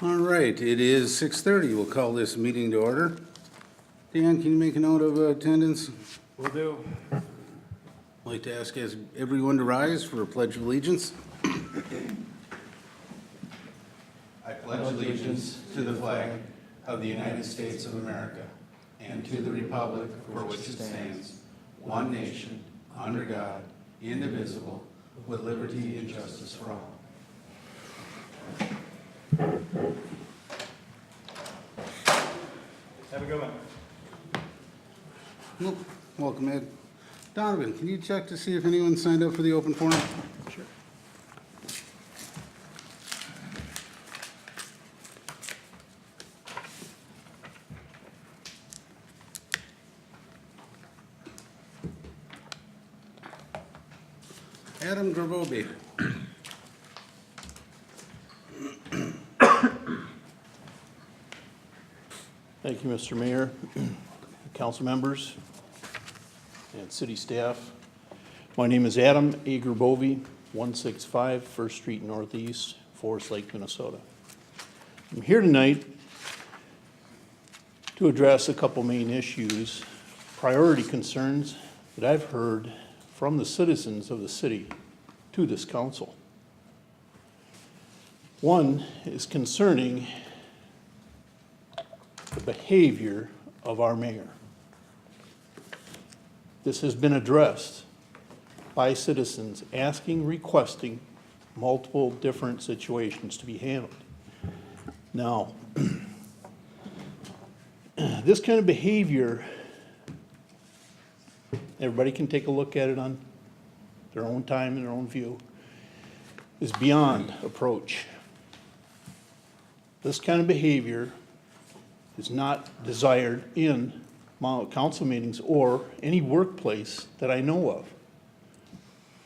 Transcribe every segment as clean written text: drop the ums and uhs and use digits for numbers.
All right, it is 6:30. We'll call this meeting to order. Dan, can you make a note of attendance? Will do. I'd like to ask everyone to rise for a pledge of allegiance. I pledge allegiance to the flag of the United States of America and to the republic for which it stands, one nation, under God, indivisible, with liberty and justice for all. Have a good one. Well, welcome, Ed. Donovan, can you check to see if anyone signed up for the open forum? Sure. Adam Gravobi. Thank you, Mr. Mayor, council members, and city staff. My name is Adam A. Gravobi, 165 First Street Northeast, Forest Lake, Minnesota. I'm here tonight to address a couple main issues, priority concerns that I've heard from the citizens of the city to this council. One is concerning the behavior of our mayor. This has been addressed by citizens asking, requesting multiple different situations to be handled. Now, this kind of behavior, everybody can take a look at it on their own time and their own view, is beyond approach. This kind of behavior is not desired in council meetings or any workplace that I know of.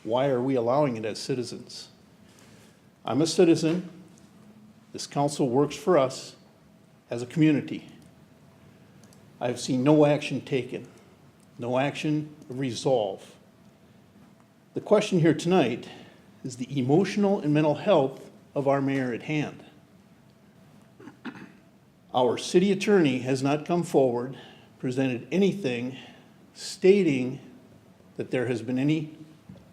Why are we allowing it as citizens? I'm a citizen. This council works for us as a community. I've seen no action taken, no action resolved. The question here tonight is the emotional and mental health of our mayor at hand. Our city attorney has not come forward, presented anything stating that there has been any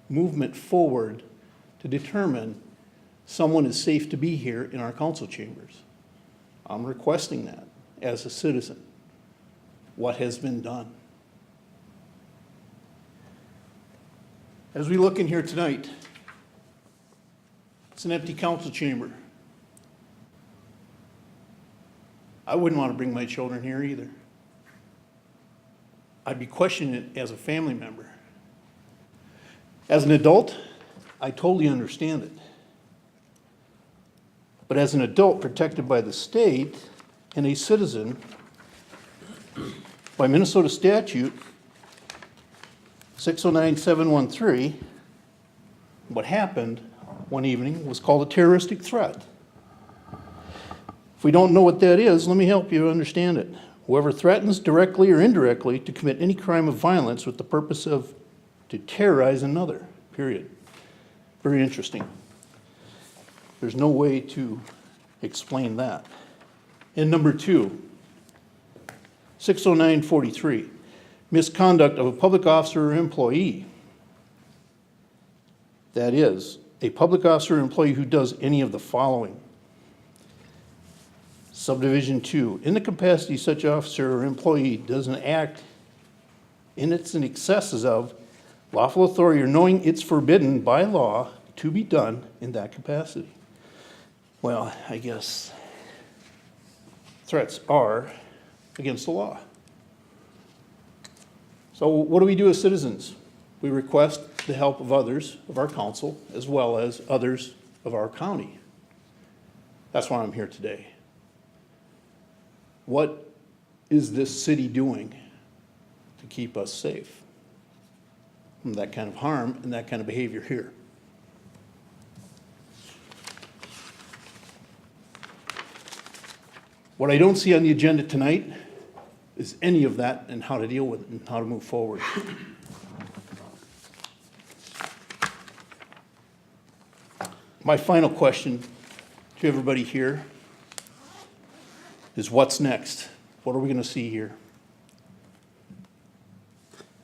movement forward to determine someone is safe to be here in our council chambers. I'm requesting that as a citizen. What has been done? As we look in here tonight, it's an empty council chamber. I wouldn't want to bring my children here either. I'd be questioning it as a family member. As an adult, I totally understand it. But as an adult protected by the state and a citizen, by Minnesota statute 609713, what happened one evening was called a terroristic threat. If we don't know what that is, let me help you understand it. Whoever threatens directly or indirectly to commit any crime of violence with the purpose of to terrorize another, period. Very interesting. There's no way to explain that. And number two, 60943, misconduct of a public officer or employee. That is, a public officer or employee who does any of the following. Subdivision 2, in the capacity such officer or employee does an act in its excesses of lawful authority or knowing it's forbidden by law to be done in that capacity. Well, I guess threats are against the law. So what do we do as citizens? We request the help of others of our council as well as others of our county. That's why I'm here today. What is this city doing to keep us safe from that kind of harm and that kind of behavior here? What I don't see on the agenda tonight is any of that and how to deal with it and how to move forward. My final question to everybody here is what's next? What are we gonna see here?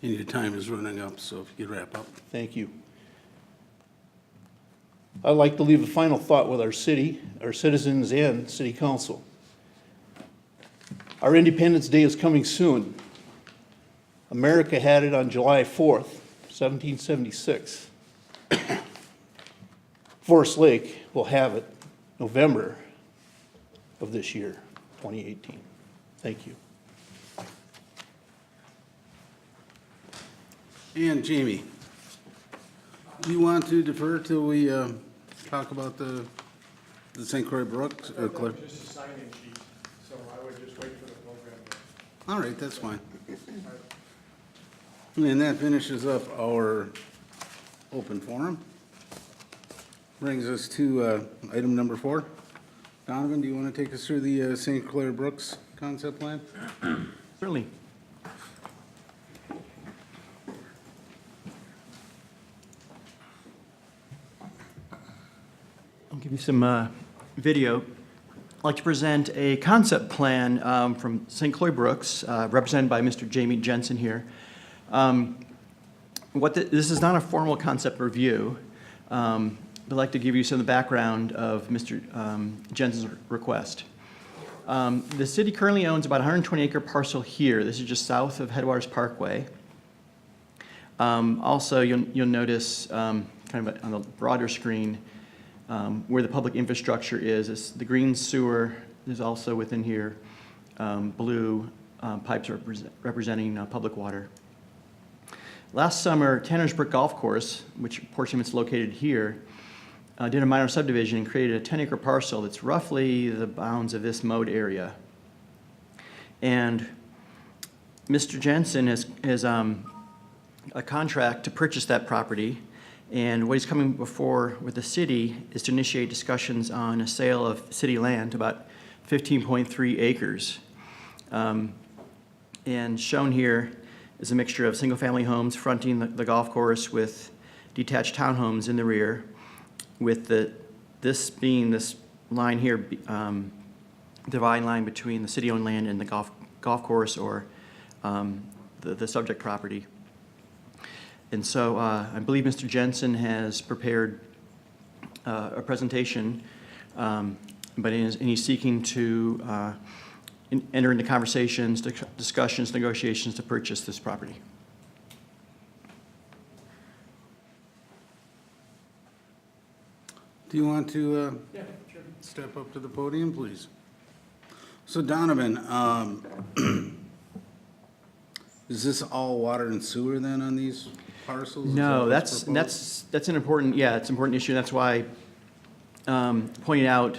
And your time is running up, so if you could wrap up. Thank you. I'd like to leave a final thought with our city, our citizens, and city council. Our Independence Day is coming soon. America had it on July 4th, 1776. Forest Lake will have it November of this year, 2018. Thank you. And Jamie, do you want to defer till we talk about the St. Croix Brooks? Or Claire? Just a sign-in sheet, so I would just wait for the program. All right, that's fine. And that finishes up our open forum. Brings us to item number 4. Donovan, do you want to take us through the St. Clair Brooks concept plan? Certainly. I'll give you some video. I'd like to present a concept plan from St. Croix Brooks, represented by Mr. Jamie Jensen here. This is not a formal concept review. I'd like to give you some of the background of Mr. Jensen's request. The city currently owns about a 120-acre parcel here. This is just south of Headwaters Parkway. Also, you'll notice kind of on the broader screen where the public infrastructure is. The green sewer is also within here. Blue pipes representing public water. Last summer, Tanner's Brook Golf Course, which a portion of it's located here, did a minor subdivision and created a 10-acre parcel that's roughly the bounds of this mowed area. And Mr. Jensen has a contract to purchase that property, and what he's coming before with the city is to initiate discussions on a sale of city land, about 15.3 acres. And shown here is a mixture of single-family homes fronting the golf course with detached townhomes in the rear, with this being this line here, dividing line between the city-owned land and the golf course or the subject property. And so I believe Mr. Jensen has prepared a presentation, but he's seeking to enter into conversations, discussions, negotiations to purchase this property. Do you want to Yeah, sure. step up to the podium, please? So Donovan, is this all water and sewer then on these parcels? Is No, that what's proposed? that's an important, it's an important issue. That's why pointing out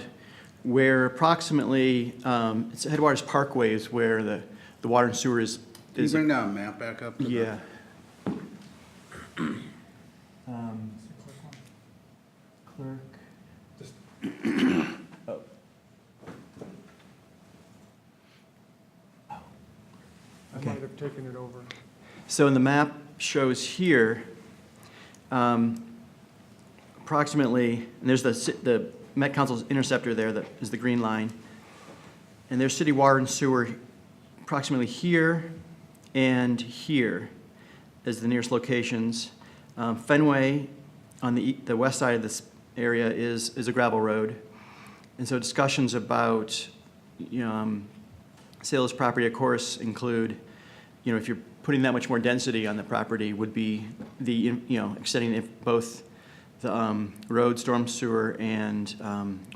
where approximately, it's Headwaters Parkway is where the water and sewer is. Can you bring that map back up? to the- Yeah. Clerk. Oh. I Okay. might have taken it over. So in the map shows here, approximately, and there's the Met Council's interceptor there that is the green line, and there's city water and sewer approximately here and here as the nearest locations. Fenway on the west side of this area is a gravel road, and so discussions about sale of this property, of course, include if you're putting that much more density on the property, would be extending both the road, storm sewer, and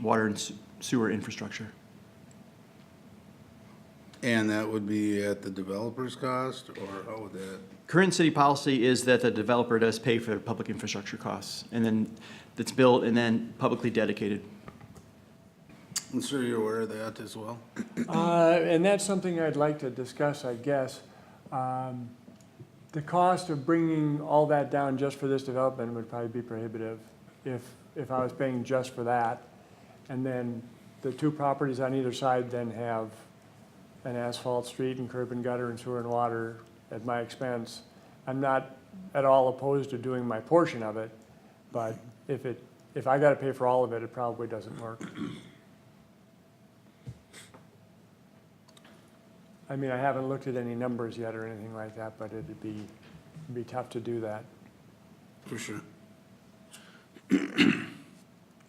water and sewer infrastructure. And that would be at the developer's cost, or how would that? Current city policy is that the developer does pay for the public infrastructure costs, and then it's built and then publicly dedicated. I'm sure you're aware of that as well. And that's something I'd like to discuss, I guess. The cost of bringing all that down just for this development would probably be prohibitive if I was paying just for that. And then the two properties on either side then have an asphalt street and curb and gutter and sewer and water at my expense. I'm not at all opposed to doing my portion of it, but if I gotta pay for all of it, it probably doesn't work. I mean, I haven't looked at any numbers yet or anything like that, but it'd be tough to do that, For sure. you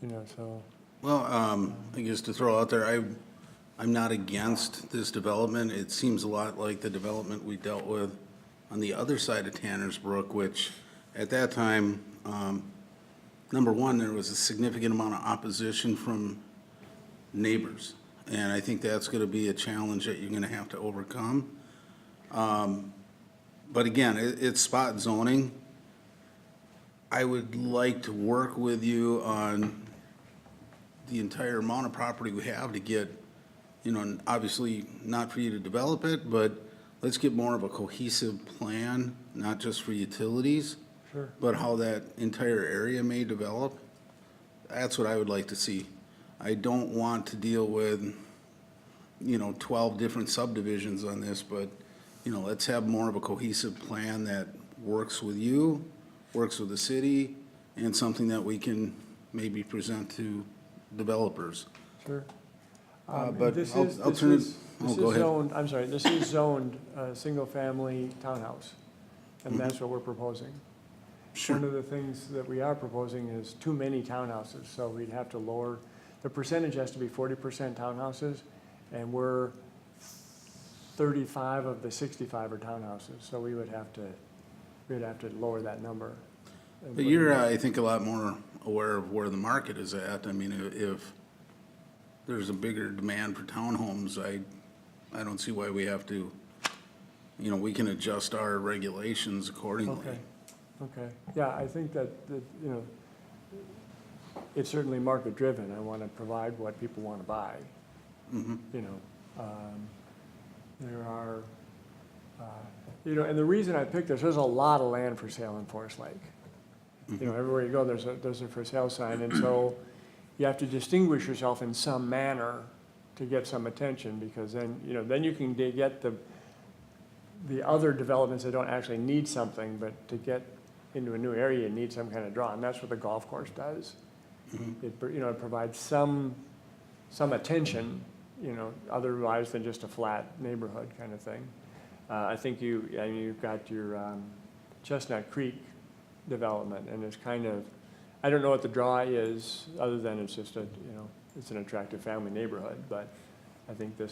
know, so. Well, I guess to throw out there, I'm not against this development. It seems a lot like the development we dealt with on the other side of Tanner's Brook, which at that time, number one, there was a significant amount of opposition from neighbors. And I think that's gonna be a challenge that you're gonna have to overcome. But again, it's spot zoning. I would like to work with you on the entire amount of property we have to get, you know, and obviously not for you to develop it, but let's get more of a cohesive plan, not just for utilities, Sure. but how that entire area may develop. That's what I would like to see. I don't want to deal with, you know, 12 different subdivisions on this, but, you know, let's have more of a cohesive plan that works with you, works with the city, and something that we can maybe present to developers. Sure. But This I'll is- I'll this turn it- is- oh, this go is ahead. zoned- I'm sorry, this is zoned, single-family townhouse, and that's what we're proposing. Sure. One of the things that we are proposing is too many townhouses, so we'd have to lower, the percentage has to be 40% townhouses, and we're 35 of the 65 are townhouses, so we'd have to lower that number. But you're, I think, a lot more aware of where the market is at. I mean, if there's a bigger demand for townhomes, I don't see why we have to, you know, we can adjust our regulations accordingly. Okay, yeah, I think that, you know, it's certainly market-driven. I want to provide what people want to buy. Mhm. You know, there are, you know, and the reason I picked this, there's a lot of land for sale in Forest Lake. You know, everywhere you go, there's a for sale sign, and so you have to distinguish yourself in some manner to get some attention, because then, you know, then you can get the other developments that don't actually need something, but to get into a new area, you need some kind of draw, and that's what the golf course does. It, you know, it provides some attention, you know, otherwise than just a flat neighborhood kind of thing. I think you've got your Chestnut Creek development, and it's kind of, I don't know what the draw is, other than it's just you know, it's an attractive family neighborhood, but I think the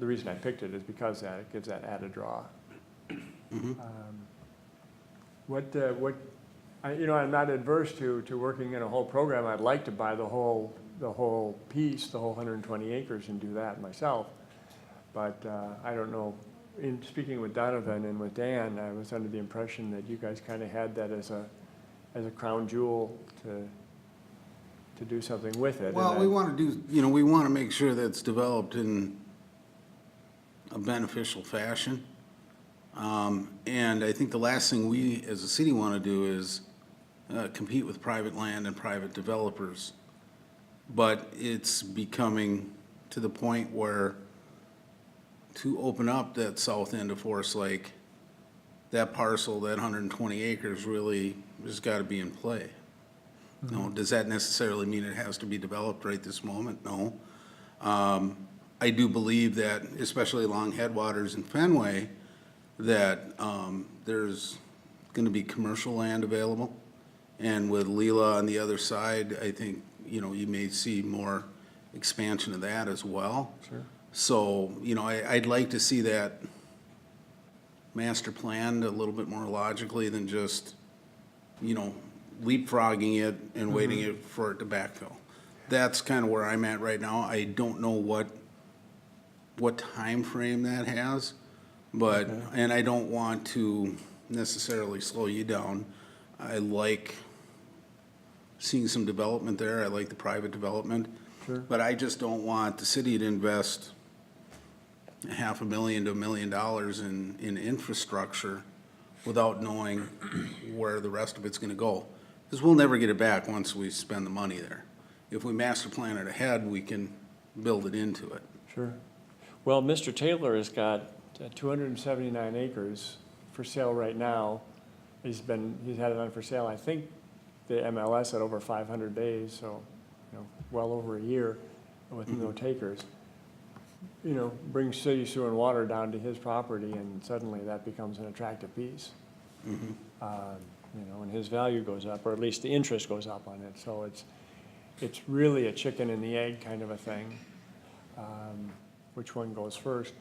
reason I picked it is because that, it gives that added draw. You know, I'm not adverse to working in a whole program. I'd like to buy the whole piece, the whole 120 acres, and do that myself. But I don't know, in speaking with Donovan and with Dan, I was under the impression that you guys kind of had that as a crown jewel to do something with it. Well, we want to do, you know, we want to make sure that it's developed in a beneficial fashion. And I think the last thing we, as a city, want to do is compete with private land and private developers. But it's becoming to the point where to open up that south end of Forest Lake, that parcel, that 120 acres really has got to be in play. No, does that necessarily mean it has to be developed right this moment? No. I do believe that, especially along headwaters in Fenway, that there's going to be commercial land available. And with Leela on the other side, I think, you know, you may see more expansion of that as well. Sure. So, you know, I'd like to see that master planned a little bit more logically than just, you know, leapfrogging it and waiting for it to backfill. That's kind of where I'm at right now. I don't know what time frame that has, but, and I don't want to necessarily slow you down. I like seeing some development there. I like the private development. Sure. But I just don't want the city to invest $500,000 to $1 million in infrastructure without knowing where the rest of it's gonna go. Because we'll never get it back once we spend the money there. If we master plan it ahead, we can build it into it. Sure. Well, Mr. Taylor has got 279 acres for sale right now. He's had it on for sale, I think, the MLS at over 500 days, so, you know, well over a year with no takers. brings city sewer and water down to his property, and suddenly that becomes an attractive piece. And his value goes up, or at least the interest goes up on it. So it's really a chicken and the egg kind of a thing. Which one goes first?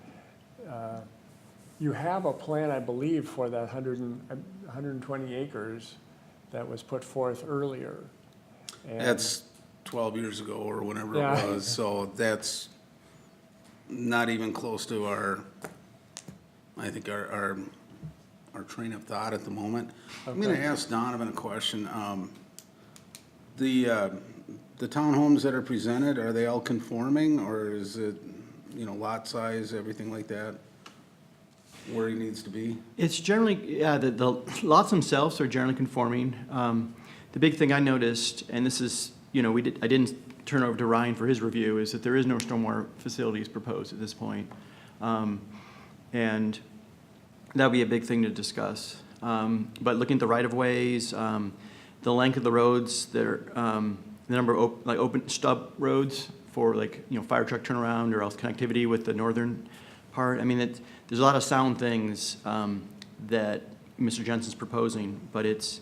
You have a plan, I believe, for that 120 acres that was put forth earlier. And That's 12 years ago or whenever Yeah. it was, so that's not even close to I think our train of thought at the moment. I'm gonna Okay. ask Donovan a question. The townhomes that are presented, are they all conforming, or is it, lot size, everything like that, where he needs to be? It's generally, yeah, the lots themselves are generally conforming. The big thing I noticed, and this is, I didn't turn over to Ryan for his review, is that there is no stormwater facilities proposed at this point. And that'll be a big thing to discuss. But looking at the right-of-ways, the length of the roads, the number of open stub roads for fire truck turnaround or else connectivity with the northern part. I mean, there's a lot of sound things that Mr. Jensen's proposing, but it's,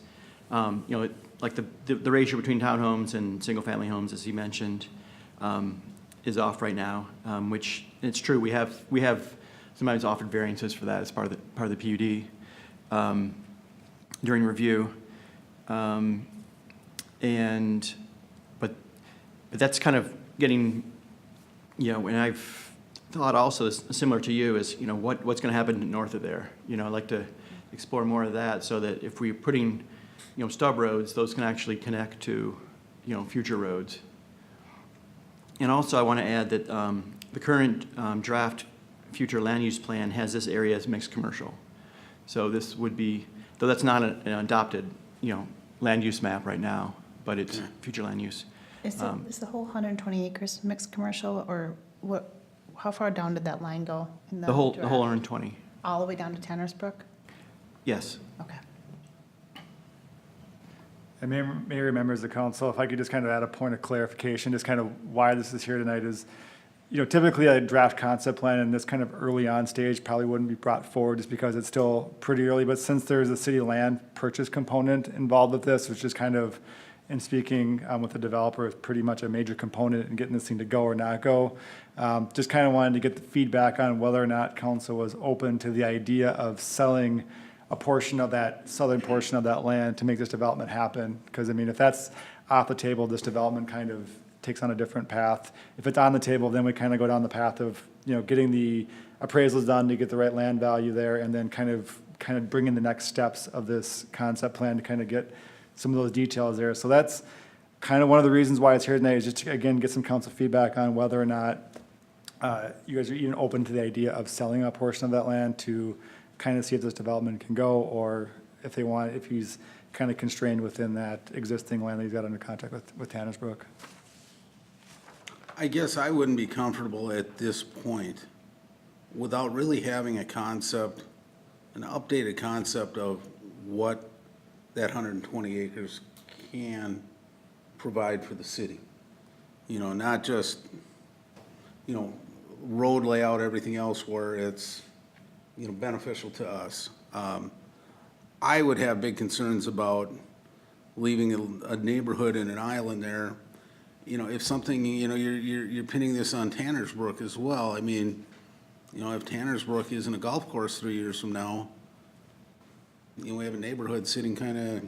like the ratio between townhomes and single-family homes, as he mentioned, is off right now, which it's true. We have sometimes offered variances for that as part of the PUD during review, but that's kind of getting, and I've thought also similar to you is, what's going to happen north of there. I'd like to explore more of that so that if we're putting, stub roads, those can actually connect to, future roads. And also I want to add that the current draft future land use plan has this area as mixed commercial. So this would be, though that's not an adopted, land use map right now, but it's future land use. Is the whole 120 acres mixed commercial, or what? How far down did that line go in The whole draft? 120, All the way down to Tanner's Brook? yes. Okay. And Mayor, members of the council, if I could just kind of add a point of clarification, just kind of why this is here tonight is, typically a draft concept plan in this kind of early on stage probably wouldn't be brought forward just because it's still pretty early. But since there's a city land purchase component involved with this, which is kind of, in speaking with the developer, is pretty much a major component in getting this thing to go or not go. Just kind of wanted to get the feedback on whether or not council was open to the idea of selling a portion of that southern portion of that land to make this development happen. Because, if that's off the table, this development kind of takes on a different path. If it's on the table, then we kind of go down the path of, getting the appraisals done to get the right land value there, and then kind of bring in the next steps of this concept plan to kind of get some of those details there. So that's kind of one of the reasons why it's here tonight, is just to, again, get some council feedback on whether or not you guys are even open to the idea of selling a portion of that land to kind of see if this development can go, or if he's kind of constrained within that existing land that he's got under contract with Tanner's Brook. I guess I wouldn't be comfortable at this point without really having a concept, an updated concept of what that 120 acres can provide for the city. Not just, road layout, everything else where it's, beneficial to us. I would have big concerns about leaving a neighborhood in an island there. If something, you're pinning this on Tanner's Brook as well. If Tanner's Brook isn't a golf course 3 years from now, we have a neighborhood sitting kind of,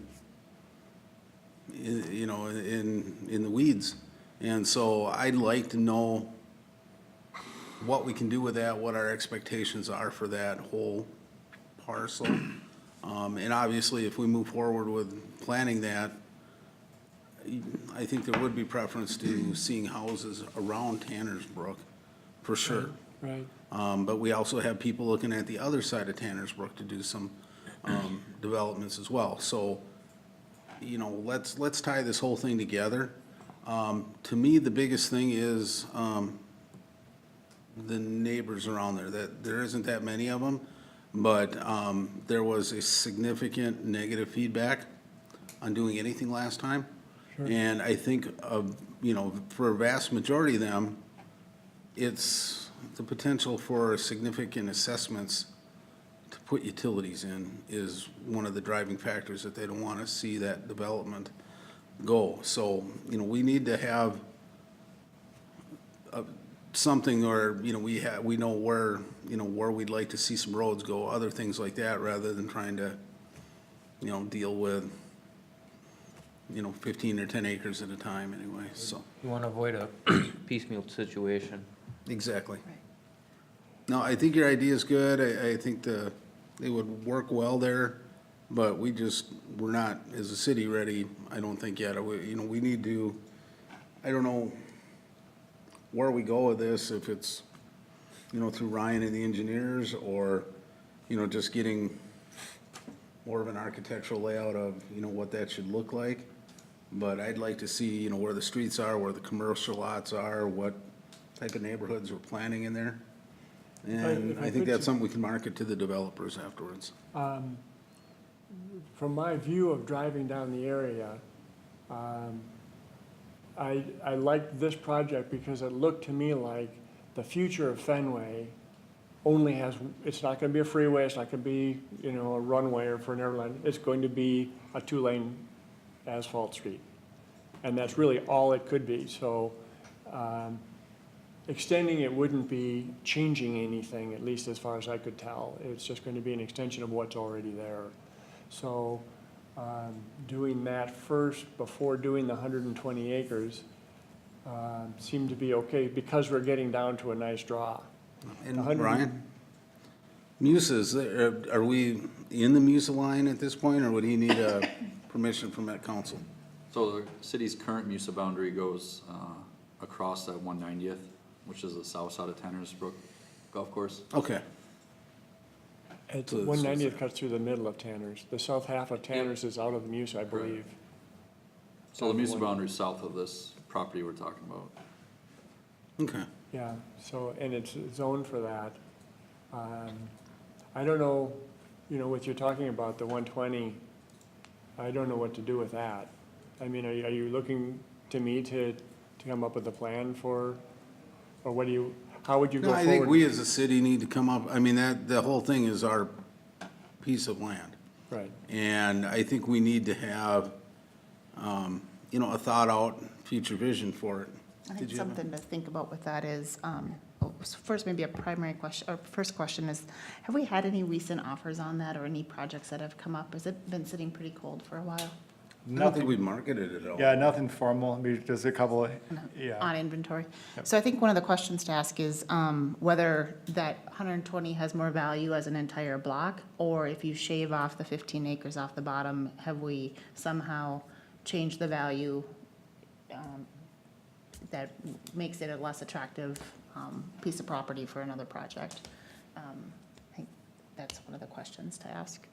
in the weeds. And so I'd like to know what we can do with that, what our expectations are for that whole parcel. And obviously, if we move forward with planning that, I think there would be preference to seeing houses around Tanner's Brook, for sure. Right. But we also have people looking at the other side of Tanner's Brook to do some developments as well. So, let's tie this whole thing together. To me, the biggest thing is the neighbors around there. That there isn't that many of them, but there was a significant negative feedback on doing anything last time. Sure. And I think, for a vast majority of them, it's the potential for significant assessments to put utilities in is one of the driving factors that they don't want to see that development go. So, we need to have something where, we know where, where we'd like to see some roads go, other things like that, rather than trying to, deal with, 15 or 10 acres at a time anyway, so. You want to avoid a piecemeal situation. Exactly. No, I think your idea is good. I think they would work well there, but we're not, as a city, ready, I don't think yet. We need to, I don't know where we go with this, if it's, through Ryan and the engineers, or, just getting more of an architectural layout of, what that should look like. But I'd like to see, where the streets are, where the commercial lots are, what type of neighborhoods we're planning in there. And If I I think could that's something we can market to the developers afterwards. From my view of driving down the area, I liked this project because it looked to me like the future of Fenway only has, it's not gonna be a freeway, it's not gonna be, a runway or for an airline. It's going to be a 2-lane asphalt street. And that's really all it could be. So, extending it wouldn't be changing anything, at least as far as I could tell. It's just going to be an extension of what's already there. So, doing that first before doing the 120 acres seemed to be okay because we're getting down to a nice draw. And 100 Ryan, Muses, are we in the Musa line at this point, or would he need permission from that council? So the city's current MUSA boundary goes across that 190th, which is the south side of Tanner's Brook Golf Course. Okay, It's So- 190th cuts through the middle of Tanner's. The south half of Tanner's is out of the Muse, I believe. So the MUSA boundary is south of this property we're talking about. okay. Yeah, so, and it's zoned for that. I don't know, what you're talking about, the 120, I don't know what to do with that. I mean, are you looking to me to come up with a plan for, or how would you go No, forward? I think we as a city need to come up, the whole thing is our piece of land. Right, And I think we need to have, a thought-out future vision for it. I Did think you have a- something to think about with that is, first, maybe a primary question, or first question is, have we had any recent offers on that or any projects that have come up? Has it been sitting pretty cold for a while I don't think we marketed it at all. Yeah, nothing formal, maybe just a couple of, on yeah. inventory? Yep. So I think one of the questions to ask is whether that 120 has more value as an entire block, or if you shave off the 15 acres off the bottom, have we somehow changed the value that makes it a less attractive piece of property for another project? I think that's one of the questions to ask.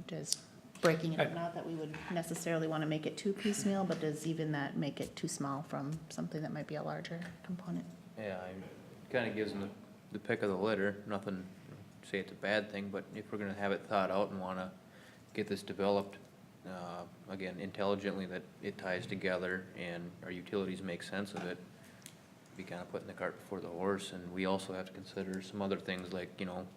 Does breaking it up, not that we would necessarily want to make it too piecemeal, but does even that make it too small from something that might be a larger component? Yeah, it kind of gives them the pick of the litter. Nothing, say it's a bad thing, but if we're gonna have it thought out and wanna get this developed, again, intelligently, that it ties together and our utilities make sense of it, be kind of putting the cart before the horse. And we also have to consider some other things like,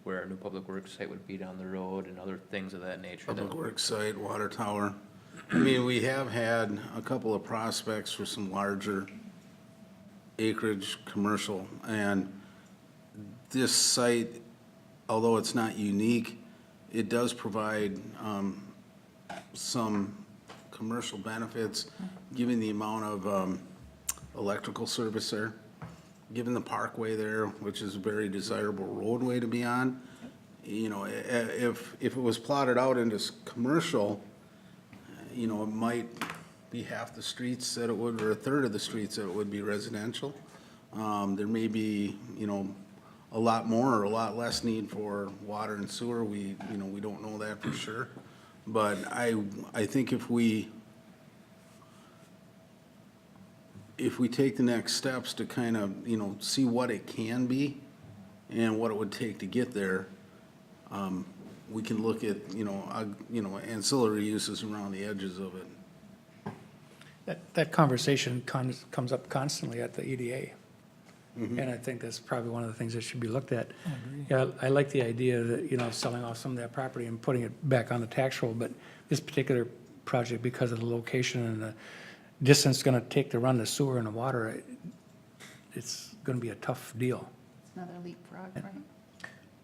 where our new public works site would be down the road and other things of that nature. Public works site, water tower. We have had a couple of prospects for some larger acreage commercial, and this site, although it's not unique, it does provide some commercial benefits, given the amount of electrical service there, given the parkway there, which is a very desirable roadway to be on. If it was plotted out into commercial, it might be half the streets that it would, or a third of the streets that it would be residential. There may be, a lot more or a lot less need for water and sewer. We don't know that for sure. But I think if we take the next steps to kind of, see what it can be and what it would take to get there, we can look at, ancillary uses around the edges of it. That conversation comes up constantly at the EDA. And I think that's probably one of the things that should be looked at. Yeah, I like the idea that, you know, selling off some of that property and putting it back on the tax roll, but this particular project, because of the location and the distance it's gonna take to run the sewer and the water, it's gonna be a tough deal. It's another leapfrog, right?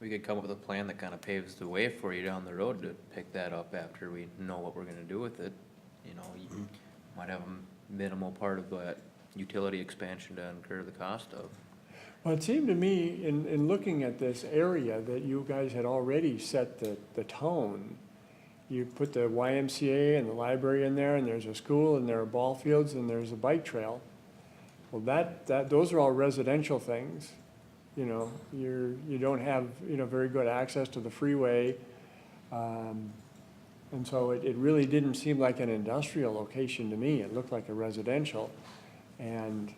We could come up with a plan that kind of paves the way for you down the road to pick that up after we know what we're gonna do with it. You know, you might have a minimal part of that utility expansion to incur the cost of. Well, it seemed to me, in looking at this area, that you guys had already set the tone. You put the YMCA and the library in there, and there's a school, and there are ball fields, and there's a bike trail. Well, those are all residential things. You know, you don't have, you know, very good access to the freeway. And so it really didn't seem like an industrial location to me. It looked like a residential. And,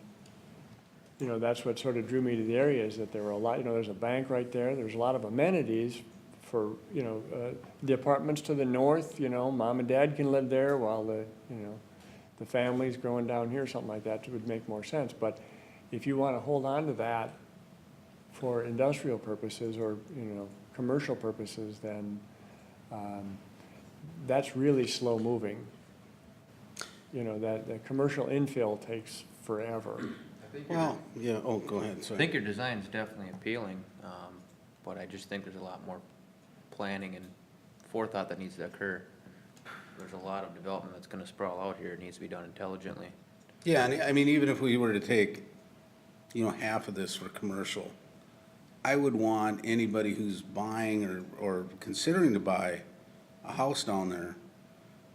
you know, that's what sort of drew me to the area, is that there were a lot, you know, there's a bank right there. There's a lot of amenities for, you know, the apartments to the north, you know, mom and dad can live there while the, you know, the family's growing down here, something like that would make more sense. But if you want to hold on to that for industrial purposes or, you know, commercial purposes, then that's really slow moving. You know, that the commercial infill takes forever. Well, yeah, oh, go ahead, I sorry. think your design's definitely appealing, but I just think there's a lot more planning and forethought that needs to occur. There's a lot of development that's gonna sprawl out here. It needs to be done intelligently. Yeah, and I mean, even if we were to take, you know, half of this for commercial, I would want anybody who's buying or considering to buy a house down there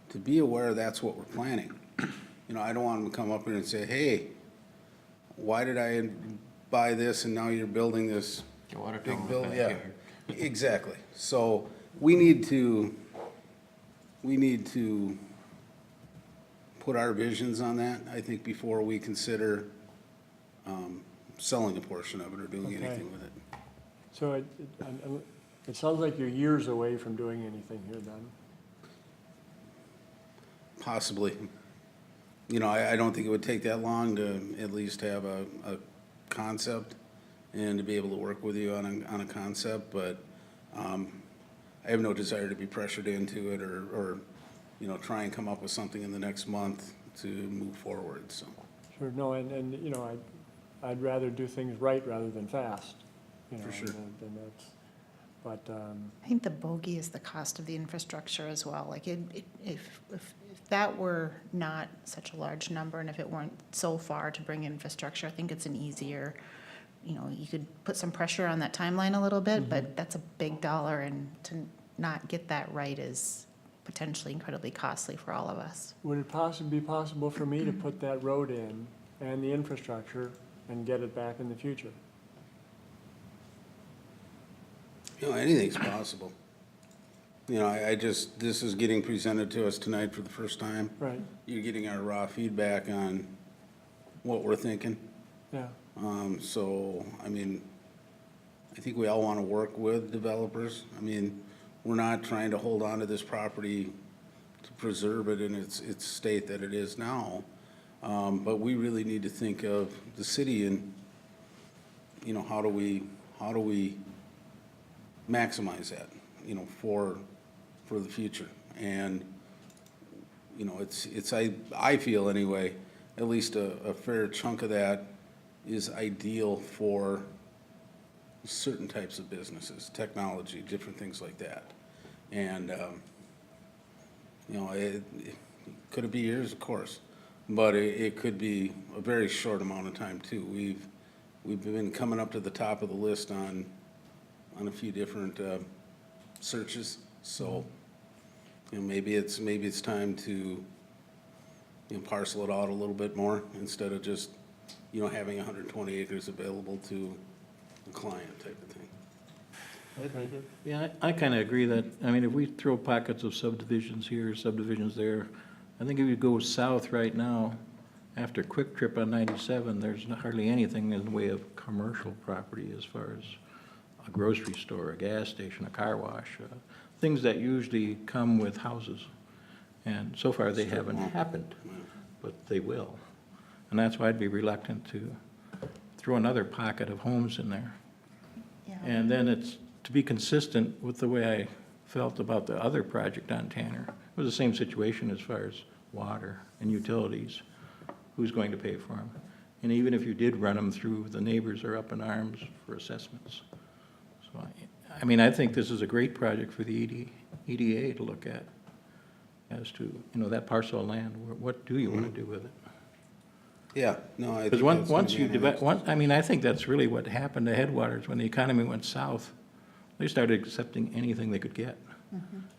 to be aware that's what we're planning. You know, I don't want them to come up here and say, hey, why did I buy this and now you're building this Get water big tower building? back Yeah, here. exactly. So we need to put our visions on that, I think, before we consider selling a portion of it or doing Okay. anything with it. So it sounds like you're years away from doing anything here then. Possibly. You know, I don't think it would take that long to at least have a concept and to be able to work with you on a concept, but I have no desire to be pressured into it or, you know, try and come up with something in the next month to move forward, so. Sure, no, and, you know, I'd rather do things right rather than fast, you know. For sure. And that's, but, I think the bogey is the cost of the infrastructure as well. Like if that were not such a large number and if it weren't so far to bring infrastructure, I think it's an easier, you know, you could put some pressure on that timeline a little bit, but that's a big dollar, and to not get that right is potentially incredibly costly for all of us. would it possibly be possible for me to put that road in and the infrastructure and get it back in the future? You know, anything's possible. You know, this is getting presented to us tonight for the first time. Right, You're getting our raw feedback on what we're thinking. yeah, So, I mean, I think we all want to work with developers. I mean, we're not trying to hold on to this property to preserve it in its state that it is now. But we really need to think of the city and, you know, how do we maximize that, you know, for the future. And, you know, I feel anyway, at least a fair chunk of that is ideal for certain types of businesses, technology, different things like that. And, you know, could it be years? Of course. But it could be a very short amount of time too. We've been coming up to the top of the list on a few different searches. So, you know, maybe it's time to, you know, parcel it out a little bit more instead of just, you know, having 120 acres available to the client type of thing. Yeah, I kind of agree that, I mean, if we throw pockets of subdivisions here, subdivisions there, I think if you go south right now, after Quick Trip on 97, there's hardly anything in the way of commercial property as far as a grocery store, a gas station, a car wash, things that usually come with houses. And so far, they haven't happened, but they will. And that's why I'd be reluctant to throw another pocket of homes in there. Yeah. And then it's, to be consistent with the way I felt about the other project on Tanner, it was the same situation as far as water and utilities. Who's going to pay for them? And even if you did run them through, the neighbors are up in arms for assessments. So, I mean, I think this is a great project for the EDA to look at as to, you know, that parcel of land, what do you want to do with it? Yeah, no, I think Because that's once gonna you be an develop, I mean, I think that's really what happened to Headwaters when the economy went south. They started accepting anything they could get.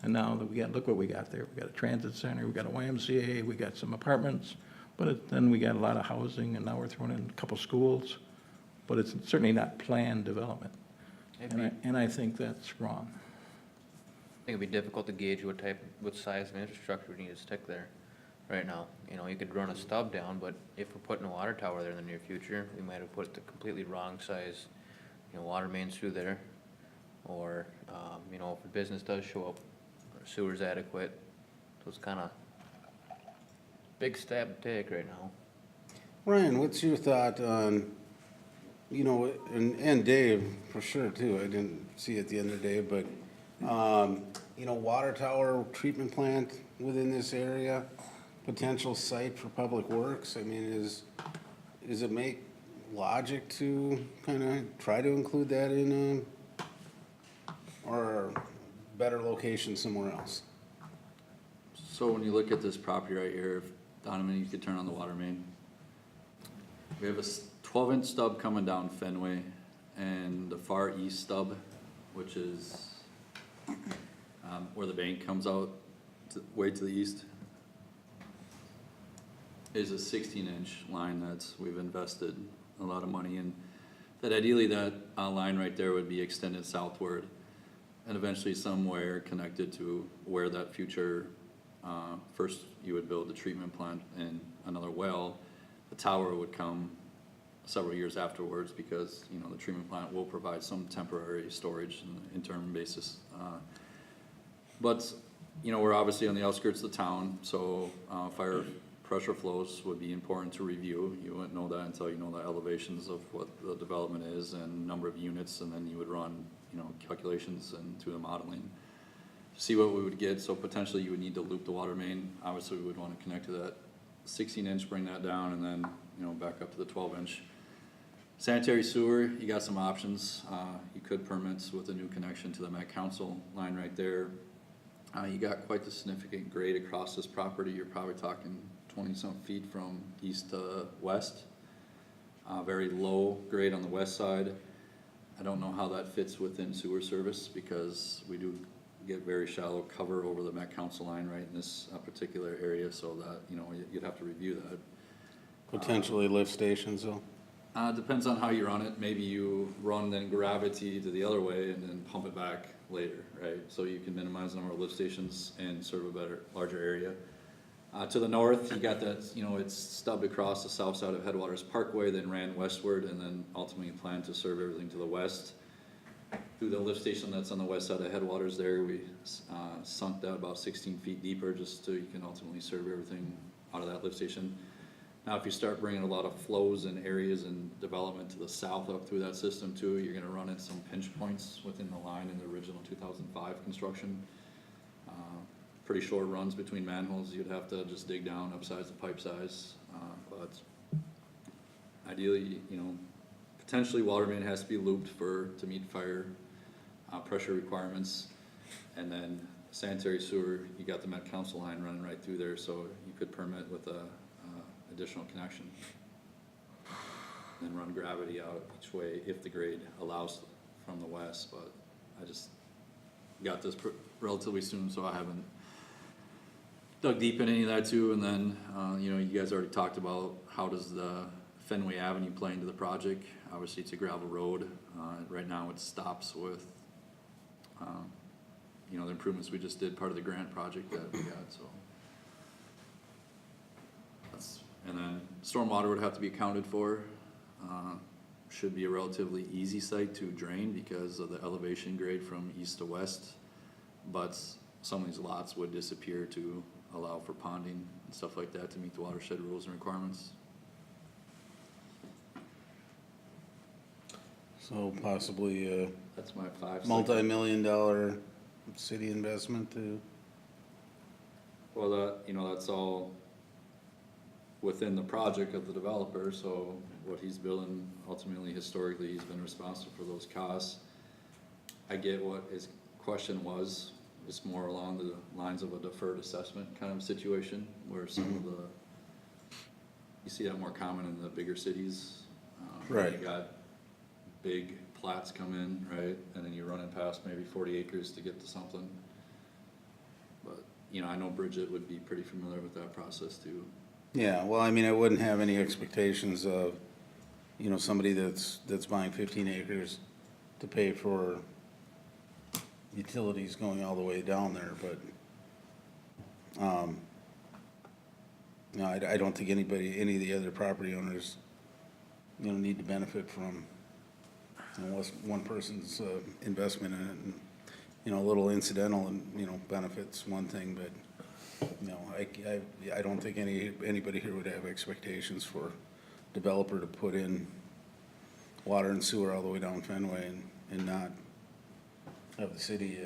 And now that look what we got there. We got a transit center, we got a YMCA, we got some apartments, but then we got a lot of housing, and now we're throwing in a couple schools. But it's certainly not planned development. And I think that's wrong. I think it'd be difficult to gauge what size of infrastructure we need to stick there right now. You know, you could run a stub down, but if we're putting a water tower there in the near future, we might have put the completely wrong size, you know, water mains through there. Or, you know, if a business does show up, our sewer's adequate, so it's kinda big step to take right now. Ryan, what's your thought on, you know, and Dave, for sure too, I didn't see it at the end of the day, but, you know, water tower treatment plant within this area, potential site for public works, I mean, does it make logic to kinda try to include that in or better location somewhere else? So when you look at this property right here, if Donovan, you could turn on the water main. We have a 12-inch stub coming down Fenway, and the far east stub, which is where the bank comes out, way to the east, is a 16-inch line we've invested a lot of money in. That ideally that line right there would be extended southward, and eventually somewhere connected to where that future, first you would build the treatment plant and another well. The tower would come several years afterwards because, you know, the treatment plant will provide some temporary storage on an interim basis. But, you know, we're obviously on the outskirts of the town, so fire pressure flows would be important to review. You wouldn't know that until you know the elevations of what the development is and number of units, and then you would run, you know, calculations and through the modeling to see what we would get. So potentially you would need to loop the water main. Obviously we would want to connect to that 16-inch, bring that down, and then, you know, back up to the 12-inch. Sanitary sewer, you got some options. You could permit with a new connection to the Met Council line right there. You got quite the significant grade across this property. You're probably talking 20-some feet from east to west. Very low grade on the west side. I don't know how that fits within sewer service because we do get very shallow cover over the Met Council line right in this particular area, so that, you know, you'd have to review that. Potentially lift stations though? Depends on how you run it. Maybe you run then gravity to the other way and then pump it back later, right? So you can minimize the number of lift stations and serve a larger area. To the north, you got that, you know, it's stubbed across the south side of Headwaters Parkway, then ran westward, and then ultimately planned to serve everything to the west. Through the lift station that's on the west side of Headwaters there, we sunk that about 16 feet deeper just so you can ultimately serve everything out of that lift station. Now, if you start bringing a lot of flows and areas and development to the south up through that system too, you're gonna run into some pinch points within the line in the original 2005 construction. Pretty short runs between manholes, you'd have to just dig down, upsize the pipe size, but ideally, you know, potentially water main has to be looped to meet fire pressure requirements, and then sanitary sewer, you got the Met Council line running right through there, so you could permit with a additional connection, and run gravity out each way if the grade allows from the west. But I just got this relatively soon, so I haven't dug deep in any of that too. And then, you know, you guys already talked about how does the Fenway Avenue play into the project. Obviously it's a gravel road. Right now it stops with, you know, the improvements we just did, part of the grant project that we got, so. And then stormwater would have to be accounted for. Should be a relatively easy site to drain because of the elevation grade from east to west. But some of these lots would disappear to allow for ponding and stuff like that to meet the watershed rules and requirements. So possibly That's my five. multi-million-dollar city investment to, Well, that, you know, that's all within the project of the developer, so what he's building, ultimately, historically, he's been responsible for those costs. I get what his question was, it's more along the lines of a deferred assessment kind of situation, where some of the, you see that more common in the bigger cities. where Right. You got big plats come in, right, and then you're running past maybe 40 acres to get to something. But, you know, I know Bridget would be pretty familiar with that process too. yeah, well, I mean, I wouldn't have any expectations of, you know, somebody that's buying 15 acres to pay for utilities going all the way down there, but, no, I don't think any of the other property owners, you know, need to benefit from, you know, one person's investment in it, and, you know, a little incidental and, you know, benefits one thing, but, you know, I don't think anybody here would have expectations for developer to put in water and sewer all the way down Fenway and not have the city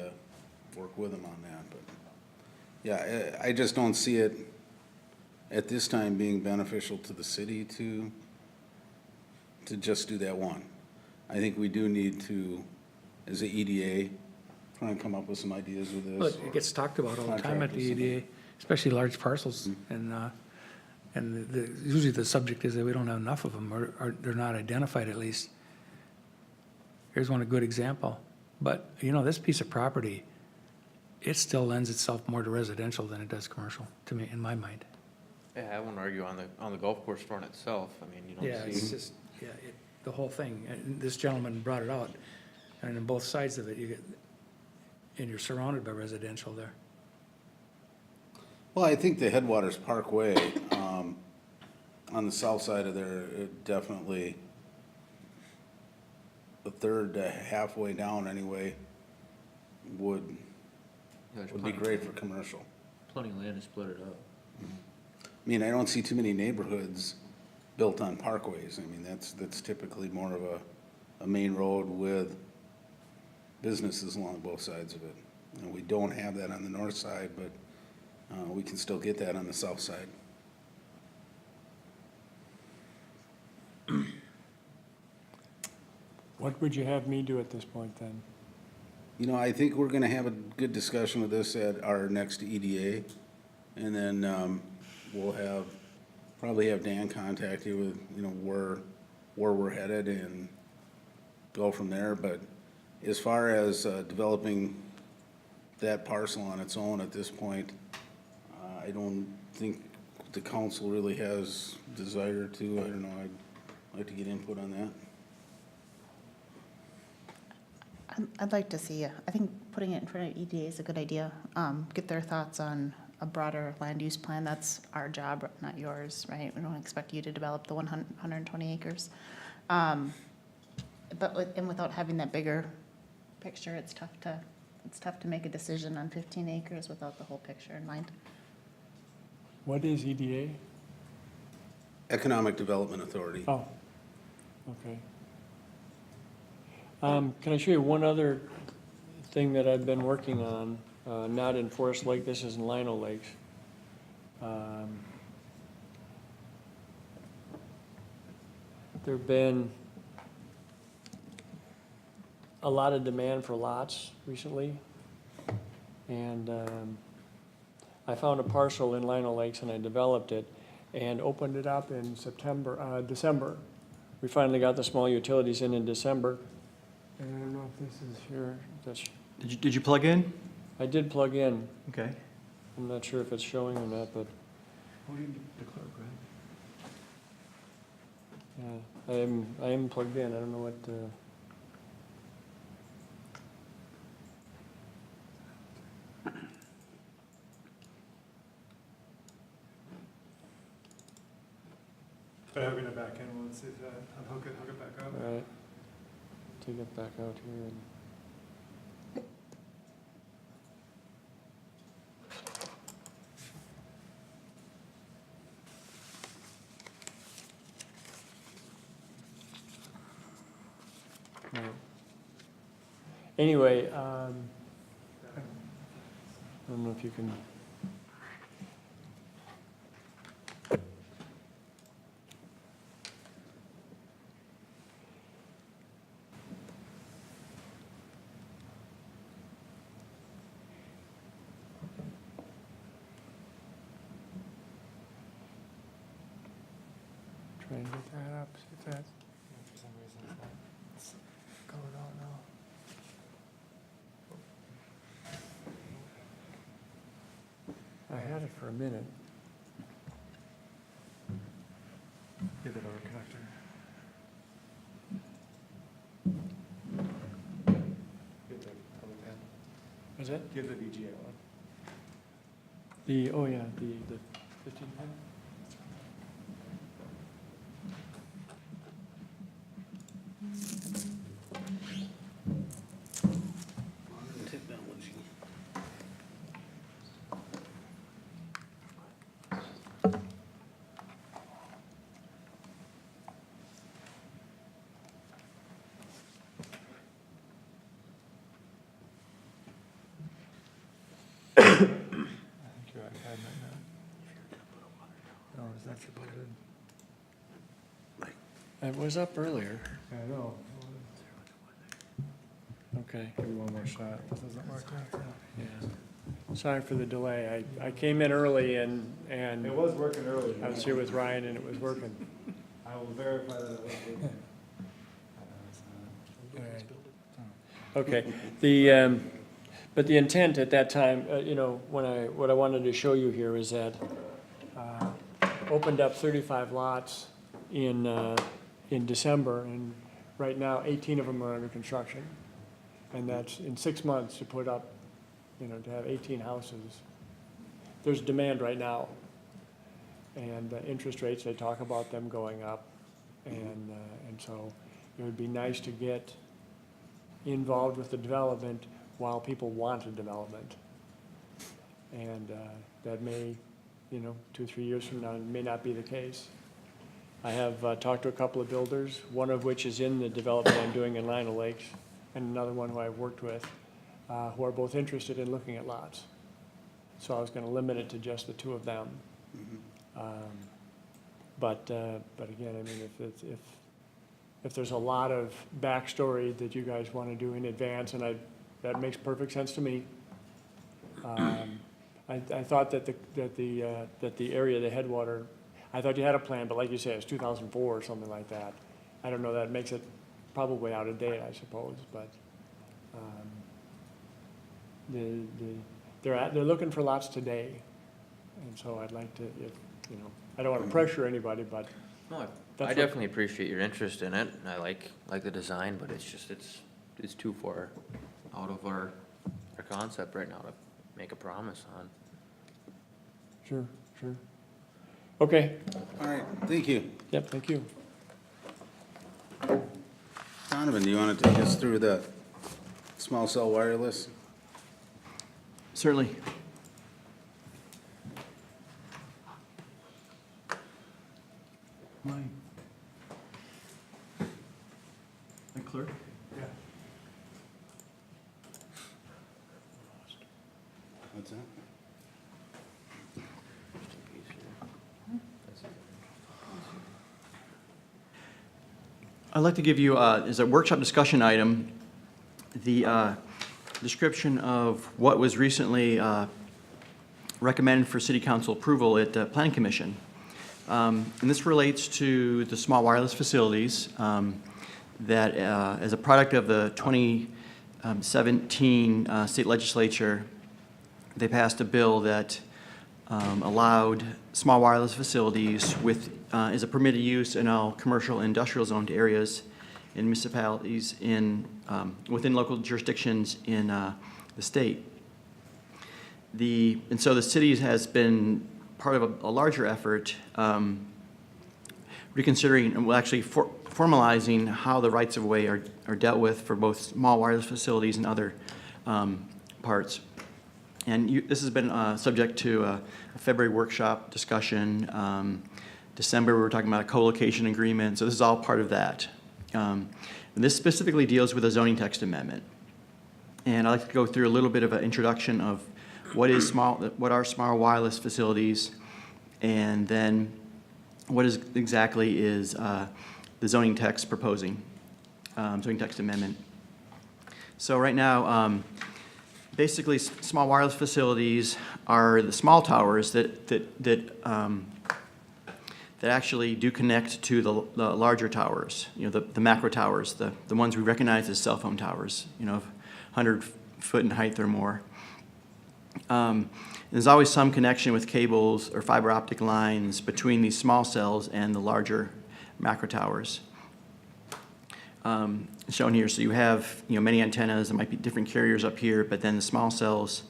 work with them on that, but, yeah, I just don't see it at this time being beneficial to the city to just do that one. I think we do need to, as a EDA, try and come up with some ideas with Well, this. it gets talked about all the time at Contract the with somebody. EDA, especially large parcels, and usually the subject is that we don't have enough of them, or they're not identified at least. Here's one, a good example, but, you know, this piece of property, it still lends itself more to residential than it does commercial, to me, in my mind. Yeah, I won't argue on the golf course front itself, I mean, you Yeah, don't it's see, just, yeah, the whole thing, and this gentleman brought it out, and on both sides of it, you get, and you're surrounded by residential there. Well, I think the Headwaters Parkway, on the south side of there, it definitely, a third to halfway down anyway, would be great for commercial. plenty of land to split it up. I mean, I don't see too many neighborhoods built on parkways. I mean, that's typically more of a main road with businesses along both sides of it. You know, we don't have that on the north side, but we can still get that on the south side. What would you have me do at this point then? You know, I think we're gonna have a good discussion with this at our next EDA, and then, we'll probably have Dan contact you with, you know, where we're headed and go from there, but as far as, developing that parcel on its own at this point, I don't think the council really has desire to, I don't know, I'd like to get input on that. I'd like to see, I think putting it in front of EDA is a good idea. Get their thoughts on a broader land use plan. That's our job, not yours, right? We don't expect you to develop the 120 acres. But without having that bigger picture, it's tough to make a decision on 15 acres without the whole picture in mind. What is EDA? Economic Development Authority. Oh, okay. Can I show you one other thing that I've been working on, not in Forest Lake, this is in Lino Lakes. There've been a lot of demand for lots recently. And I found a parcel in Lino Lakes and I developed it and opened it up in December. We finally got the small utilities in December. And I don't know if this is here, Did you plug in? I did plug in. Okay. I'm not sure if it's showing or not, but, yeah, I am plugged in. I don't know what, But hooking it back in, let's see if that, hook it back up. all right. Take it back out here and. Anyway, I don't know if you can. Try and get that up, see if that's. For some reason it's not going on now. I had it for a minute. Get it over connector. Get the public pen. Was it? Give the VGA one. The, oh yeah, the 15 pen? Technology. I think your iPad might not. Oh, is that supported? It was up earlier. I know. Okay, Give you one more shot. This doesn't work now. yeah. Sorry for the delay. I came in early and It was working earlier. I was here with Ryan and it was working. I will verify that it was working. Okay, but the intent at that time, you know, what I wanted to show you here is that opened up 35 lots in December, and right now 18 of them are under construction. And that's in 6 months to put up, you know, to have 18 houses. There's demand right now. And interest rates, they talk about them going up. And so it would be nice to get involved with the development while people want a development. And that may, you know, 2-3 years from now, may not be the case. I have talked to a couple of builders, one of which is in the development I'm doing in Lino Lakes, and another one who I've worked with, who are both interested in looking at lots. So I was gonna limit it to just the two of them. But again, I mean, if there's a lot of backstory that you guys wanna do in advance, and that makes perfect sense to me. I thought that the area, the headwater, I thought you had a plan, but like you say, it's 2004 or something like that. I don't know, that makes it probably out of date, I suppose, but they're looking for lots today. And so I'd like to, if, you know, I don't want to pressure anybody, but No, I That's what- definitely appreciate your interest in it, and I like the design, but it's just, it's too far out of our concept right now to make a promise on. sure. Okay, All right, thank you. yep, thank you. Donovan, do you want to take us through the small cell wireless? Certainly. My clerk? What's that? I'd like to give you, as a workshop discussion item, the description of what was recently recommended for city council approval at the Planning Commission. And this relates to the small wireless facilities that, as a product of the 2017 state legislature, they passed a bill that allowed small wireless facilities with, as a permitted use in all commercial and industrial zoned areas in municipalities within local jurisdictions in the state. And so the city has been part of a larger effort reconsidering and actually formalizing how the rights of way are dealt with for both small wireless facilities and other parts. And this has been subject to a February workshop discussion. December, we were talking about a co-location agreement, so this is all part of that. And And this specifically deals with a zoning text amendment. And I'd like to go through a little bit of an introduction of what are small wireless facilities, and then what exactly is the zoning text proposing, zoning text amendment. So right now, basically, small wireless facilities are the small towers that actually do connect to the larger towers, the macro towers, the ones we recognize as cell phone towers, 100 foot in height or more. There's always some connection with cables or fiber optic lines between these small cells and the larger macro towers. Shown here, so you have many antennas. There might be different carriers up here, but then the small cells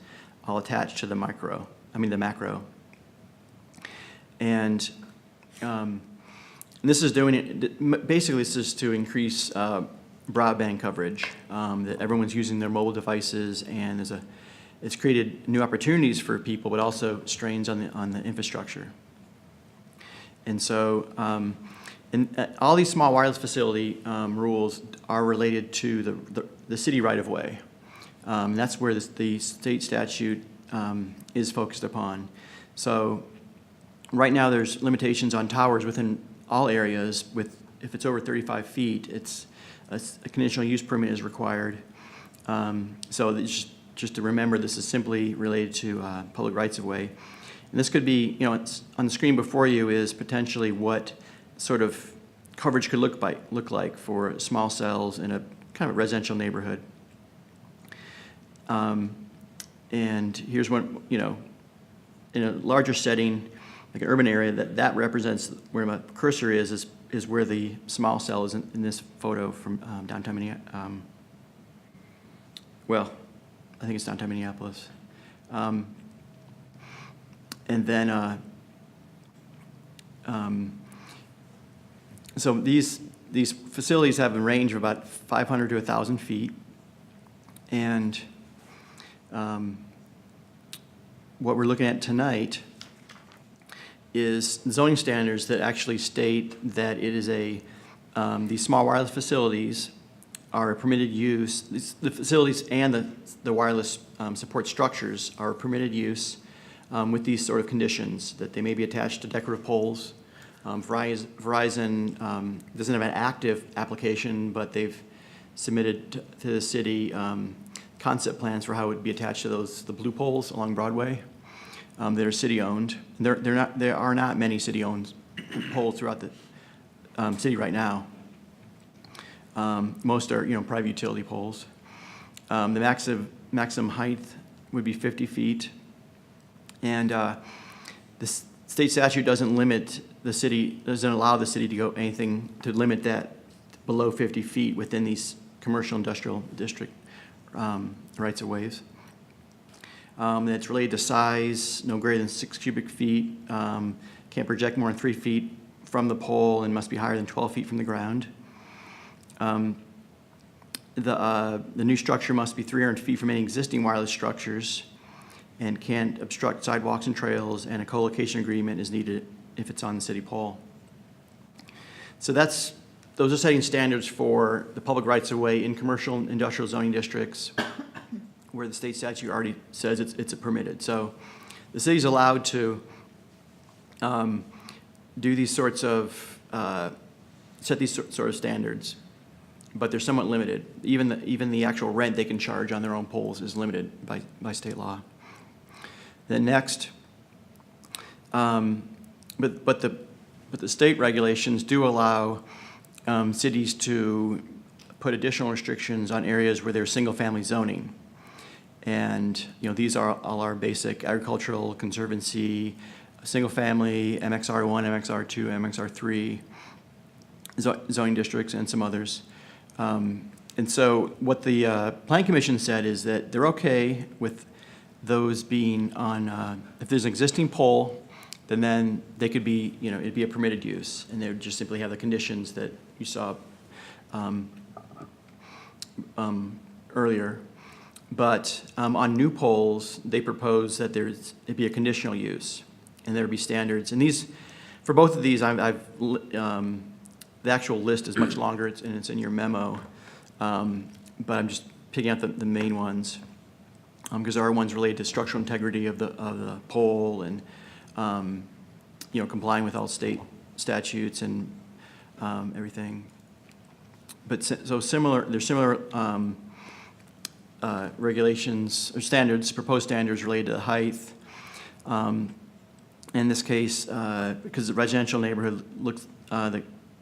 all attached to the macro. And this is doing it. Basically, this is to increase broadband coverage. That everyone's using their mobile devices, and it's created new opportunities for people, but also strains on the infrastructure. And so. All these small wireless facility rules are related to the city right-of-way. That's where the state statute is focused upon. So right now there's limitations on towers within all areas. If it's over 35 feet, a conditional use permit is required. So just to remember, this is simply related to public rights-of-way. And this could be, it's on the screen before you is potentially what sort of coverage could look like for small cells in a kind of residential neighborhood. And here's one, in a larger setting, like an urban area, that represents where my cursor is where the small cell is in this photo from downtown Minneapolis. Well, I think it's downtown Minneapolis. And then so these facilities have a range of about 500 to 1,000 feet, and what we're looking at tonight is zoning standards that actually state that it is these small wireless facilities are a permitted use. The facilities and the wireless support structures are permitted use with these sort of conditions, that they may be attached to decorative poles. Verizon doesn't have an active application, but they've submitted to the city concept plans for how it would be attached to the blue poles along Broadway that are city-owned. There are not many city-owned poles throughout the city right now. Most are private utility poles. The maximum height would be 50 feet, and the state statute doesn't allow the city to go anything to limit that below 50 feet within these commercial industrial district rights of ways. It's related to size, no greater than 6 cubic feet, can't project more than 3 feet from the pole, and must be higher than 12 feet from the ground. The new structure must be 300 feet from any existing wireless structures, and can't obstruct sidewalks and trails, and a co-location agreement is needed if it's on the city pole. So those are setting standards for the public rights of way in commercial and industrial zoning districts where the state statute already says it's permitted. So the city's allowed to do these sorts of, set these sort of standards, but they're somewhat limited. Even the actual rent they can charge on their own poles is limited by state law. Then next, but the state regulations do allow cities to put additional restrictions on areas where there's single-family zoning. And these are all our basic agricultural, conservancy, single-family, MXR1, MXR2, MXR3 zoning districts, and some others. And so what the Plan Commission said is that they're okay with those being on, if there's an existing pole, then they could be, it'd be a permitted use, and they would just simply have the conditions that you saw earlier. But on new poles, they propose that it'd be a conditional use, and there'd be standards. And for both of these, the the actual list is much longer, and it's in your memo. But I'm just picking out the main ones, because there are ones related to structural integrity of the pole and, complying with all state statutes and everything. But there's similar regulations or standards, proposed standards related to height. In this case, because the residential neighborhood looks,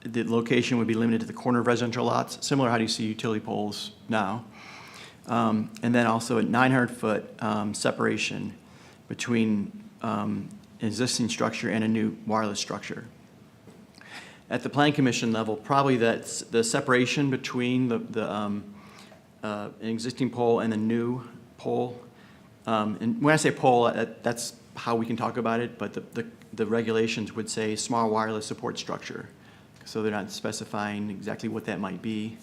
the location would be limited to the corner of residential lots, similar how do you see utility poles now. And then also a 900-foot separation between an existing structure and a new wireless structure. At the Planning Commission level, probably that's the separation between an existing pole and a new pole. And when I say pole, that's how we can talk about it, but the regulations would say small wireless support structure. So they're not specifying exactly what that might be.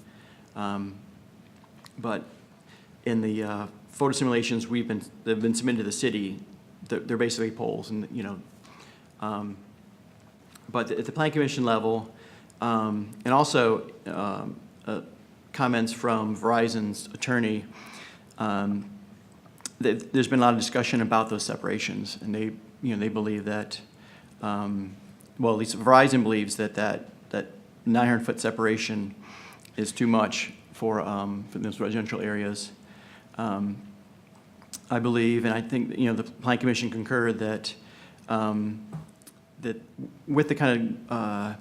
But in the photo simulations that have been submitted to the city, they're basically poles, and but at the Planning Commission level, and also comments from Verizon's attorney, there's been a lot of discussion about those separations, and they believe that, well, at least Verizon believes that 900-foot separation is too much for those residential areas. I believe, and I think, the Planning Commission concurred that that with the kind of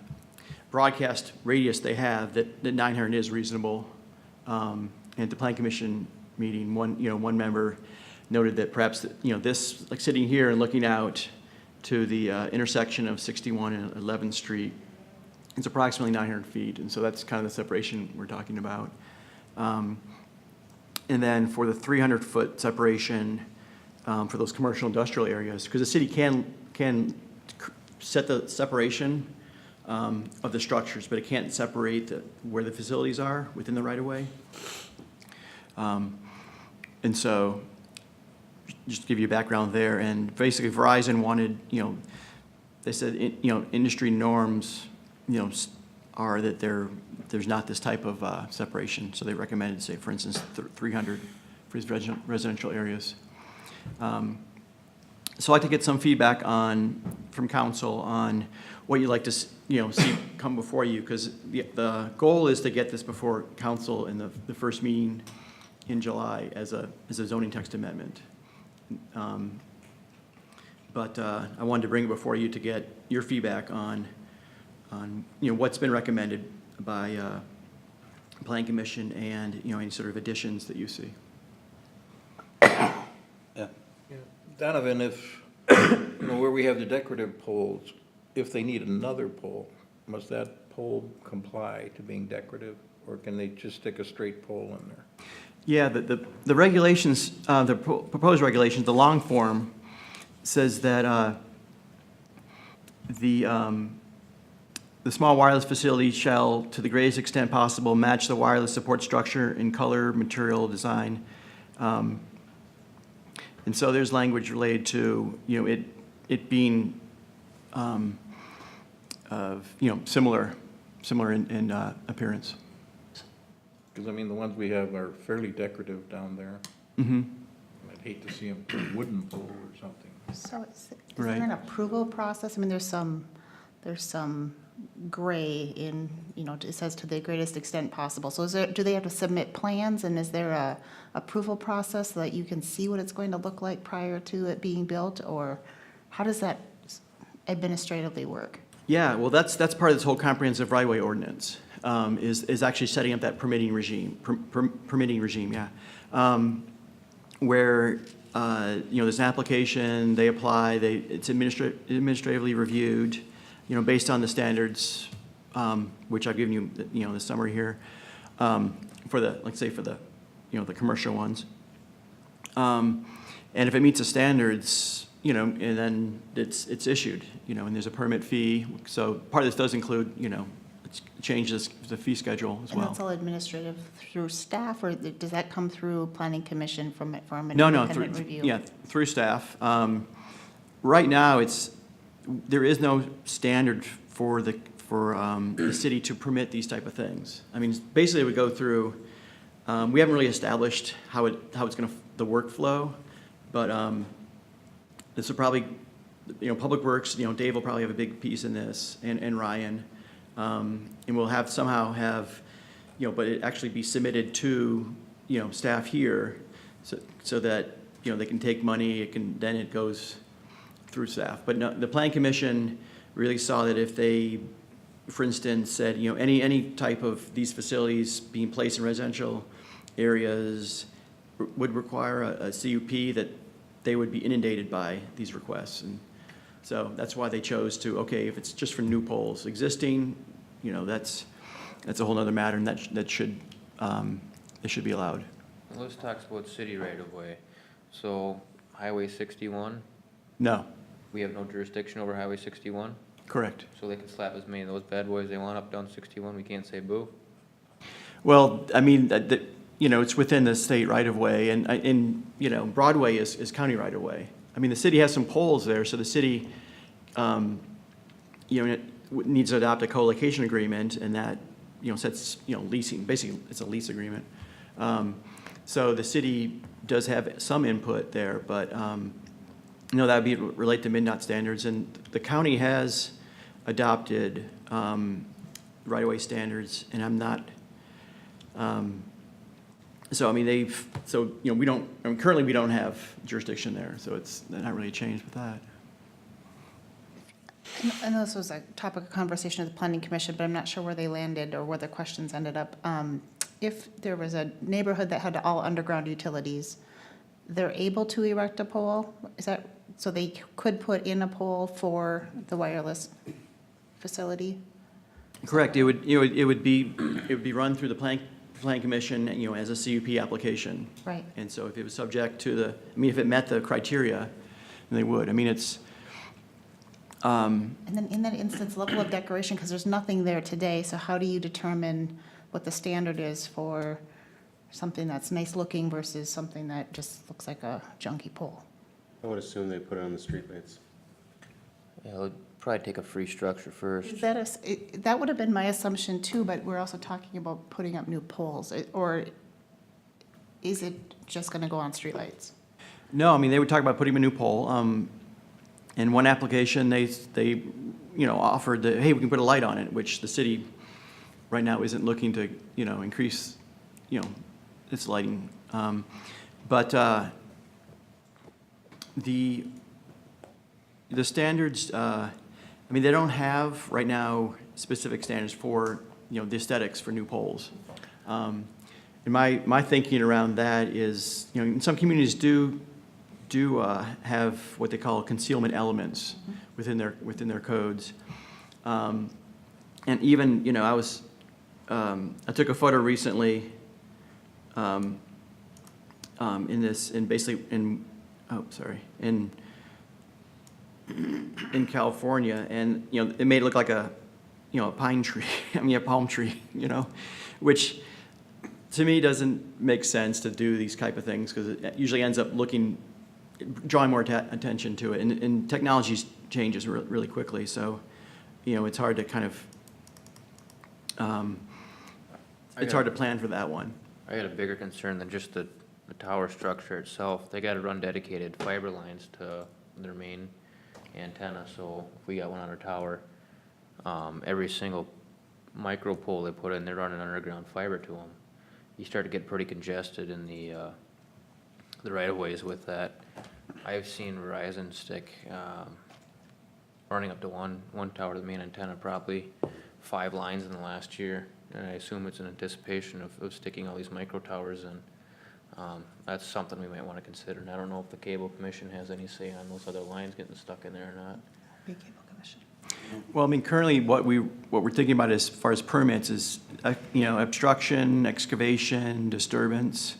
broadcast radius they have, that 900 is reasonable. And at the Planning Commission meeting, one member noted that perhaps this, like sitting here and looking out to the intersection of 61 and 11th Street, it's approximately 900 feet, and so that's kind of the separation we're talking about. And then for the 300-foot separation for those commercial industrial areas, because the city can set the separation of the structures, but it can't separate where the facilities are within the right-of-way. And so, just to give you a background there, and basically Verizon wanted, they said, industry norms, are that there's not this type of separation. So they recommended, say, for instance, 300 for these residential areas. So I'd like to get some feedback from council on what you'd like to see come before you, because the goal is to get this before council in the first meeting in July as a zoning text amendment. But I wanted to bring it before you to get your feedback on what's been recommended by Planning Commission and any sort of additions that you see. Yeah. Donovan, if, where we have the decorative poles, if they need another pole, must that pole comply to being decorative, or can they just stick a straight pole in there? Yeah, the regulations, the proposed regulations, the long form says that the small wireless facility shall, to the greatest extent possible, match the wireless support structure in color, material, design. And so there's language related to, it being, similar in appearance. Because, the ones we have are fairly decorative down there. Mm-hmm. I'd hate to see them put a wooden pole or something. So is Right. there an approval process? there's some gray in, it says to the greatest extent possible. So do they have to submit plans, and is there a approval process so that you can see what it's going to look like prior to it being built, or how does that administratively work? Yeah, well, that's part of this whole comprehensive right-of-way ordinance, is actually setting up that permitting regime, yeah. Where, there's an application, they apply, it's administratively reviewed, based on the standards, which I've given you, the summary here, for the commercial ones. And if it meets the standards, and then it's issued, and there's a permit fee. So part of this does include, changes the fee schedule as well. And that's all administrative through staff, or does that come through Planning Commission from an No, independent review? yeah, through staff. Right now, there is no standard for the city to permit these type of things. I mean, basically it would go through, we haven't really established how it's gonna, the workflow, but this will probably, Public Works, Dave will probably have a big piece in this, and Ryan. And we'll somehow have, but it actually be submitted to, staff here, so that, they can take money, then it goes through staff. But no, the Plan Commission really saw that if they, for instance, said, any type of these facilities being placed in residential areas would require a CUP, that they would be inundated by these requests. And so that's why they chose to, okay, if it's just for new poles, existing, that's a whole nother matter, and that should be allowed. Well, let's talk about city right of way. So Highway 61, No, we have no jurisdiction over Highway 61? correct. So they can slap as many of those bad boys they want up down 61, we can't say boo? Well, I mean, it's within the state right-of-way, and Broadway is county right-of-way. I mean, the city has some poles there, so the city, needs to adopt a co-location agreement, and that, sets, leasing, basically, it's a lease agreement. So the city does have some input there, but, that would be relate to MnDOT standards, and the county has adopted right-of-way standards, and I'm not, so, I mean, we don't, currently we don't have jurisdiction there, so it's not really a change with that. I know this was a topic of conversation at the Planning Commission, but I'm not sure where they landed or where the questions ended up. If there was a neighborhood that had all underground utilities, they're able to erect a pole? Is that, so they could put in a pole for the wireless facility? Correct, it would be run through the Plan Commission, as a CUP application. Right. And so if it was subject to if it met the criteria, then they would. I mean, it's, And then in that instance, level of decoration, because there's nothing there today, so how do you determine what the standard is for something that's nice looking versus something that just looks like a junky pole? I would assume they put it on the streetlights. Yeah, it would probably take a free structure first. Is that that would have been my assumption too, but we're also talking about putting up new poles, or is it just gonna go on streetlights? no, I mean, they would talk about putting a new pole. In one application, they offered that, hey, we can put a light on it, which the city right now isn't looking to, increase, its lighting. But the standards, they don't have right now specific standards for, the aesthetics for new poles. And my thinking around that is, some communities do have what they call concealment elements within their codes. And even, I took a photo recently in California, and, it made it look like a pine tree, a palm tree, which to me doesn't make sense to do these type of things, because it usually ends up drawing more attention to it, and technology changes really quickly, so, it's hard to kind of, it's hard to plan for that one. I got a bigger concern than just the tower structure itself. They gotta run dedicated fiber lines to their main antenna, so if we got one on our tower, every single micro pole they put in, they're running underground fiber to them. You start to get pretty congested in the right-of-ways with that. I've seen Verizon stick, running up to one tower to the main antenna, probably 5 lines in the last year, and I assume it's in anticipation of sticking all these micro towers in. That's something we might want to consider, and I don't know if the Cable Commission has any say on those other lines getting stuck in there or not. Big Cable Commission. Well, currently what we're thinking about as far as permits is, obstruction, excavation, disturbance,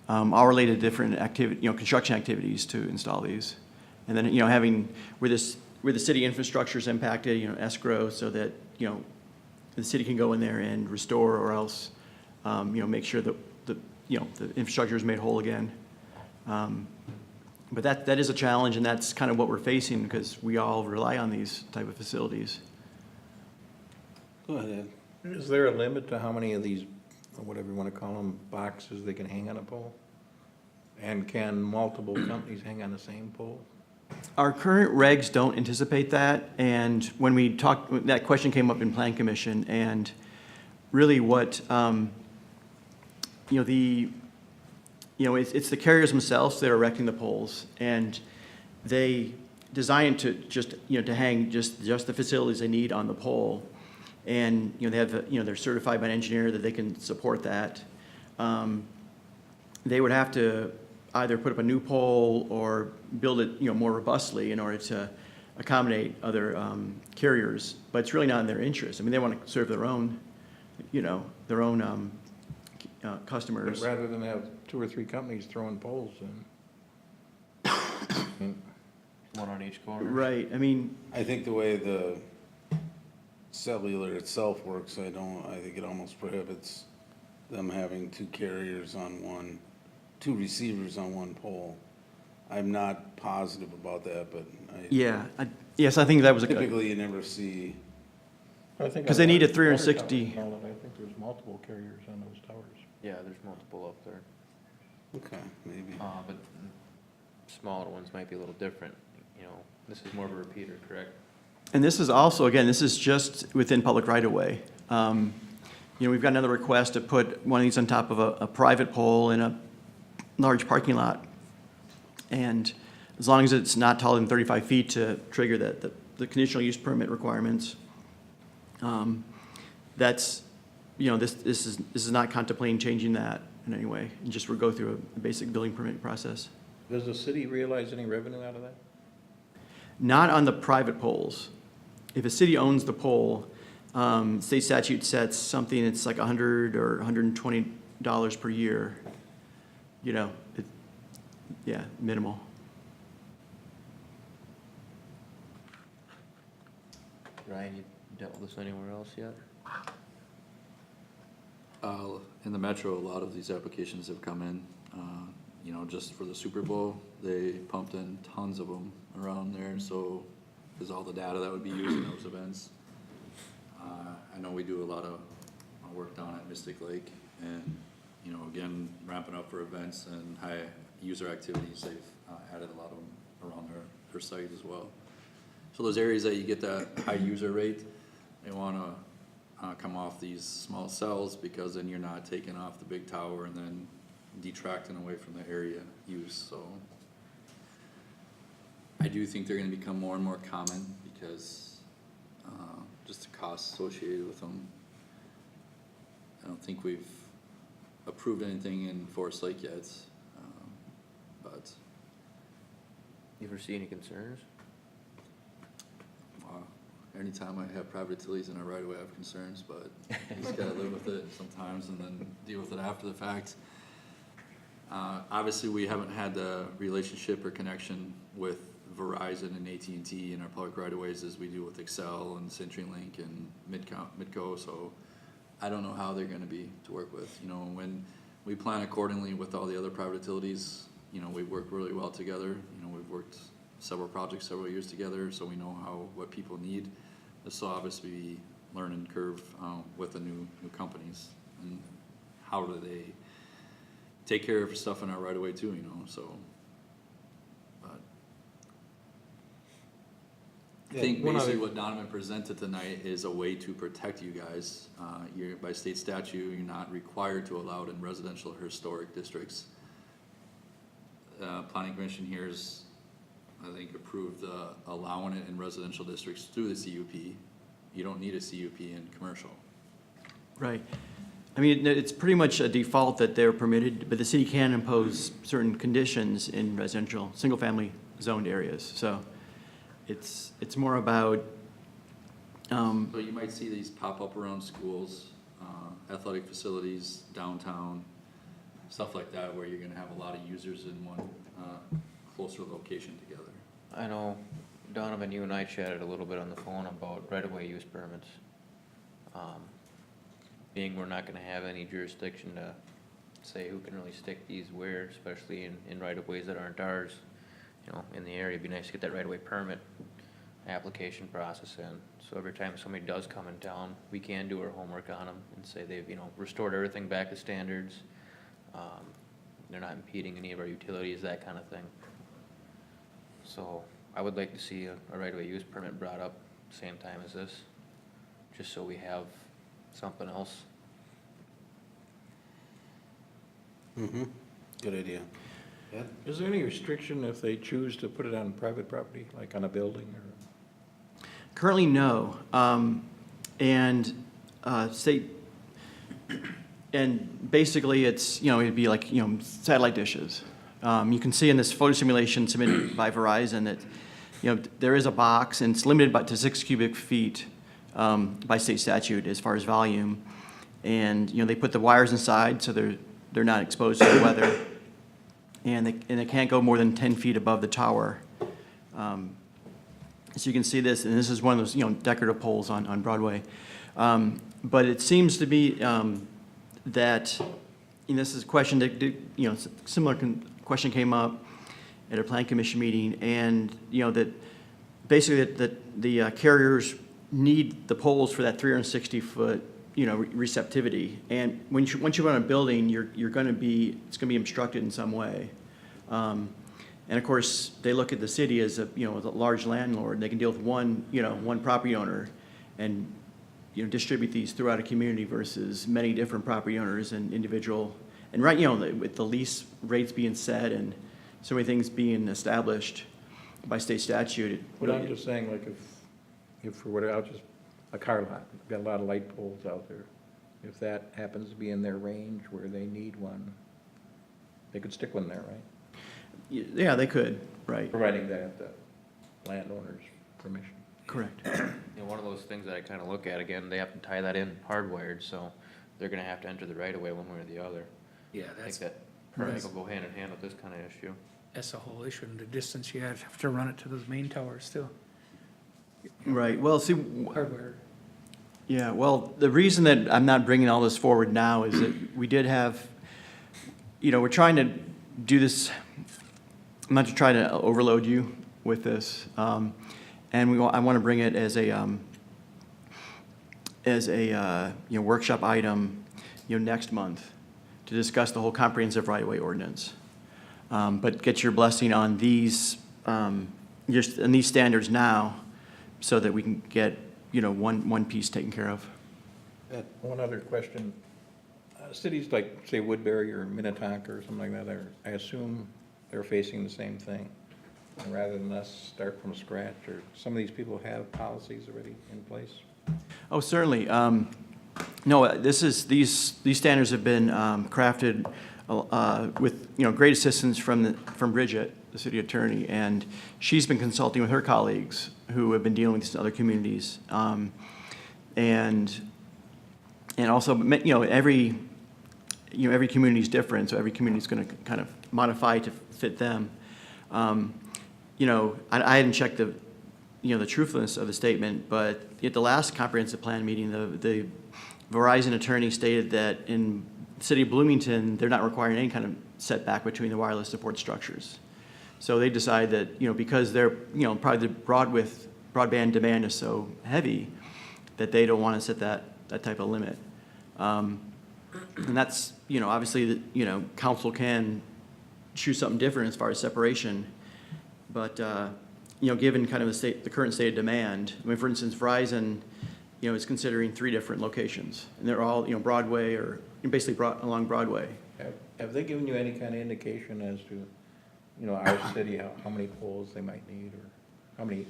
all related to different construction activities to install these. And then, having, where the city infrastructure is impacted, escrow, so that, the city can go in there and restore, or else, make sure that the infrastructure is made whole again. But that is a challenge, and that's kind of what we're facing, because we all rely on these type of facilities. Go ahead. Is there a limit to how many of these, or whatever you want to call them, boxes they can hang on a pole? And can multiple companies hang on the same pole? Our current regs don't anticipate that, and when we talked, that question came up in Plan Commission, and really what, it's the carriers themselves that are erecting the poles, and they design it to just, to hang just the facilities they need on the pole. And, they have, they're certified by an engineer that they can support that. They would have to either put up a new pole or build it, more robustly in order to accommodate other carriers, but it's really not in their interest. I mean, they want to serve their own, But customers. rather than have 2 or 3 companies throwing poles in. One on each corner. Right, I mean, I think the way the cellular itself works, I think it almost prohibits them having 2 carriers on one, 2 receivers on one pole. I'm not positive about that, but yes, I think that was a, typically you never see, Because they need a 360. I think there's multiple carriers on those towers. Yeah, there's multiple up there. okay, maybe. But smaller ones might be a little different, this is more of a repeater, correct? And this is also, again, this is just within public right-of-way. We've got another request to put one of these on top of a private pole in a large parking lot. And as long as it's not taller than 35 feet to trigger the conditional use permit requirements, that's, this is not contemplating changing that in any way. And just go through a basic building permit process. Does the city realize any revenue out of that? Not on the private poles. If a city owns the pole, state statute sets something, it's like $100 or $120 per year. Minimal. Ryan, you dealt with this anywhere else yet? In the metro, a lot of these applications have come in, just for the Super Bowl, they pumped in tons of them around there, so there's all the data that would be used in those events. I know we do a lot of work down at Mystic Lake, and, again, ramping up for events and high user activities, they've added a lot of them around their site as well. So those areas that you get that high user rate, they wanna come off these small cells, because then you're not taking off the big tower and then detracting away from the area use, so. I do think they're gonna become more and more common, because, just the costs associated with them. I don't think we've approved anything in Forest Lake yet, but, You foresee any concerns? anytime I have private utilities in our right of way, I have concerns, but you just gotta live with it sometimes and then deal with it after the fact. Obviously, we haven't had the relationship or connection with Verizon and AT&T in our public right of ways as we do with Excel and CenturyLink and Midco, so I don't know how they're gonna be to work with. When we plan accordingly with all the other private utilities, we work really well together. We've worked several projects several years together, so we know what people need. This will obviously be learning curve with the new companies, and how do they take care of stuff in our right of way too, so. But I think basically what Donovan presented tonight is a way to protect you guys. By state statute, you're not required to allow it in residential or historic districts. Planning Commission here is, I think, approved allowing it in residential districts through the CUP. You don't need a CUP in commercial. Right. I mean, it's pretty much a default that they're permitted, but the city can impose certain conditions in residential, single-family zoned areas. So it's more about, So you might see these pop up around schools, athletic facilities, downtown, stuff like that, where you're gonna have a lot of users in one closer location together. I know, Donovan, you and I chatted a little bit on the phone about right-of-way use permits. Being we're not gonna have any jurisdiction to say who can really stick these where, especially in right-of-ways that aren't ours, in the area, it'd be nice to get that right-of-way permit. application process in. So every time somebody does come in town, we can do our homework on them and say they've, restored everything back to standards. They're not impeding any of our utilities, that kind of thing. So I would like to see a right-of-way use permit brought up same time as this, just so we have something else. Mm-hmm. Good idea. Ed? Is there any restriction if they choose to put it on private property, like on a building or? Currently, no. And basically, it's, it'd be like, satellite dishes. You can see in this photo simulation submitted by Verizon that, there is a box, and it's limited to 6 cubic feet by state statute as far as volume. And, they put the wires inside, so they're not exposed to the weather. And they can't go more than 10 feet above the tower. So you can see this, and this is one of those, decorative poles on Broadway. But it seems to be that, this is a question that, similar question came up at a plan commission meeting, and, that basically that the carriers need the poles for that 360-foot, receptivity. And once you run a building, it's going to be obstructed in some way. And of course, they look at the city as a large landlord. They can deal with one property owner and, distribute these throughout a community versus many different property owners and individual. And right, with the lease rates being set and so many things being established by state statute. But I'm just saying, like, if for whatever, just a car lot, got a lot of light poles out there. If that happens to be in their range where they need one, they could stick one there, right? Yeah, they could, right. Providing that the landowner's permission. Correct. One of those things that I kind of look at, again, they have to tie that in hardwired, so they're gonna have to enter the right of way one way or the other. Yeah, I think that permit will go hand in hand with this kind of issue. that's the whole issue, and the distance you have to run it to those main towers too. Right, well, see, Hardware. yeah, well, the reason that I'm not bringing all this forward now is that we did have, we're trying to do this, I'm not to try to overload you with this, and I want to bring it as a workshop item, next month to discuss the whole comprehensive right-of-way ordinance. But get your blessing on these, on these standards now, so that we can get, one piece taken care of. One other question. Cities like, say, Woodbury or Minnetonka or something like that, I assume they're facing the same thing. And rather than us start from scratch, or some of these people have policies already in place? Oh, certainly. No, these standards have been crafted with, great assistance from Bridget, the city attorney, and she's been consulting with her colleagues who have been dealing with these other communities. And also, every community is different, so every community is going to kind of modify to fit them. I hadn't checked the truthfulness of the statement, but at the last comprehensive plan meeting, the Verizon attorney stated that in the city of Bloomington, they're not requiring any kind of setback between the wireless support structures. So they decided that, because they're, probably the broadband demand is so heavy that they don't want to set that type of limit. And that's, obviously, council can choose something different as far as separation. But, given kind of the current state of demand, for instance, Verizon, is considering 3 different locations. And they're all, Broadway or basically along Broadway. Have they given you any kind of indication as to, our city, how many poles they might need, or how many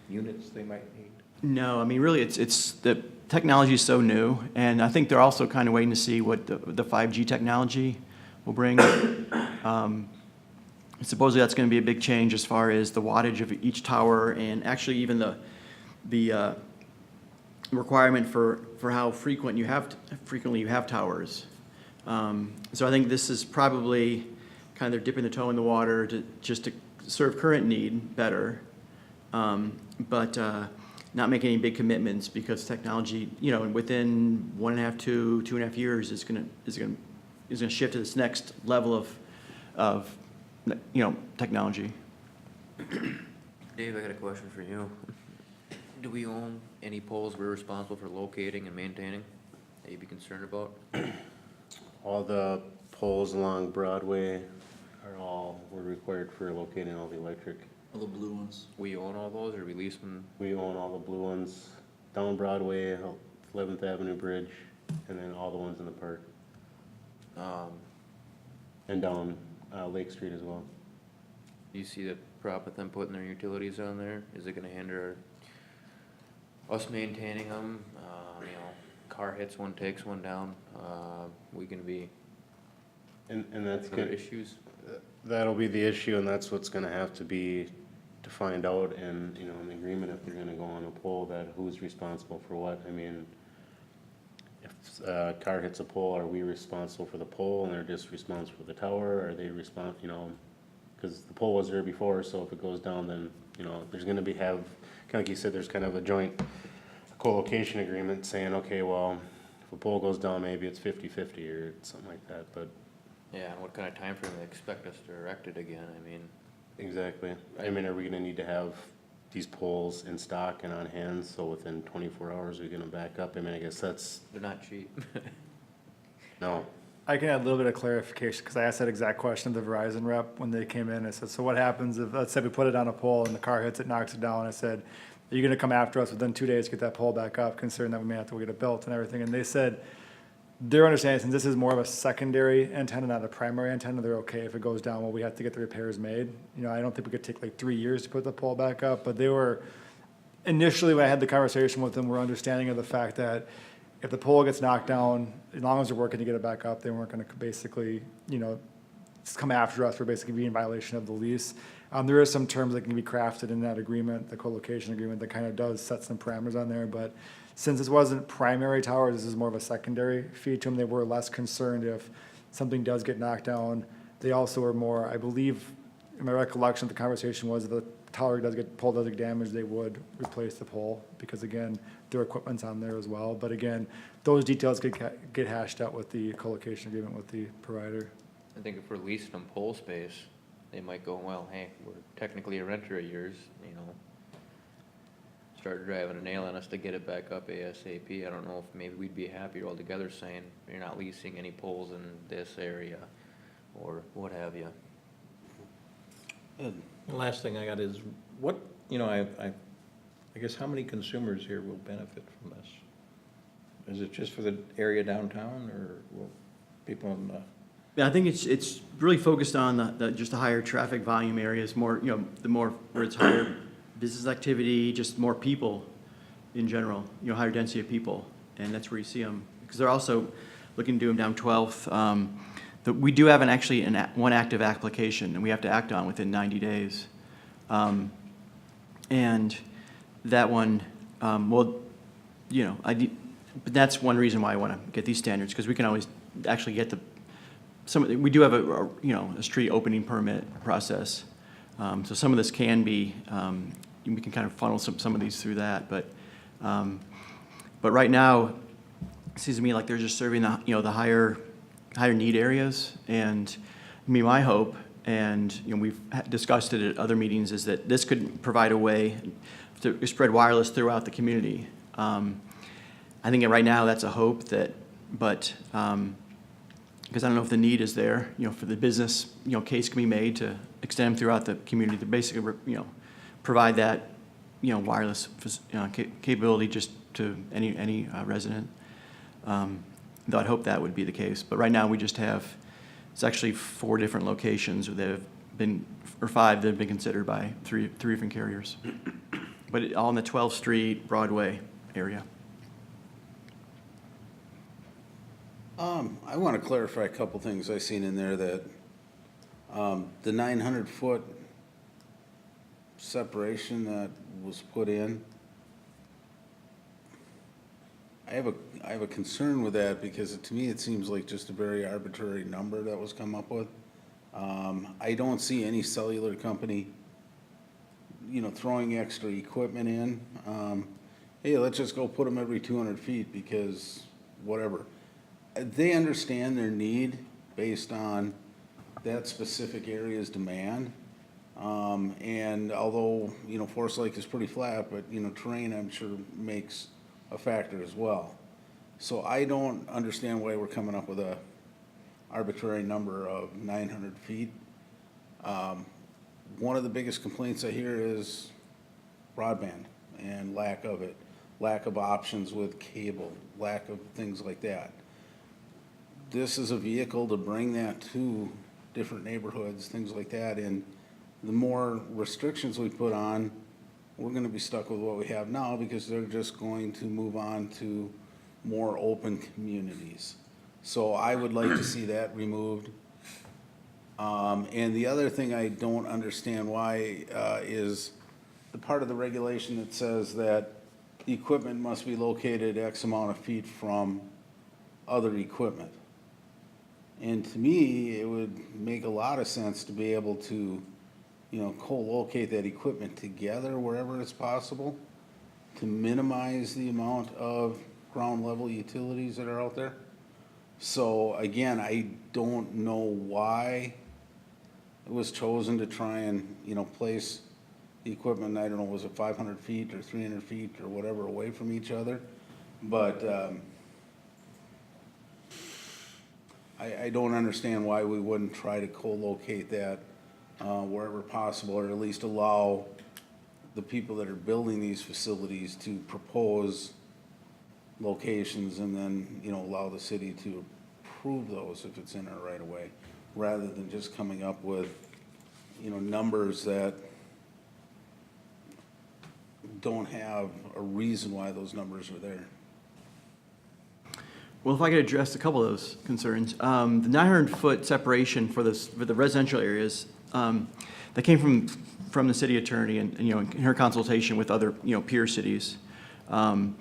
units they might need? No, really, it's the technology is so new, and I think they're also kind of waiting to see what the 5G technology will bring. Supposedly that's going to be a big change as far as the wattage of each tower, and actually even the requirement for how frequently you have towers. So I think this is probably kind of they're dipping the toe in the water to serve current need better, but not make any big commitments, because technology, within 1.5 to 2.5 years is going to shift to this next level of technology. Dave, I got a question for you. Do we own any poles we're responsible for locating and maintaining that you'd be concerned about? All the poles along Broadway we're required for locating all the electric. All the blue ones. We own all those, or we lease them? We own all the blue ones down Broadway, 11th Avenue Bridge, and then all the ones in the park, and down Lake Street as well. Do you see the prop with them putting their utilities on there? Is it gonna hinder us maintaining them? You know, car hits one, takes one down, we gonna be And that's other good. issues? That'll be the issue, and that's what's gonna have to be to find out, and, you know, an agreement if they're gonna go on a pole, that who's responsible for what. I mean, if a car hits a pole, are we responsible for the pole, and they're just responsible for the tower? Are they you know, because the pole was there before, so if it goes down, then, you know, there's gonna be kinda like you said, there's kind of a joint co-location agreement saying, okay, well, if a pole goes down, maybe it's 50-50 or something like that, but. Yeah, and what kind of time frame they expect us to erect it again? I mean, Exactly. I mean, are we gonna need to have these poles in stock and on hand, so within 24 hours, we're gonna back up? I mean, I guess that's, they're not cheap. no. I can add a little bit of clarification, because I asked that exact question to the Verizon rep when they came in. I said, so what happens if, let's say we put it on a pole and the car hits it, knocks it down? I said, are you gonna come after us within 2 days to get that pole back up, considering that we may have to go get it built and everything? And they said, their understanding, since this is more of a secondary antenna, not a primary antenna, they're okay if it goes down, well, we have to get the repairs made. You know, I don't think we could take like 3 years to put the pole back up, but they were, initially when I had the conversation with them, were understanding of the fact that if the pole gets knocked down, as long as they're working to get it back up, they weren't gonna basically, you know, come after us for basically being in violation of the lease. There are some terms that can be crafted in that agreement, the co-location agreement, that kind of does set some parameters on there, but since this wasn't primary towers, this is more of a secondary feed to them, they were less concerned if something does get knocked down. They also were more, I believe, in my recollection, the conversation was if the pole does get damaged, they would replace the pole, because again, their equipment's on there as well. But again, those details get hashed out with the co-location agreement with the provider. I think if we're leasing them pole space, they might go, well, hey, we're technically a renter of yours, you know. Start driving a nail on us to get it back up ASAP. I don't know if maybe we'd be happier altogether saying, you're not leasing any poles in this area, or what have you. The last thing I got is, what, you know, I guess how many consumers here will benefit from this? Is it just for the area downtown, or will people in the? Yeah, I think it's really focused on just the higher traffic volume areas, more, you know, the more, where it's higher business activity, just more people in general, you know, higher density of people, and that's where you see them. Because they're also looking to do them down 12th. We do have one active application, and we have to act on within 90 days. And that one, well, you know, but that's one reason why I want to get these standards, because we can always actually get we do have a street opening permit process. So some of this can be, we can kind of funnel some of these through that, but right now, it seems to me like they're just serving the higher need areas. And I mean, my hope, and you know, we've discussed it at other meetings, is that this could provide a way to spread wireless throughout the community. I think right now that's a hope but because I don't know if the need is there, you know, for the business, you know, case can be made to extend them throughout the community to basically, you know, provide that, you know, wireless capability just to any resident. Though I'd hope that would be the case. But right now we just have, it's actually 4 different locations that have been, or 5 that have been considered by three different carriers. But all in the 12th Street, Broadway area. I want to clarify a couple things I seen in there that, the 900-foot separation that was put in, I have a concern with that, because to me, it seems like just a very arbitrary number that was come up with. I don't see any cellular company, you know, throwing extra equipment in. Hey, let's just go put them every 200 feet because whatever. They understand their need based on that specific area's demand. And although, Forest Lake is pretty flat, but, terrain, I'm sure, makes a factor as well. So I don't understand why we're coming up with a arbitrary number of 900 feet. One of the biggest complaints I hear is broadband and lack of it, lack of options with cable, lack of things like that. This is a vehicle to bring that to different neighborhoods, things like that, and the more restrictions we put on, we're gonna be stuck with what we have now because they're just going to move on to more open communities. So I would like to see that removed. And the other thing I don't understand why, is the part of the regulation that says that the equipment must be located X amount of feet from other equipment. And to me, it would make a lot of sense to be able to, co-locate that equipment together wherever it's possible to minimize the amount of ground level utilities that are out there. So again, I don't know why it was chosen to try and, place the equipment, I don't know, was it 500 feet or 300 feet or whatever away from each other? But, I don't understand why we wouldn't try to co-locate that wherever possible, or at least allow the people that are building these facilities to propose locations and then, allow the city to approve those if it's in our right of way, rather than just coming up with, numbers that don't have a reason why those numbers are there. Well, if I could address a couple of those concerns. The 900-foot separation for the residential areas, that came from the city attorney and, in her consultation with other, peer cities. And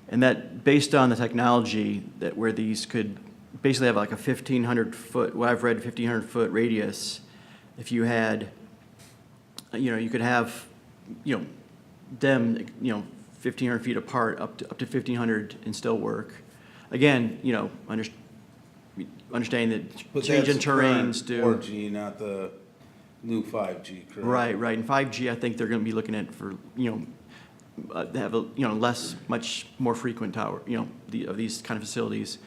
that based on the technology where these could basically have like a 1,500-foot, what I've read, 1,500-foot radius. If you had, you could have, them, 1,500 feet apart up to 1,500 and still work. Again, understanding that But change in that's current terrains do. 4G, not the new 5G, correct? Right. And 5G, I think they're gonna be looking at for, to have a, much more frequent tower, of these kind of facilities.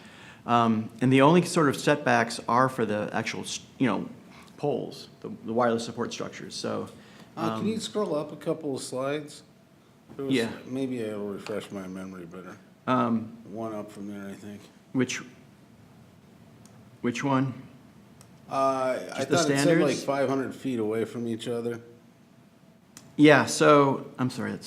And the only sort of setbacks are for the actual, poles, the wireless support structures, so. Can you scroll up a couple of slides? There was- Yeah. Maybe it'll refresh my memory better. One up from there, I think. Which one? I Just the thought it said like standards? 500 feet away from each other. Yeah, so, I'm sorry,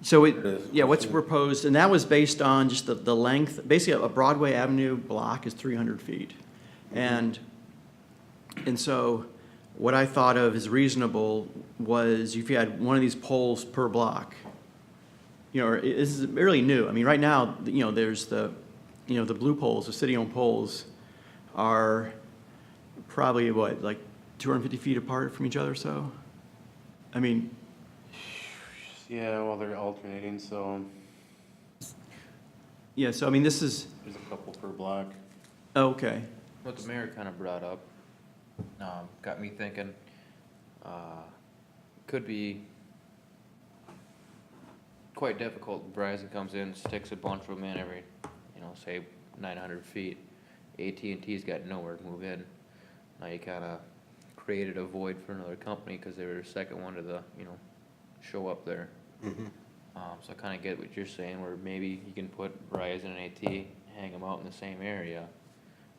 so It is. yeah, what's proposed, and that was based on just the length, basically a Broadway Avenue block is 300 feet. And so what I thought of as reasonable was if you had one of these poles per block, this is really new. I mean, right now, there's the blue poles, the city-owned poles are probably what, like 250 feet apart from each other, so? I mean, Yeah, well, they're alternating, so yeah, so I mean, this is, there's a couple per block. okay. What the mayor kind of brought up, got me thinking, could be quite difficult. Verizon comes in, sticks a bunch of them in every, say 900 feet. AT&T's got nowhere to move in. Now you kind of created a void for another company because they were the second one to the, show up there. So I kind of get what you're saying, where maybe you can put Verizon and AT, hang them out in the same area.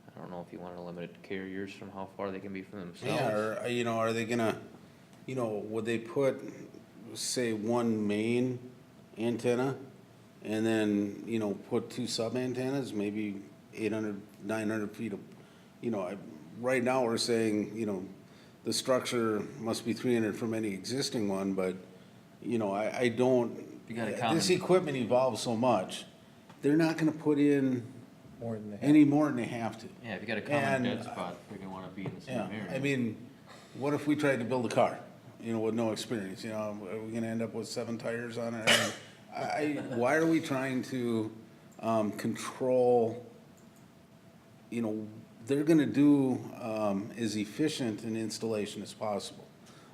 I don't know if you want to limit it to carriers from how far they can be from themselves. Yeah, or, are they gonna, would they put, say, one main antenna and then, put two sub-antennas, maybe 800, 900 feet of, right now we're saying, the structure must be 300 from any existing one, but, I don't, You got a this common- equipment evolves so much, they're not gonna put in More than that. any more than they have to. Yeah, if you got a common And, dead spot, they're gonna want to be in the same Yeah, area. I mean, what if we tried to build a car, with no experience, are we gonna end up with 7 tires on it? I mean, why are we trying to, control, they're gonna do, as efficient an installation as possible.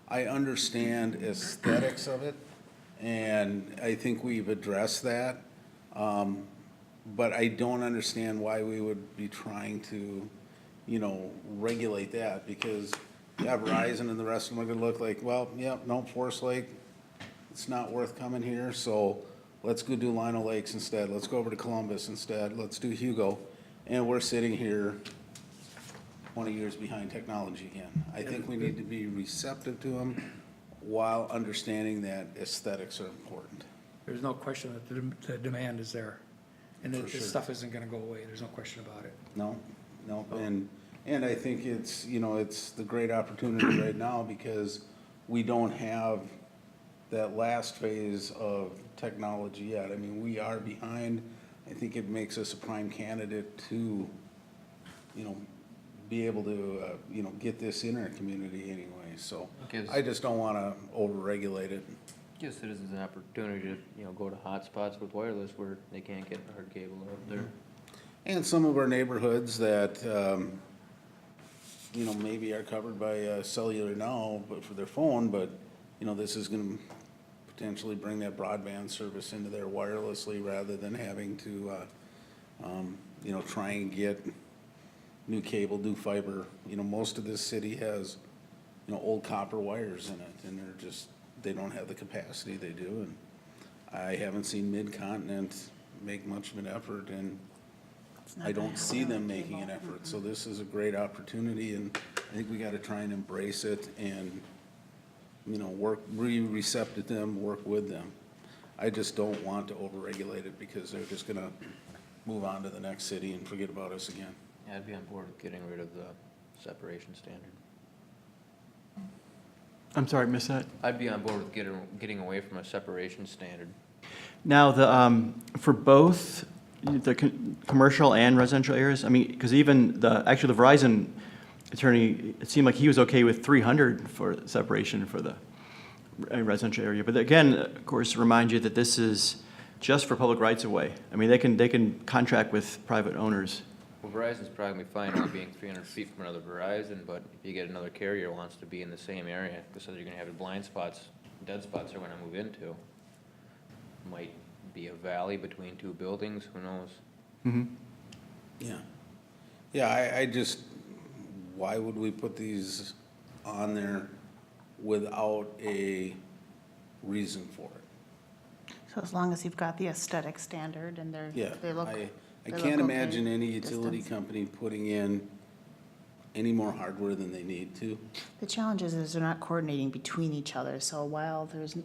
I understand aesthetics of it, and I think we've addressed that. But I don't understand why we would be trying to, regulate that, because, yeah, Verizon and the rest of them are gonna look like, well, yeah, no, Forest Lake, it's not worth coming here, so let's go do Lino Lakes instead, let's go over to Columbus instead, let's do Hugo, and we're sitting here 20 years behind technology again. I think we need to be receptive to them while understanding that aesthetics are important. There's no question that the demand is there, and that For this sure. stuff isn't gonna go away, there's no question about it. No, and I think it's, it's the great opportunity right now because we don't have that last phase of technology yet. I mean, we are behind. I think it makes us a prime candidate to, be able to, get this in our community anyway. So Gives- I just don't want to overregulate it. Gives citizens an opportunity to, go to hotspots with wireless where they can't get hard cable out there. And some of our neighborhoods that, maybe are covered by cellular now, but for their phone, but, this is gonna potentially bring that broadband service into there wirelessly rather than having to, try and get new cable, new fiber. Most of this city has, old copper wires in it, and they don't have the capacity they do, and I haven't seen Mid-Continent make much of an effort, and It's not I gonna don't see happen them with making an cable. effort, so this is a great opportunity, and I think we gotta try and embrace it and, be receptive to them, work with them. I just don't want to overregulate it because they're just gonna move on to the next city and forget about us again. Yeah, I'd be on board with getting rid of the separation standard. I'm sorry, missed that? I'd be on board with getting away from a separation standard. Now, for both the commercial and residential areas, I mean, because even actually the Verizon attorney, it seemed like he was okay with 300 for separation for the residential area. But again, of course, remind you that this is just for public rights of way. I mean, they can contract with private owners. Well, Verizon's probably gonna be fine on being 300 feet from another Verizon, but if you get another carrier who wants to be in the same area, because you're gonna have the blind spots, dead spots they're gonna move into. Might be a valley between two buildings, who knows? Yeah. Yeah, I just, why would we put these on there without a reason for it? So as long as you've got the aesthetic standard and Yeah, they look. I they look can't okay, imagine any utility distance. company putting in any more hardware than they need to. The challenge is they're not coordinating between each other, so while there's,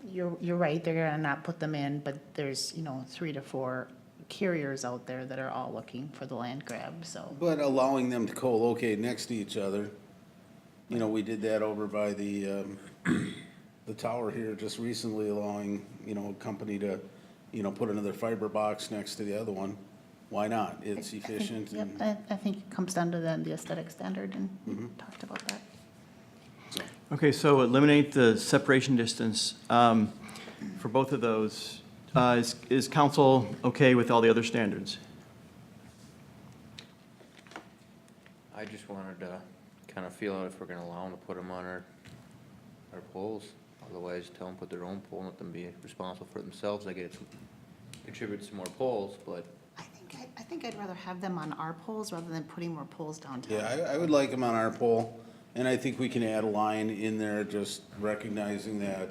you're right, they're gonna not put them in, but there's, 3 to 4 carriers out there that are all looking for the land grab, so. But allowing them to co-locate next to each other, we did that over by the tower here just recently, allowing, a company to, put another fiber box next to the other one. Why not? It's I think- efficient Yep, and, I think it comes down to the aesthetic standard, and we talked about that. so. Okay, so eliminate the separation distance. For both of those, is council okay with all the other standards? I just wanted to kind of feel out if we're gonna allow them to put them on our poles. Otherwise, tell them to put their own pole, and let them be responsible for themselves. I get it, contribute some more poles, but I think I'd rather have them on our poles rather than putting more poles downtown. Yeah, I would like them on our pole, and I think we can add a line in there just recognizing that,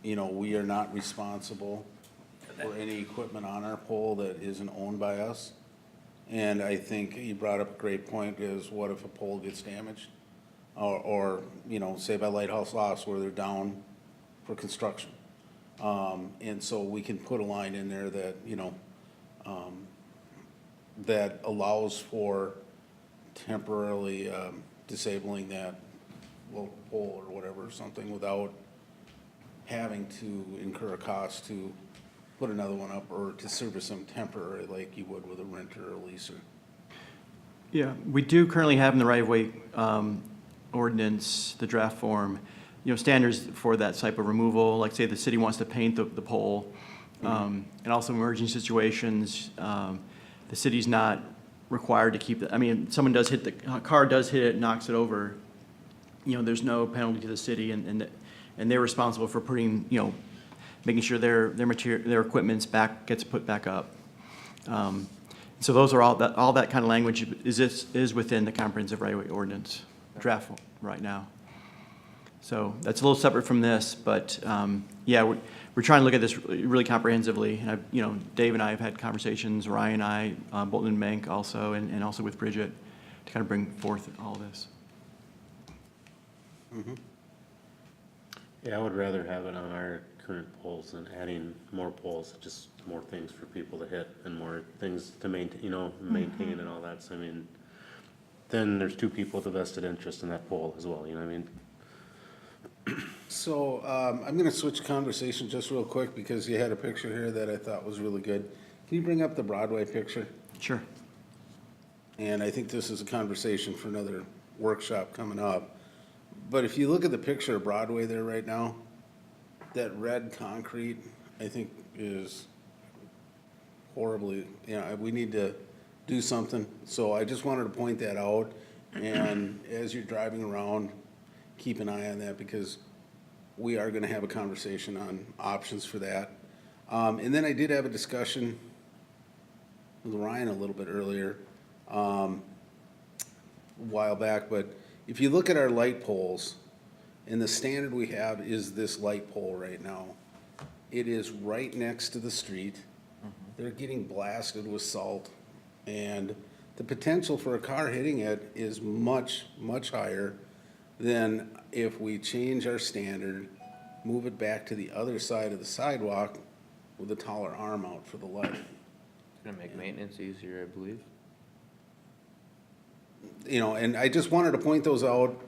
we are not responsible for any equipment on our pole that isn't owned by us. And I think you brought up a great point is what if a pole gets damaged? Or, say by Lighthouse Loss where they're down for construction. And so we can put a line in there that, that allows for temporarily disabling that little pole or whatever, something without having to incur a cost to put another one up or to service them temporarily like you would with a renter or a leaser. Yeah, we do currently have in the right-of-way ordinance, the draft form, standards for that type of removal, like say the city wants to paint the pole, and also emerging situations, the city's not required to keep the, I mean, someone does hit the car does hit it, knocks it over, there's no penalty to the city, and they're responsible for putting, making sure their material, their equipment's gets put back up. So those are all that kind of language is within the comprehensive right-of-way ordinance draft right now. So that's a little separate from this, but yeah, we're trying to look at this really comprehensively. And Dave and I have had conversations, Ryan and I, Bolton and Mank also, and also with Bridget, to kind of bring forth all this. Yeah, I would rather have it on our current poles than adding more poles, just more things for people to hit and more things to maintain, maintain and all that. So, I mean, then there's two people with a vested interest in that pole as well, you know what I mean? So, I'm gonna switch conversation just real quick because you had a picture here that I thought was really good. Can you bring up the Broadway picture? Sure. And I think this is a conversation for another workshop coming up. But if you look at the picture of Broadway there right now, that red concrete, I think is horribly, we need to do something. So I just wanted to point that out. And as you're driving around, keep an eye on that because we are gonna have a conversation on options for that. And then I did have a discussion with Ryan a little bit earlier, a while back, but if you look at our light poles, and the standard we have is this light pole right now. It is right next to the street. They're getting blasted with salt, and the potential for a car hitting it is much, much higher than if we change our standard, move it back to the other side of the sidewalk with a taller arm out for the light. It's gonna make maintenance easier, I believe. And I just wanted to point those out.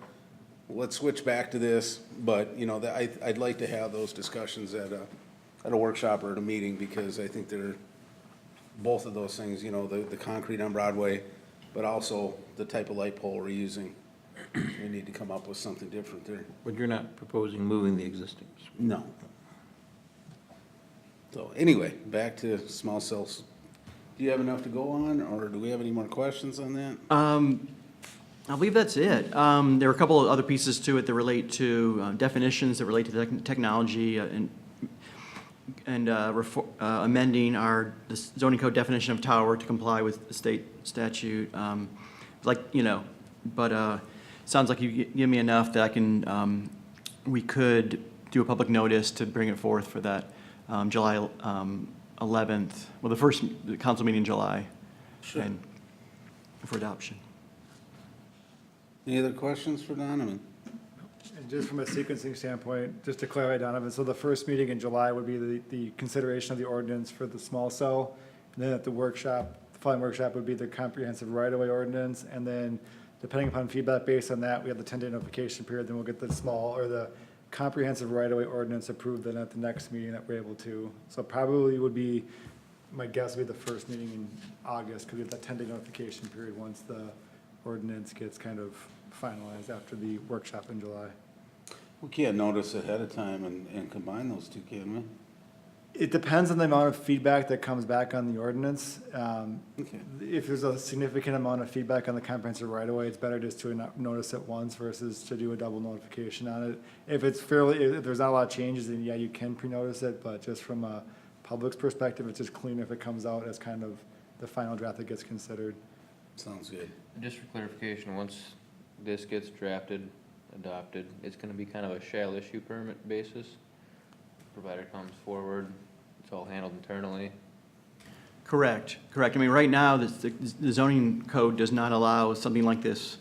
Let's switch back to this, but, I'd like to have those discussions at a workshop or at a meeting, because I think they're, both of those things, the concrete on Broadway, but also the type of light pole we're using. We need to come up with something different there. But you're not proposing moving the existing? No. So anyway, back to small cells. Do you have enough to go on, or do we have any more questions on that? I believe that's it. There are a couple of other pieces to it that relate to definitions that relate to the technology and amending the zoning code definition of tower to comply with the state statute. But sounds like you give me enough that I can, we could do a public notice to bring it forth for that July 11th, well, the first council meeting in July. Sure. And for adoption. Any other questions for Donovan? And just from a sequencing standpoint, just to clarify, Donovan, so the first meeting in July would be the consideration of the ordinance for the small cell. And then at the following workshop would be the comprehensive right-of-way ordinance. And then depending upon feedback based on that, we have the 10-day notification period, then we'll get the comprehensive right-of-way ordinance approved then at the next meeting that we're able to. So probably would be, my guess would be the first meeting in August, because we have that 10-day notification period once the ordinance gets kind of finalized after the workshop in July. We can't notice ahead of time and combine those two, can we? It depends on the amount of feedback that comes back on the ordinance. Okay. If there's a significant amount of feedback on the comprehensive right-of-way, it's better just to notice it once versus to do a double notification on it. If there's not a lot of changes, then yeah, you can pre-notice it, but just from a public's perspective, it's just cleaner if it comes out as kind of the final draft that gets considered. Sounds good. Just for clarification, once this gets drafted, adopted, it's gonna be kind of a shall issue permit basis. Provider comes forward, it's all handled internally. Correct. I mean, right now, the zoning code does not allow something like this.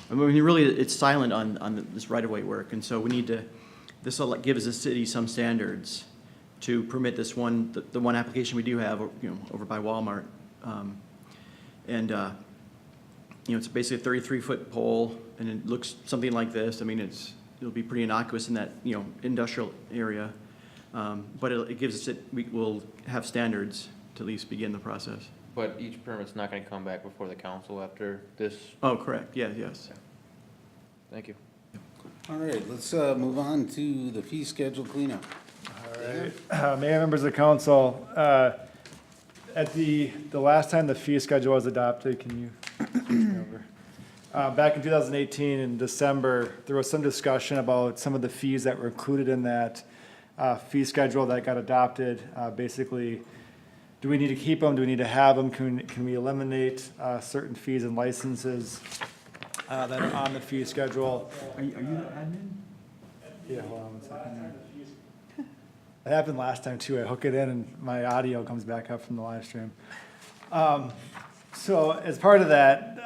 I mean, really, it's silent on this right-of-way work, and so we need to, this gives the city some standards to permit this one, the one application we do have, over by Walmart. It's basically a 33-foot pole, and it looks something like this. I mean, it'll be pretty innocuous in that, industrial area. But it gives us, we will have standards to at least begin the process. But each permit's not gonna come back before the council after this? Oh, correct, yes. Thank you. All right, let's move on to the fee schedule cleanup. All right, Mayor, members of council, at the last time the fee schedule was adopted, can you switch me over? Back in 2018, in December, there was some discussion about some of the fees that were included in that fee schedule that got adopted. Basically, do we need to keep them? Do we need to have them? Can we eliminate certain fees and licenses that are on the fee schedule? Are you the admin? Yeah, hold on one second. That happened last time too. I hook it in and my audio comes back up from the live stream. So as part of that,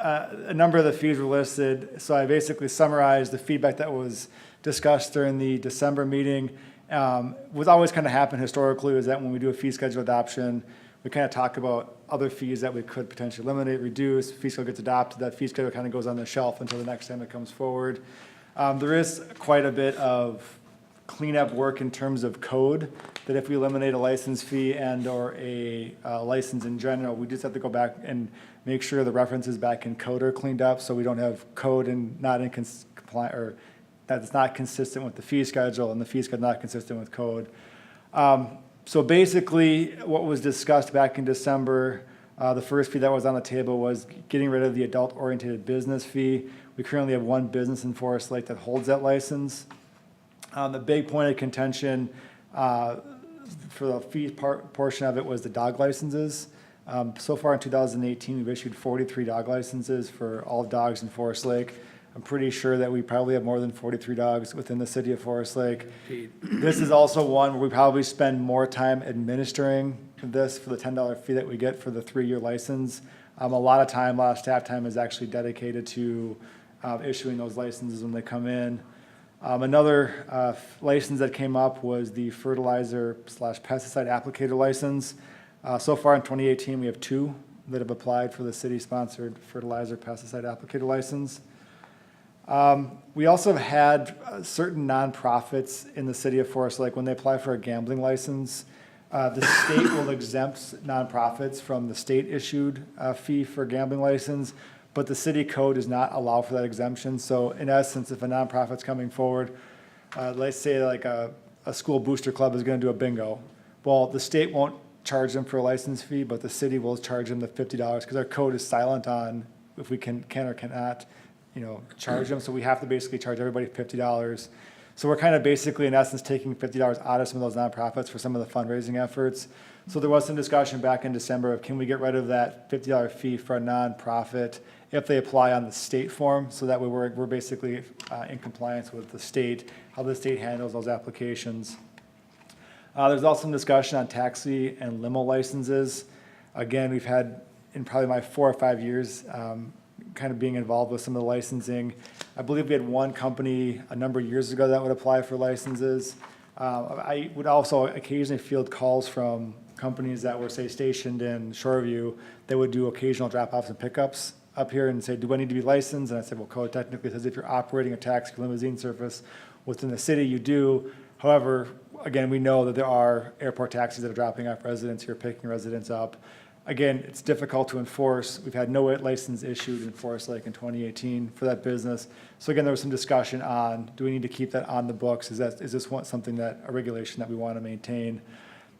a number of the fees were listed. So I basically summarized the feedback that was discussed during the December meeting. What's always kind of happened historically is that when we do a fee schedule adoption, we kind of talk about other fees that we could potentially eliminate, reduce. Fee schedule gets adopted, that fee schedule kind of goes on the shelf until the next time it comes forward. There is quite a bit of cleanup work in terms of code, that if we eliminate a license fee and or a license in general, we just have to go back and make sure the references back in code are cleaned up, so we don't have code and not in compliance, or that's not consistent with the fee schedule, and the fee schedule not consistent with code. So basically, what was discussed back in December, the first fee that was on the table was getting rid of the adult-oriented business fee. We currently have one business in Forest Lake that holds that license. The big point of contention for the fee portion of it was the dog licenses. So far in 2018, we've issued 43 dog licenses for all dogs in Forest Lake. I'm pretty sure that we probably have more than 43 dogs within the city of Forest Lake. This is also one where we probably spend more time administering this for the $10 fee that we get for the 3-year license. A lot of staff time is actually dedicated to issuing those licenses when they come in. Another license that came up was the fertilizer/pesticide applicator license. So far in 2018, we have 2 that have applied for the city-sponsored fertilizer pesticide applicator license. We also have had certain nonprofits in the city of Forest Lake, when they apply for a gambling license, the state will exempt nonprofits from the state-issued fee for gambling license, but the city code does not allow for that exemption. So in essence, if a nonprofit's coming forward, let's say like a school booster club is gonna do a bingo, well, the state won't charge them for a license fee, but the city will charge them the $50, because our code is silent on if we can or cannot, charge them. So we have to basically charge everybody $50. So we're kind of basically, in essence, taking $50 out of some of those nonprofits for some of the fundraising efforts. So there was some discussion back in December of, can we get rid of that $50 fee for a nonprofit if they apply on the state form, so that way we're basically in compliance with the state, how the state handles those applications. There's also some discussion on taxi and limo licenses. Again, we've had, in probably my 4 or 5 years, kind of being involved with some of the licensing. I believe we had one company a number of years ago that would apply for licenses. I would also occasionally field calls from companies that were, say, stationed in Shoreview. They would do occasional drop-offs and pickups up here and say, do I need to be licensed? And I said, well, code technically says if you're operating a taxi limousine service within the city, you do. However, again, we know that there are airport taxis that are dropping off residents here, picking residents up. Again, it's difficult to enforce. We've had no license issued in Forest Lake in 2018 for that business. So again, there was some discussion on, do we need to keep that on the books? Is this something that, a regulation that we want to maintain?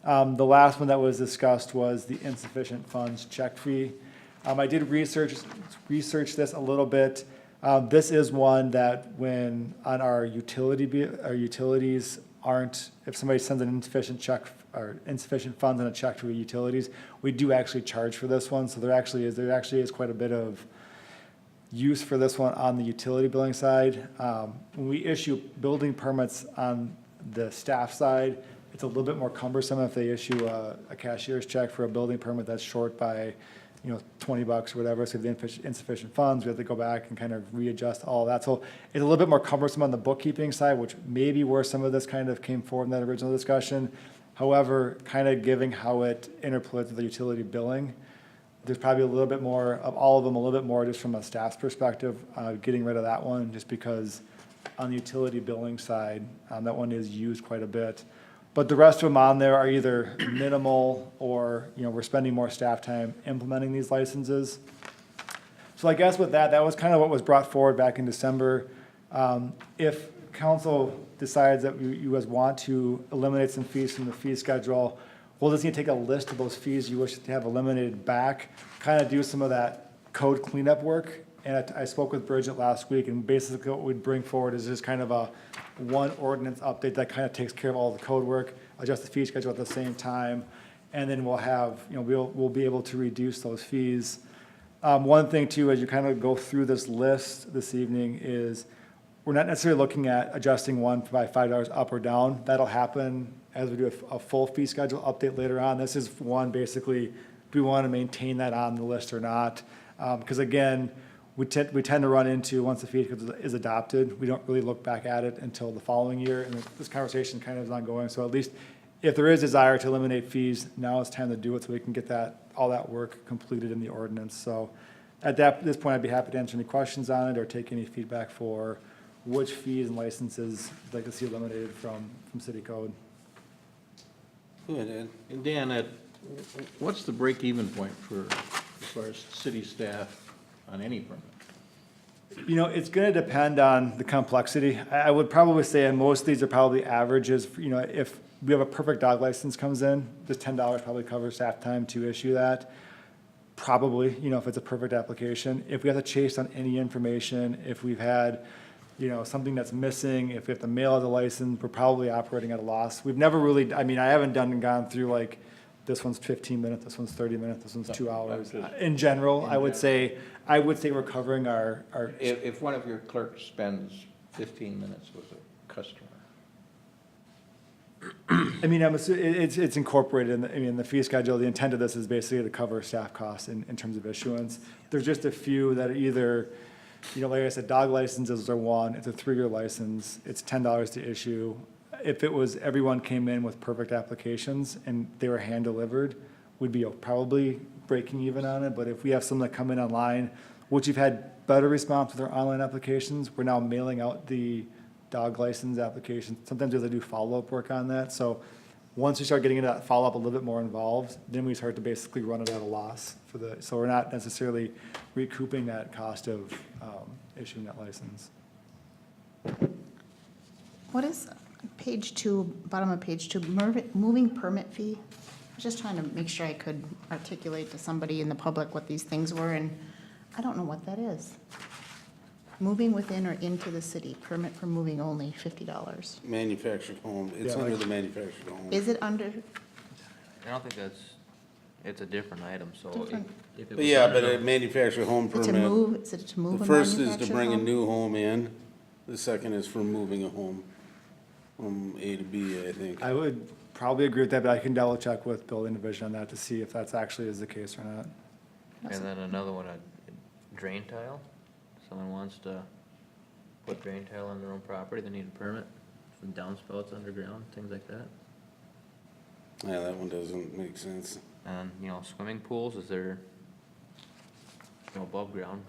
The last one that was discussed was the insufficient funds check fee. I did research this a little bit. This is one that when on our utilities aren't, if somebody sends an insufficient check or insufficient funds on a check to the utilities, we do actually charge for this one. So there actually is quite a bit of use for this one on the utility billing side. When we issue building permits on the staff side, it's a little bit more cumbersome if they issue a cashier's check for a building permit that's short by, $20 or whatever. So if the insufficient funds, we have to go back and kind of readjust all of that. So it's a little bit more cumbersome on the bookkeeping side, which may be where some of this kind of came forward in that original discussion. However, kind of giving how it interplays with the utility billing, there's probably a little bit more of all of them, a little bit more just from a staff's perspective, getting rid of that one, just because on the utility billing side, that one is used quite a bit. But the rest of them on there are either minimal or, we're spending more staff time implementing these licenses. So I guess with that was kind of what was brought forward back in December. If council decides that you guys want to eliminate some fees from the fee schedule, we'll just need to take a list of those fees you wish to have eliminated back, kind of do some of that code cleanup work And I spoke with Bridget last week, and basically what we'd bring forward is just kind of a one ordinance update that kind of takes care of all the code work, adjust the fee schedule at the same time, and then we'll have, we'll be able to reduce those fees. One thing too, as you kind of go through this list this evening, is we're not necessarily looking at adjusting one by $5 up or down. That'll happen as we do a full fee schedule update later on. This is one, basically, do we want to maintain that on the list or not? Because again, we tend to run into, once the fee schedule is adopted, we don't really look back at it until the following year, and this conversation kind of is ongoing. So at least if there is desire to eliminate fees, now is time to do it so we can get all that work completed in the ordinance. So at this point, I'd be happy to answer any questions on it or take any feedback for which fees and licenses you'd like to see eliminated from city code. Good, Ed. And Dan, what's the break-even point for, as far as city staff on any permit? It's going to depend on the complexity. I would probably say, and most of these are probably averages, if we have a perfect dog license comes in, this $10 probably covers staff time to issue that. Probably, if it's a perfect application. If we have to chase on any information, if we've had, something that's missing, if we have to mail out the license, we're probably operating at a loss. We've never really, I haven't gone through like, this one's 15 minutes, this one's 30 minutes, this one's 2 hours. In general, I would say we're covering our. If one of your clerks spends 15 minutes with a customer. It's incorporated in the fee schedule. The intent of this is basically to cover staff costs in terms of issuance. There's just a few that are either, like I said, dog licenses are one, it's a 3-year license, it's $10 to issue. If it was, everyone came in with perfect applications and they were hand delivered, we'd be probably breaking even on it. But if we have some that come in online, which you've had better response with our online applications, we're now mailing out the dog license application. Sometimes we have to do follow-up work on that. So once we start getting into that follow-up a little bit more involved, then we start to basically run it at a loss so we're not necessarily recouping that cost of issuing that license. What is page 2, bottom of page 2, moving permit fee? I was just trying to make sure I could articulate to somebody in the public what these things were, and I don't know what that is. Moving within or into the city, permit for moving only, $50. Manufactured home, it's under the manufactured home. Is it under, I don't think it's a different item, so. Different. if it But was yeah, under but a the- manufactured home is it to permit, move, is it to move the a first is to manufactured bring a home? new home in, the second is for moving a home from A to B, I think. I would probably agree with that, but I can double check with building division on that to see if that's actually is the case or not. And then another one, a drain tile. Someone wants to put drain tile on their own property, they need a permit. Some downspouts underground, things like that. Yeah, that one doesn't make sense. And, swimming pools, is there, above ground?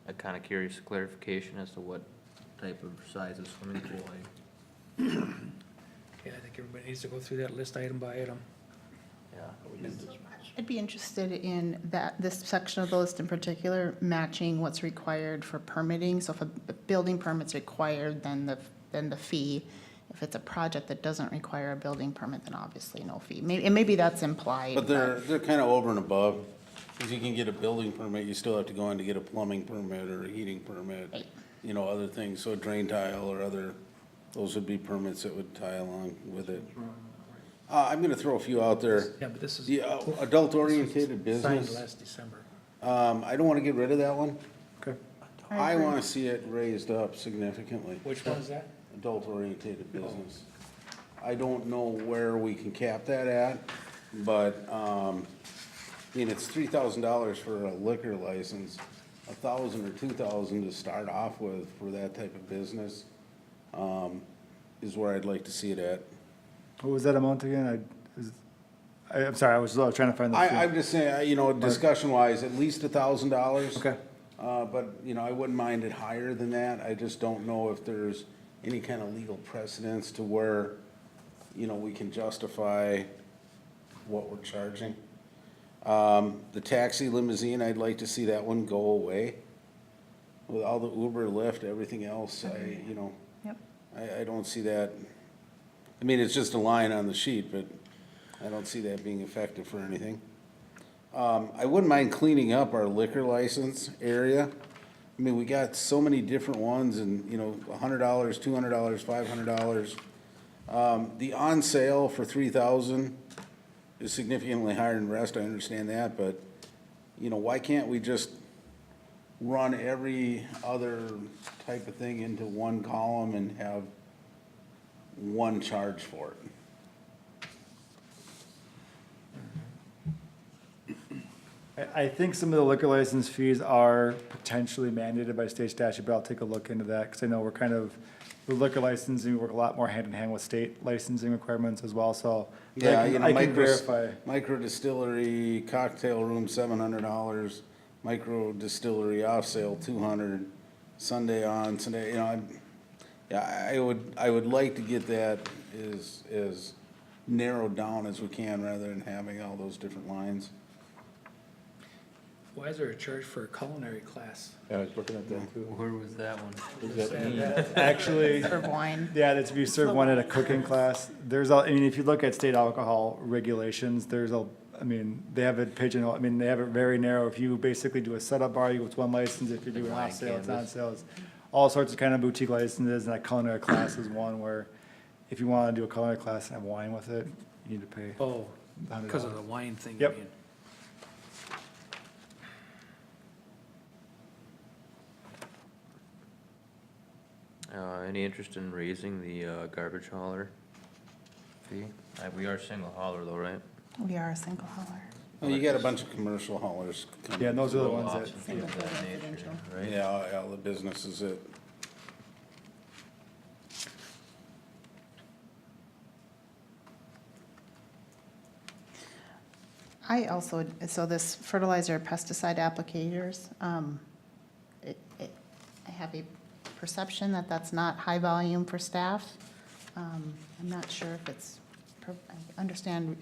I'm kinda curious clarification as to what type of size of swimming pool Yeah, I think everybody needs to go through that list item by item. yeah. I'd be interested in this section of the list in particular, matching what's required for permitting. So if a building permit's required, then the fee. If it's a project that doesn't require a building permit, then obviously no fee. Maybe that's implied. But they're kind of over and above. If you can get a building permit, you still have to go in to get a plumbing permit or a heating permit, Right. Other things. So a drain tile or those would be permits that would tie along with it. I'm gonna throw a few out there. Yeah, but this is. The adult-oriented Signed business, last December. I don't wanna get rid of that one. Okay. I I agree. wanna see it raised up significantly. Which one is that? Adult-oriented business. I don't know where we can cap that at, but, it's $3,000 for a liquor license, $1,000 or $2,000 to start off with for that type of business, is where I'd like to see it at. What was that amount again? I'm sorry, I was trying to find the. I'm just saying, discussion-wise, at least $1,000. Okay. But, I wouldn't mind it higher than that. I just don't know if there's any kind of legal precedence to where, we can justify what we're charging. The taxi limousine, I'd like to see that one go away. With all the Uber, Lyft, everything else, Yep. I don't see that. It's just a line on the sheet, but I don't see that being effective for anything. I wouldn't mind cleaning up our liquor license area. I mean, we got so many different ones and, you know, $100, $200, $500. The on sale for 3,000 is significantly higher than the rest, I understand that, but, you know, why can't we just run every other type of thing into one column and have one charge for it? I think some of the liquor license fees are potentially mandated by state statute, but I'll take a look into that, because I know we're kind of, with liquor licensing, we work a lot more hand in hand with state licensing requirements as well, so. Yeah, you know, I can verify. micro distillery, cocktail room, $700, micro distillery off sale, 200, Sunday on, Sunday, you know, I would like to get that as narrowed down as we can, rather than having all those different lines. Why is there a charge for a culinary class? Yeah, I was looking at that too. Where was that one? Actually, Serve wine. yeah, that's if you serve one at a cooking class. There's, I mean, if you look at state alcohol regulations, there's I mean, they have it pigeonholed, I mean, they have it very narrow. If you basically do a setup bar, you go with one license. If you do an wine off sale, it's on canvas. sale. It's all sorts of kind of boutique licenses, and that culinary class is one where if you want to do a culinary class and have wine with it, you need to pay. Oh, $100. because of the wine thing. Yep. you mean. Any interest in raising the garbage hauler fee? We are single hauler though, right? We are a single hauler. Well, you got a bunch of commercial haulers. Yeah, and those are the ones Little that, option Single of that family nature, residential. right? Yeah, all the businesses that, I also, so this fertilizer pesticide applicators, I have a perception that that's not high volume for staff. I'm not sure if it's, I understand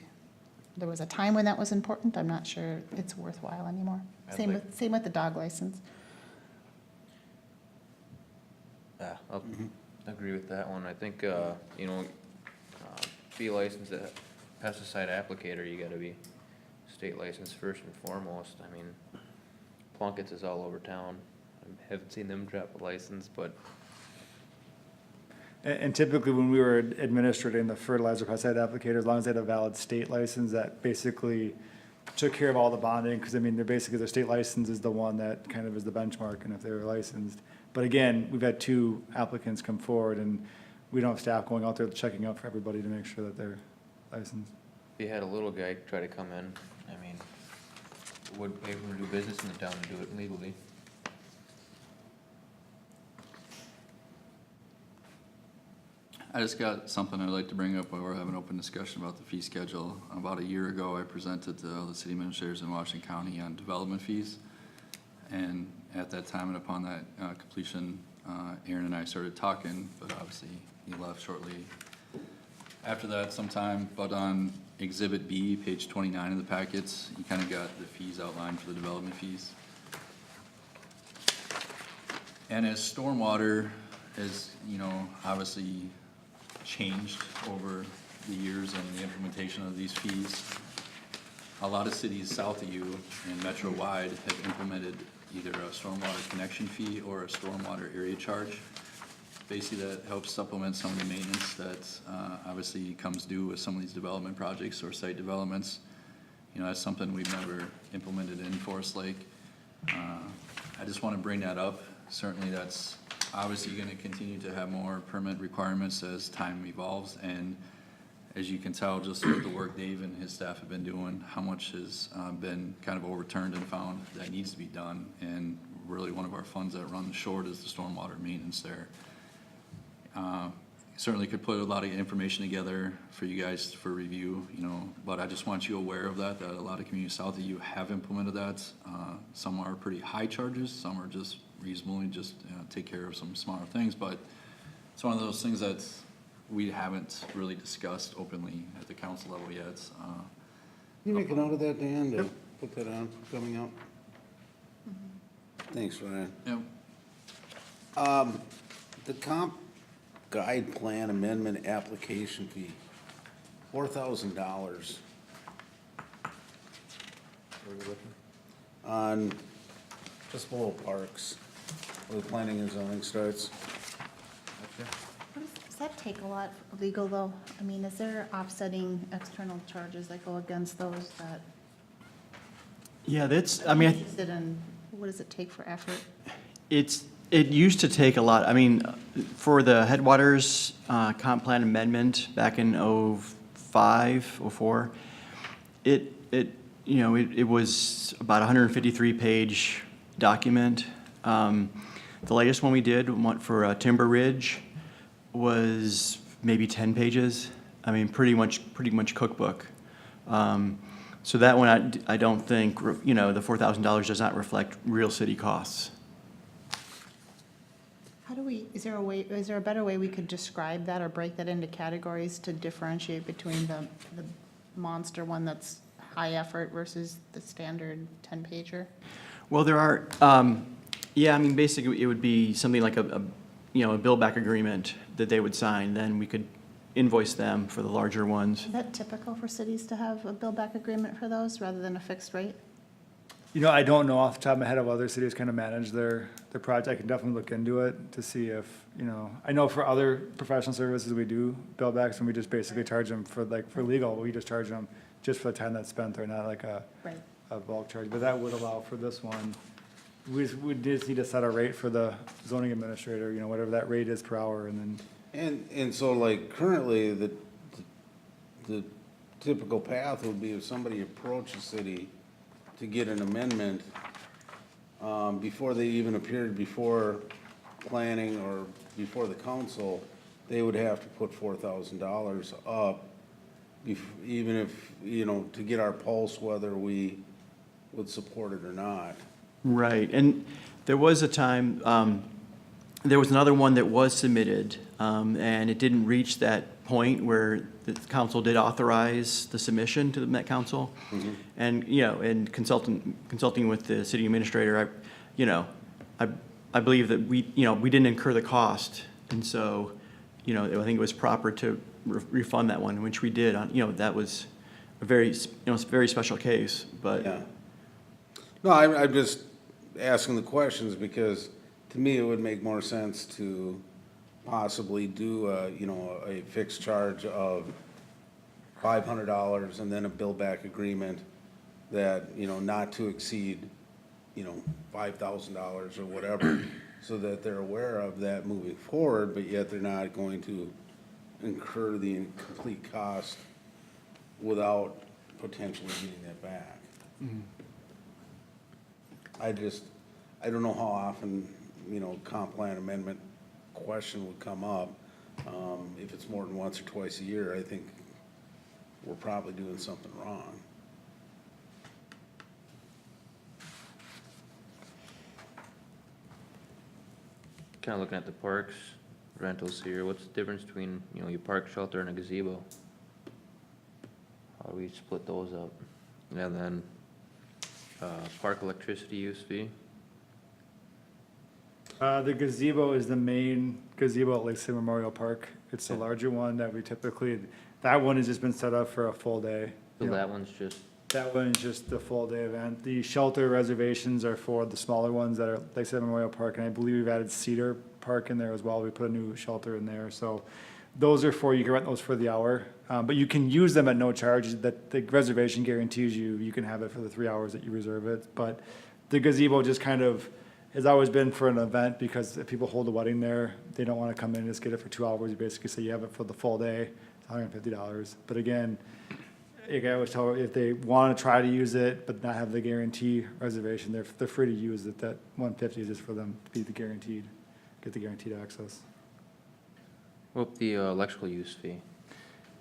there was a time when that was important. I'm not sure it's worthwhile anymore. I'd Same like- with the dog license. Yeah, I'll agree with that one. I think, you know, be licensed a pesticide applicator, you gotta be state licensed first and foremost. I mean, Plunkett's is all over town. I haven't seen them drop a license, but and typically when we were administrating the fertilizer pesticide applicator, as long as they had a valid state license, that basically took care of all the bonding, because I mean, they're basically, their state license is the one that kind of is the benchmark, and if they were licensed. But again, we've had 2 applicants come forward, and we don't have staff going out there checking out for everybody to make sure that they're licensed. if you had a little guy try to come in, I mean, would pay him to do business in the town and do it legally. I just got something I'd like to bring up while we're having an open discussion about the fee schedule. About a year ago, I presented to all the city administrators in Washington County on development fees. And at that time and upon that completion, Aaron and I started talking, but obviously he left shortly after that sometime. But on Exhibit B, page 29 of the packets, you kind of got the fees outlined for the development fees. And as stormwater is, you know, obviously changed over the years and the implementation of these fees, a lot of cities south of you and metro-wide have implemented either a stormwater connection fee or a stormwater area charge. Basically, that helps supplement some of the maintenance that obviously comes due with some of these development projects or site developments. You know, that's something we've never implemented in Forest Lake. I just want to bring that up. Certainly, that's obviously going to continue to have more permit requirements as time evolves. And as you can tell, just with the work Dave and his staff have been doing, how much has been kind of overturned and found that needs to be done. And really one of our funds that runs short is the stormwater maintenance there. Certainly could put a lot of information together for you guys for review, you know, but I just want you aware of that a lot of communities south of you have implemented that. Some are pretty high charges, some are just reasonable and just take care of some smaller things, but it's one of those things that we haven't really discussed openly at the council level yet. you make a note of that, Dan, to put that on coming up? Thanks, Ryan. Yep. The comp guide plan amendment application fee, $4,000. Where are we looking? On just below parks, where the planning and zoning starts. Does that take a lot legal, though? I mean, is there offsetting external charges that go against those that? Yeah, that's, I'm interested in, what does it take for effort? It used to take a lot. I mean, for the Headwaters comp plan amendment back in '05, '04, it was about a 153-page document. The latest one we did, one for Timber Ridge, was maybe 10 pages. I mean, pretty much cookbook. So that one, I don't think, the $4,000 does not reflect real city costs. How do we, is there a better way we could describe that or break that into categories to differentiate between the monster one that's high effort versus the standard 10-pager? Well, there are, yeah, I mean, basically, it would be something like a bill back agreement that they would sign, then we could invoice them for the larger ones. Is that typical for cities to have a bill-back agreement for those rather than a fixed rate? I don't know off the top of my head how other cities kind of manage their project. I can definitely look into it to see if, I know for other professional services, we do bill backs and we just basically charge them for legal, we just charge them just for the time that's spent there, not like a bulk charge. But that would allow for this one. We just need to set a rate for the zoning administrator, whatever that rate is per hour, and then. And so like currently, the typical path would be if somebody approached the city to get an amendment, before they even appeared before planning or before the council, they would have to put $4,000 up, even if, to get our pulse whether we would support it or not. Right, and there was a time, there was another one that was submitted, and it didn't reach that point where the council did authorize the submission to the Met Council. Mm-hmm. And, and consulting with the city administrator, I believe that we didn't incur the cost. And so, I think it was proper to refund that one, which we did. That was a very, very special case, but. Yeah. No, I'm just asking the questions because to me, it would make more sense to possibly do a fixed charge of $500 and then a bill back agreement that, not to exceed, $5,000 or whatever, so that they're aware of that moving forward, but yet they're not going to incur the complete cost without potentially getting that back. Mm-hmm. I don't know how often, comp plan amendment question would come up. If it's more than once or twice a year, I think we're probably doing something wrong. Kind of looking at the parks rentals here, what's the difference between, your park shelter and a gazebo? How do we split those up? And then, park electricity use fee? The gazebo is the main gazebo at Lakeside Memorial Park. It's the larger one that we typically, that one has just been set up for a full day. So that one's just, That one is just the full day event. The shelter reservations are for the smaller ones that are Lakeside Memorial Park, and I believe we've added Cedar Park in there as well. We put a new shelter in there, so those are you can rent those for the hour. But you can use them at no charge. That the reservation guarantees you can have it for the 3 hours that you reserve it. But the gazebo just kind of has always been for an event, because if people hold a wedding there, they don't want to come in and just get it for 2 hours. You basically say you have it for the full day, it's $150. But again, like I always tell, if they want to try to use it but not have the guarantee reservation, they're free to use it. That $150 is just for them to get the guaranteed access. what the electrical use fee?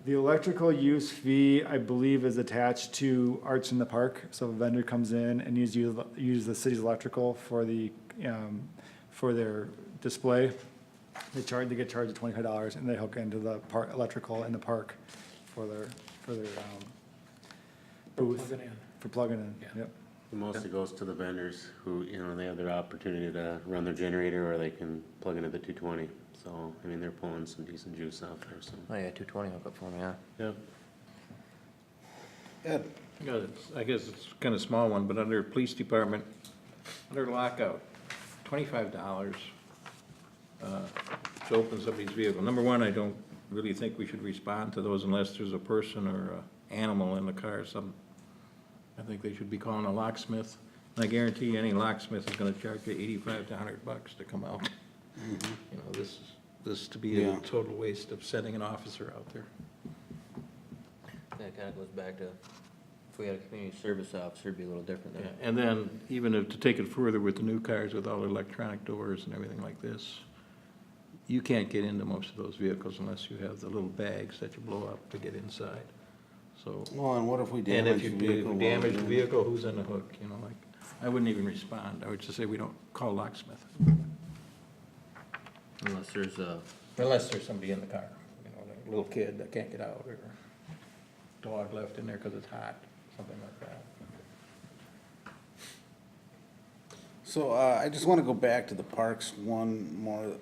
The electrical use fee, I believe, is attached to Arts in the Park. So if a vendor comes in and use the city's electrical for their display, they get charged $25, and they hook into the electrical in the park for their booth. Plug it in. For plugging in, Yeah. yep. Mostly goes to the vendors who, they have their opportunity to run their generator, or they can plug into the 220. So, they're pulling some decent juice out there, so. Oh, yeah, 220 hookup for me, yeah. Yep. Ed, I guess it's kind of small one, but under police department, under lockout, $25 to open somebody's vehicle. Number one, I don't really think we should respond to those unless there's a person or a animal in the car. I think they should be calling a locksmith. And I guarantee you, any locksmith is gonna charge you $85 to $100 to come out. You know, this to be a total waste of sending an officer out there. That kinda goes back to, if we had a community service officer, it'd be a little different Yeah, there. and then even if, to take it further with the new cars with all electronic doors and everything like this, you can't get into most of those vehicles unless you have the little bags that you blow up to get inside. So, Well, and what if we and damage if the you vehicle? damage the vehicle, who's on the hook, you know, like, I wouldn't even respond. I would just say we don't call a locksmith. Unless there's a, Unless there's somebody in the car, you know, like a little kid that can't get out, or dog left in there because it's hot, something like that. So, I just wanna go back to the parks one more.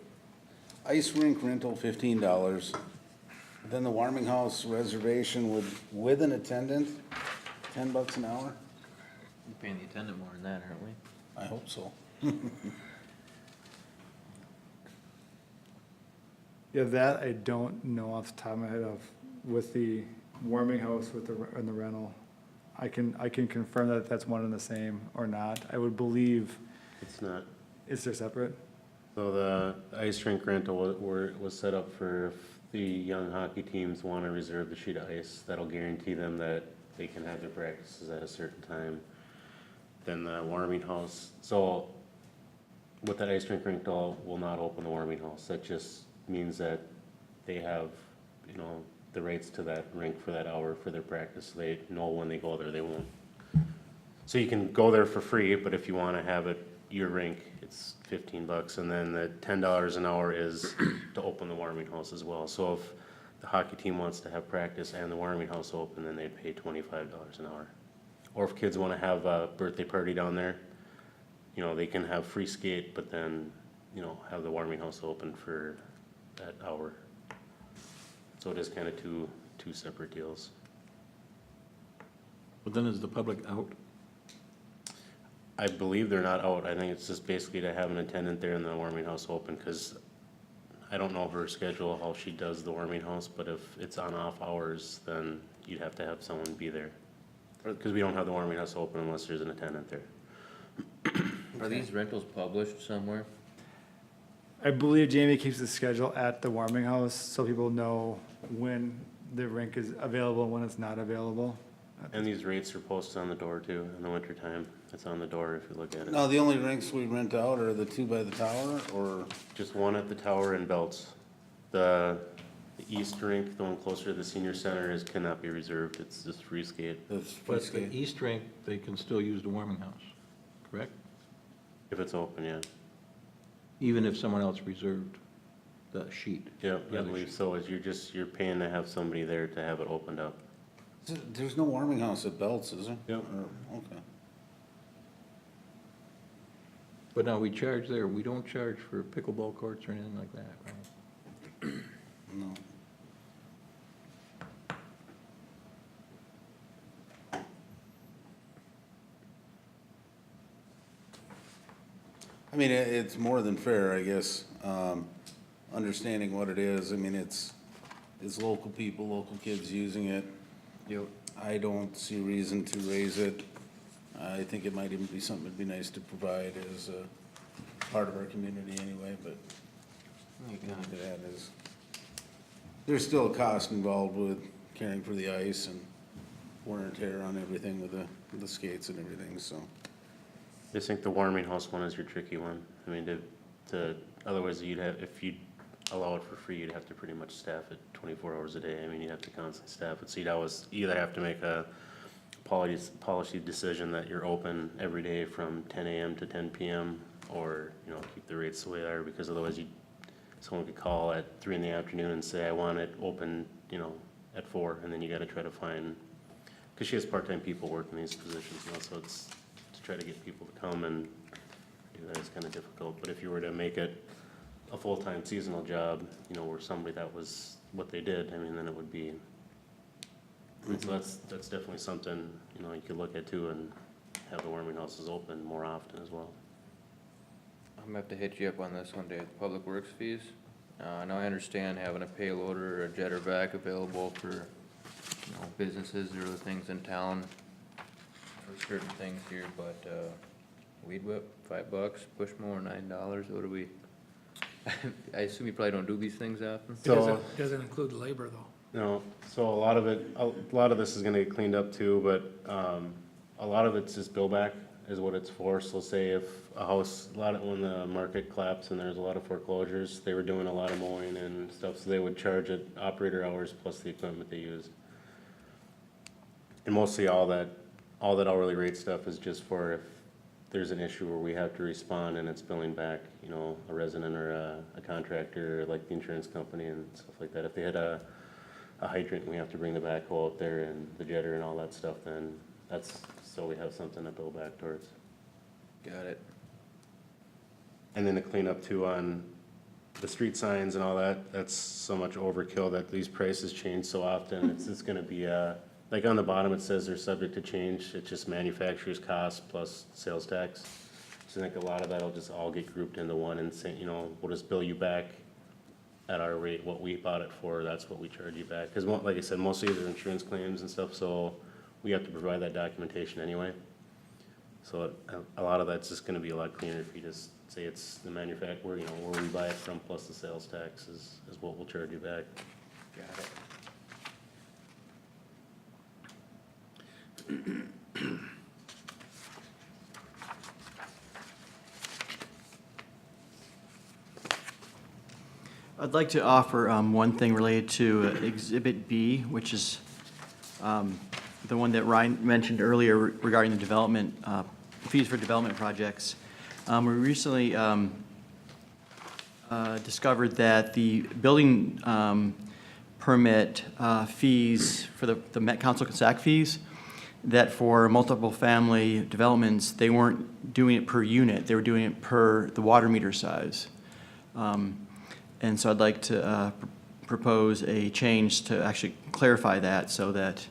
Ice rink rental, $15. Then the warming house reservation with an attendant, $10 an hour? we're paying the attendant more than that, aren't we? I hope so. Yeah, that I don't know off the top of my head of, with the warming house with and the rental. I can confirm that that's one and the same or not. I would believe, It's not. is there separate? So the ice rink rental was set up for if the young hockey teams want to reserve the sheet of ice, that'll guarantee them that they can have their practices at a certain time. Then the warming house, so with that ice rink rental, will not open the warming house. That just means that they have, you know, the rights to that rink for that hour for their practice. They know when they go there, they won't. So you can go there for free, but if you want to have it your rink, it's $15, and then the $10 an hour is to open the warming house as well. So if the hockey team wants to have practice and the warming house open, then they'd pay $25 an hour. Or if kids want to have a birthday party down there, you know, they can have free skate, but then, you know, have the warming house open for that hour. So it is kind of two separate deals. But then is the public out? I believe they're not out. I think it's just basically to have an attendant there and the warming house open, because I don't know her schedule, how she does the warming house, but if it's on off hours, then you'd have to have someone be there. Because we don't have the warming house open unless there's an attendant there. Are these rentals published somewhere? I believe Jamie keeps the schedule at the warming house, so people know when the rink is available and when it's not available. And these rates are posted on the door too, in the wintertime. It's on the door if you look at it. Now, the only rinks we rent out are the two by the tower, or? Just one at the tower and Belts. The east rink, the one closer to the senior center, cannot be reserved. It's just free skate. That's free But the skate. east rink, they can still use the warming house, correct? If it's open, yeah. Even if someone else reserved the sheet. Yep, I believe so. You're paying to have somebody there to have it opened up. There's no warming house at Belts, is there? Yep. Or- Okay. But now we charge there, we don't charge for pickleball courts or anything like that, right? No. I mean, it's more than fair, I guess, understanding what it is. I mean, it's local people, local kids using it. Yep. I don't see reason to raise it. I think it might even be something that'd be nice to provide as a part of our community anyway, but that is, there's still a cost involved with caring for the ice and wear and tear on everything with the skates and everything, so. I just think the warming house one is your tricky one. I mean, otherwise you'd have, if you'd allow it for free, you'd have to pretty much staff it 24 hours a day. I mean, you'd have to constantly staff it. So you'd always either have to make a policy decision that you're open every day from 10 a.m. to 10 p.m. or, you know, keep the rates the way they are, because otherwise someone could call at 3 in the afternoon and say, I want it open, you know, at 4, and then you gotta try to find, because she has part-time people working these positions, you know, so it's to try to get people to come and do that is kind of difficult. But if you were to make it a full-time seasonal job, you know, where somebody that was what they did, I mean, then it would be And so that's definitely something, you know, you could look at too and have the warming houses open more often as well. I'm gonna have to hit you up on this one day, public works fees. Now I understand having a payloader or a jetter vac available for, you know, businesses or other things in town for certain things here, but, weed whip, $5, push mower, $9, what do we? I assume you probably don't do these things often? So, Doesn't include the labor, though. no, so a lot of this is gonna get cleaned up too, but, a lot of it's just bill back is what it's for. So say if a house, when the market collapsed and there's a lot of foreclosures, they were doing a lot of mowing and stuff, so they would charge it operator hours plus the equipment they use. And mostly all that hourly rate stuff is just for if there's an issue where we have to respond and it's billing back, you know, a resident or a contractor, like the insurance company and stuff like that. If they had a hydrant and we have to bring the backhoe out there and the jetter and all that stuff, then that's, so we have something to bill back towards. Got it. And then the cleanup too on the street signs and all that, that's so much overkill that these prices change so often. It's just gonna be, like on the bottom, it says they're subject to change. It's just manufacturer's cost plus sales tax. So I think a lot of that'll just all get grouped into one and say, you know, we'll just bill you back at our rate, what we bought it for, that's what we charge you back. Cause like I said, most of these are insurance claims and stuff, so we have to provide that documentation anyway. So a lot of that's just gonna be a lot cleaner if you just say it's the manufacturer, you know, where we buy it from plus the sales tax is what we'll charge you back. Got it. I'd like to offer one thing related to Exhibit B, which is the one that Ryan mentioned earlier regarding the development, fees for development projects. We recently discovered that the building permit fees for the Met Council SAC fees, that for multiple family developments, they weren't doing it per unit, they were doing it per the water meter size. And so I'd like to propose a change to actually clarify that so that,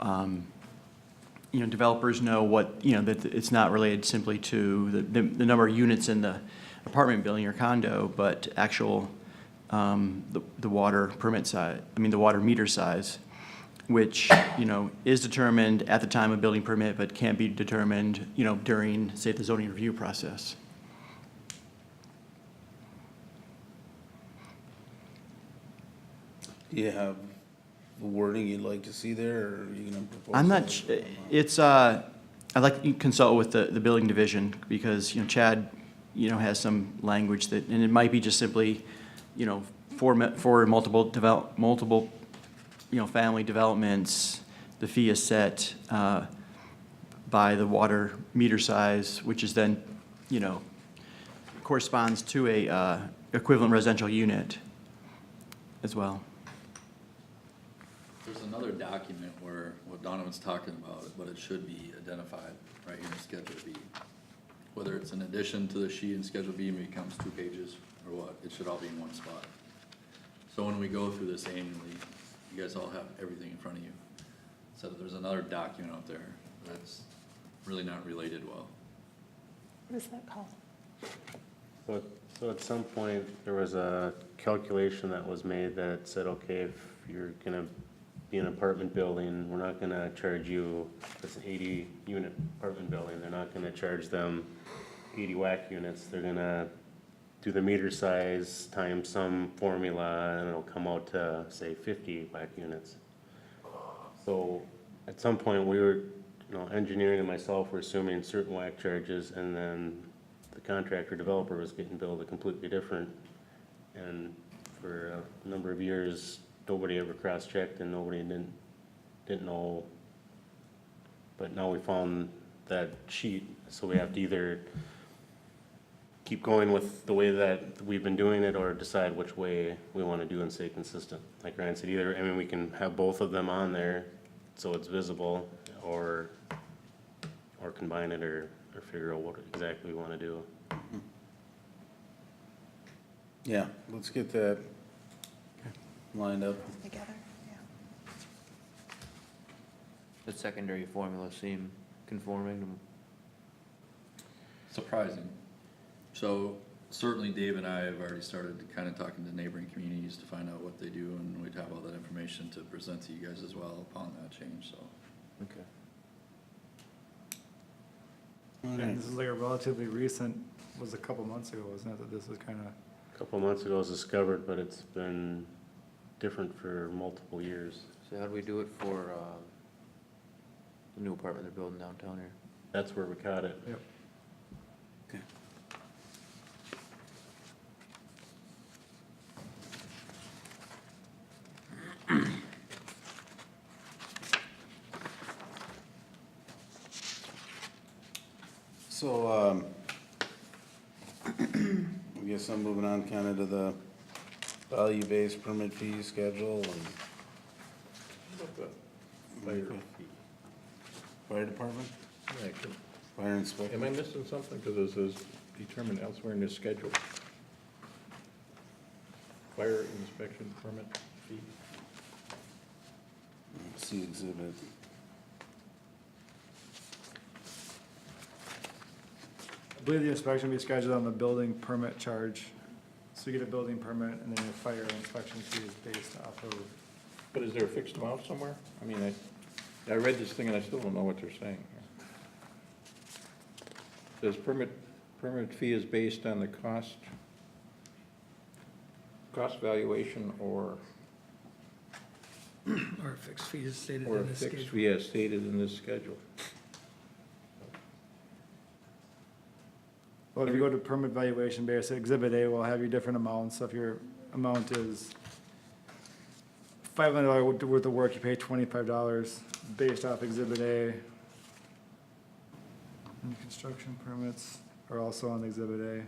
you know, developers know what, you know, that it's not related simply to the number of units in the apartment building or condo, but actual, the water permit size, the water meter size, which, you know, is determined at the time of building permit, but can't be determined, you know, during, say, the zoning review process. Do you have the wording you'd like to see there, or are you gonna propose? I'm not, something? it's, I'd like to consult with the building division, because, you know, Chad, you know, has some language that, and it might be just simply, you know, for multiple, you know, family developments, the fee is set by the water meter size, which is then, you know, corresponds to a equivalent residential unit as well. There's another document where what Donovan's talking about, but it should be identified right here in Schedule B. Whether it's an addition to the sheet in Schedule B and becomes 2 pages or what, it should all be in one spot. So when we go through this annually, you guys all have everything in front of you. So there's another document out there that's really not related well. What is that called? So at some point, there was a calculation that was made that said, okay, if you're gonna be an apartment building, we're not gonna charge you, if it's an 80-unit apartment building, they're not gonna charge them 80 whack units. They're gonna do the meter size times some formula, and it'll come out to, say, 50 whack units. So at some point, we were, you know, engineering and myself were assuming certain whack charges, and then the contractor developer was getting billed a completely different. And for a number of years, nobody ever cross-checked and nobody didn't know. But now we found that sheet, so we have to either keep going with the way that we've been doing it or decide which way we want to do and stay consistent. Like Ryan said, either, I mean, we can have both of them on there so it's visible, or combine it, or figure out what exactly we want to do. Yeah, let's get that lined up. Together, the secondary formula seem conforming to Surprising. So certainly Dave and I have already started kind of talking to neighboring communities to find out what they do, and we'd have all that information to present to you guys as well upon that change, so. Okay. And this is like a relatively recent, was a couple months ago, wasn't it, that this was kind of, A couple of months ago it was discovered, but it's been different for multiple years. So how do we do it for, the new apartment they're building downtown here? That's where we caught it. yep. Okay. So, I guess I'm moving on kind of to the value-based permit fee schedule and fire department, Yeah, I could- fire inspector. Am I missing something? Because it says determined elsewhere in this schedule. Fire inspection permit fee. See exhibit. I believe the inspection will be scheduled on the building permit charge. So you get a building permit and then your fire inspection fee is based off of, But is there a fixed amount somewhere? I mean, I read this thing and I still don't know what they're saying here. Says permit fee is based on the cost valuation or Or fixed fees stated a in this fixed schedule. fee as stated in this schedule. well, if you go to permit valuation base, exhibit A will have you different amounts. So if your amount is $500 worth of work, you pay $25 based off exhibit A. And construction permits are also on exhibit A.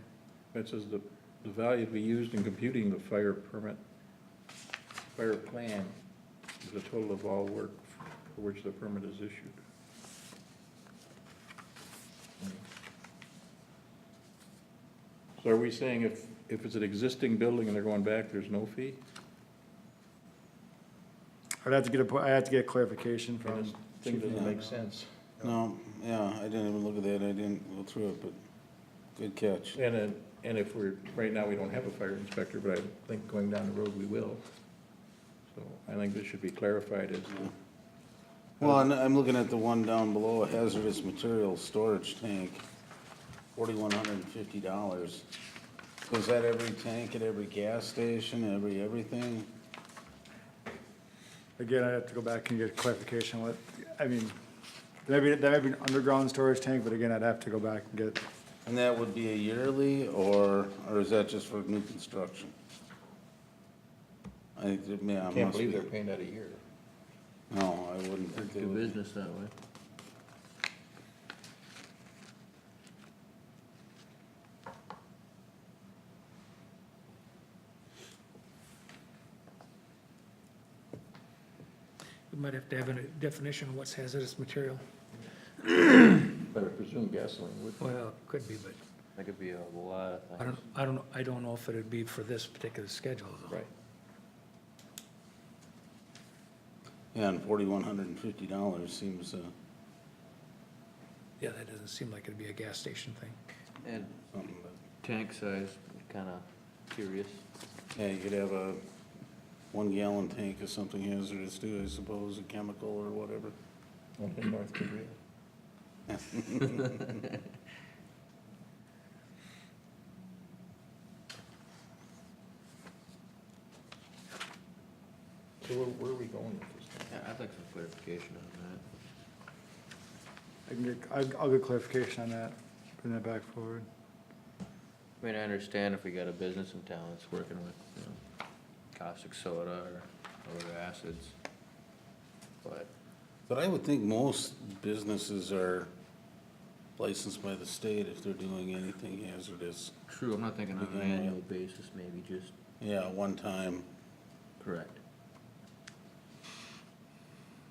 It says the value to be used in computing the fire plan is the total of all work for which the permit is issued. So are we saying if it's an existing building and they're going back, there's no fee? I'd have to get clarification I mean, from, this thing doesn't make sense. No, yeah, I didn't even look at that, I didn't go through it, but good catch. And if right now, we don't have a fire inspector, but I think going down the road, we will. So I think this should be clarified as to. Well, and I'm looking at the one down below, hazardous materials storage tank, $4,150. So is that every tank at every gas station, everything? again, I'd have to go back and get clarification what, I mean, that might be an underground storage tank, but again, I'd have to go back and get, And that would be a yearly, or is that just for new construction? I think, yeah, it Can't must believe be. they're paying that a year. No, I wouldn't think they Do would. business that way. We might have to have a definition of what's hazardous material. Better presume gasoline would. Well, could be, but That could be a lot of things. I don't know if it'd be for this particular schedule, though. Right. Yeah, and $4,150 seems, Yeah, that doesn't seem like it'd be a gas station thing. And something, but, tank size, kinda curious. yeah, you could have a 1-gallon tank of something hazardous too, I suppose, a chemical or whatever. Only in North Korea. So where are we going with this thing? Yeah, I'd like some clarification on I'll get clarification on that, bring that back forward. that. I mean, I understand if we got a business in town that's working with, caustic soda or other acids, but But I would think most businesses are licensed by the state if they're doing anything hazardous. true, I'm not thinking on an Begin with. annual basis, maybe just, Yeah, one time. correct.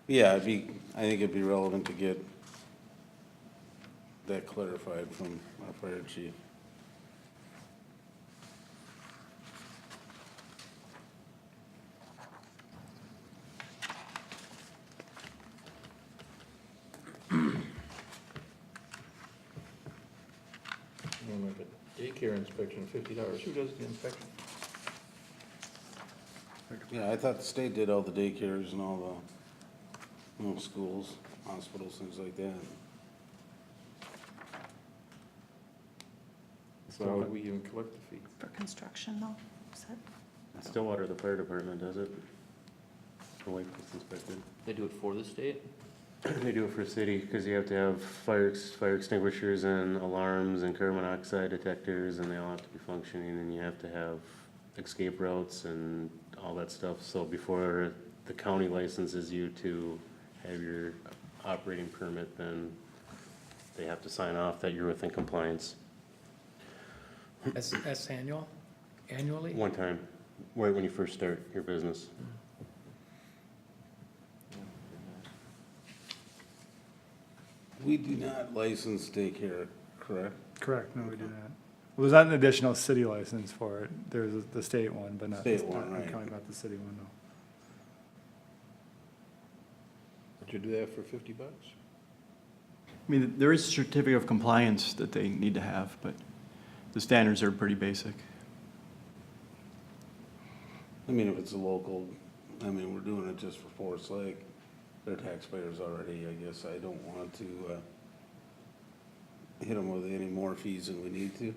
Yeah, I think it'd be relevant to get that clarified from our fire chief. daycare inspection, $50. Who does the inspection? Yeah, I thought the state did all the daycares and all the, schools, hospitals, things like that. So how would we even collect the fee? For construction though, is that? Stillwater, the fire department does it. The way it's inspected. They do it for the state? They do it for city, cause you have to have fire extinguishers and alarms and carbon monoxide detectors, and they all have to be functioning, and you have to have escape routes and all that stuff. So before the county licenses you to have your operating permit, then they have to sign off that you're within compliance. That's annually? One time, right when you first start your business. We do not license daycare, correct? Correct, no, we do not. Well, there's not an additional city license for it. There's the state one, but not State the one, right. county, not the city one, no. Would you do that for $50? I mean, there is a certificate of compliance that they need to have, but the standards are pretty basic. I mean, if it's a local, I mean, we're doing it just for Forest Lake. They're taxpayers already, I guess. I don't want to, hit them with any more fees than we need to.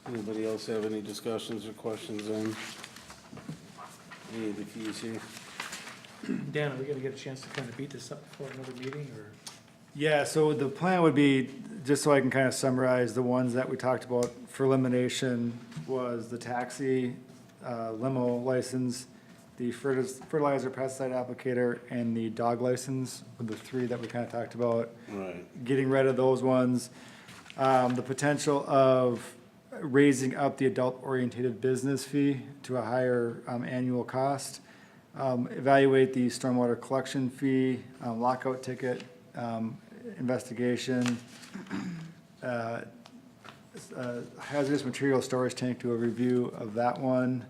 Anybody else have any discussions or questions on any of the fees here? Dan, are we gonna get a chance to kind of beat this up before another meeting, or? Yeah, so the plan would be, just so I can kind of summarize, the ones that we talked about for elimination was the taxi, limo license, the fertilizer pesticide applicator, and the dog license, were the three that we kind of talked about. Right. Getting rid of those ones. The potential of raising up the adult-oriented business fee to a higher annual cost. Evaluate the stormwater collection fee, lockout ticket, investigation, hazardous material storage tank, do a review of that one.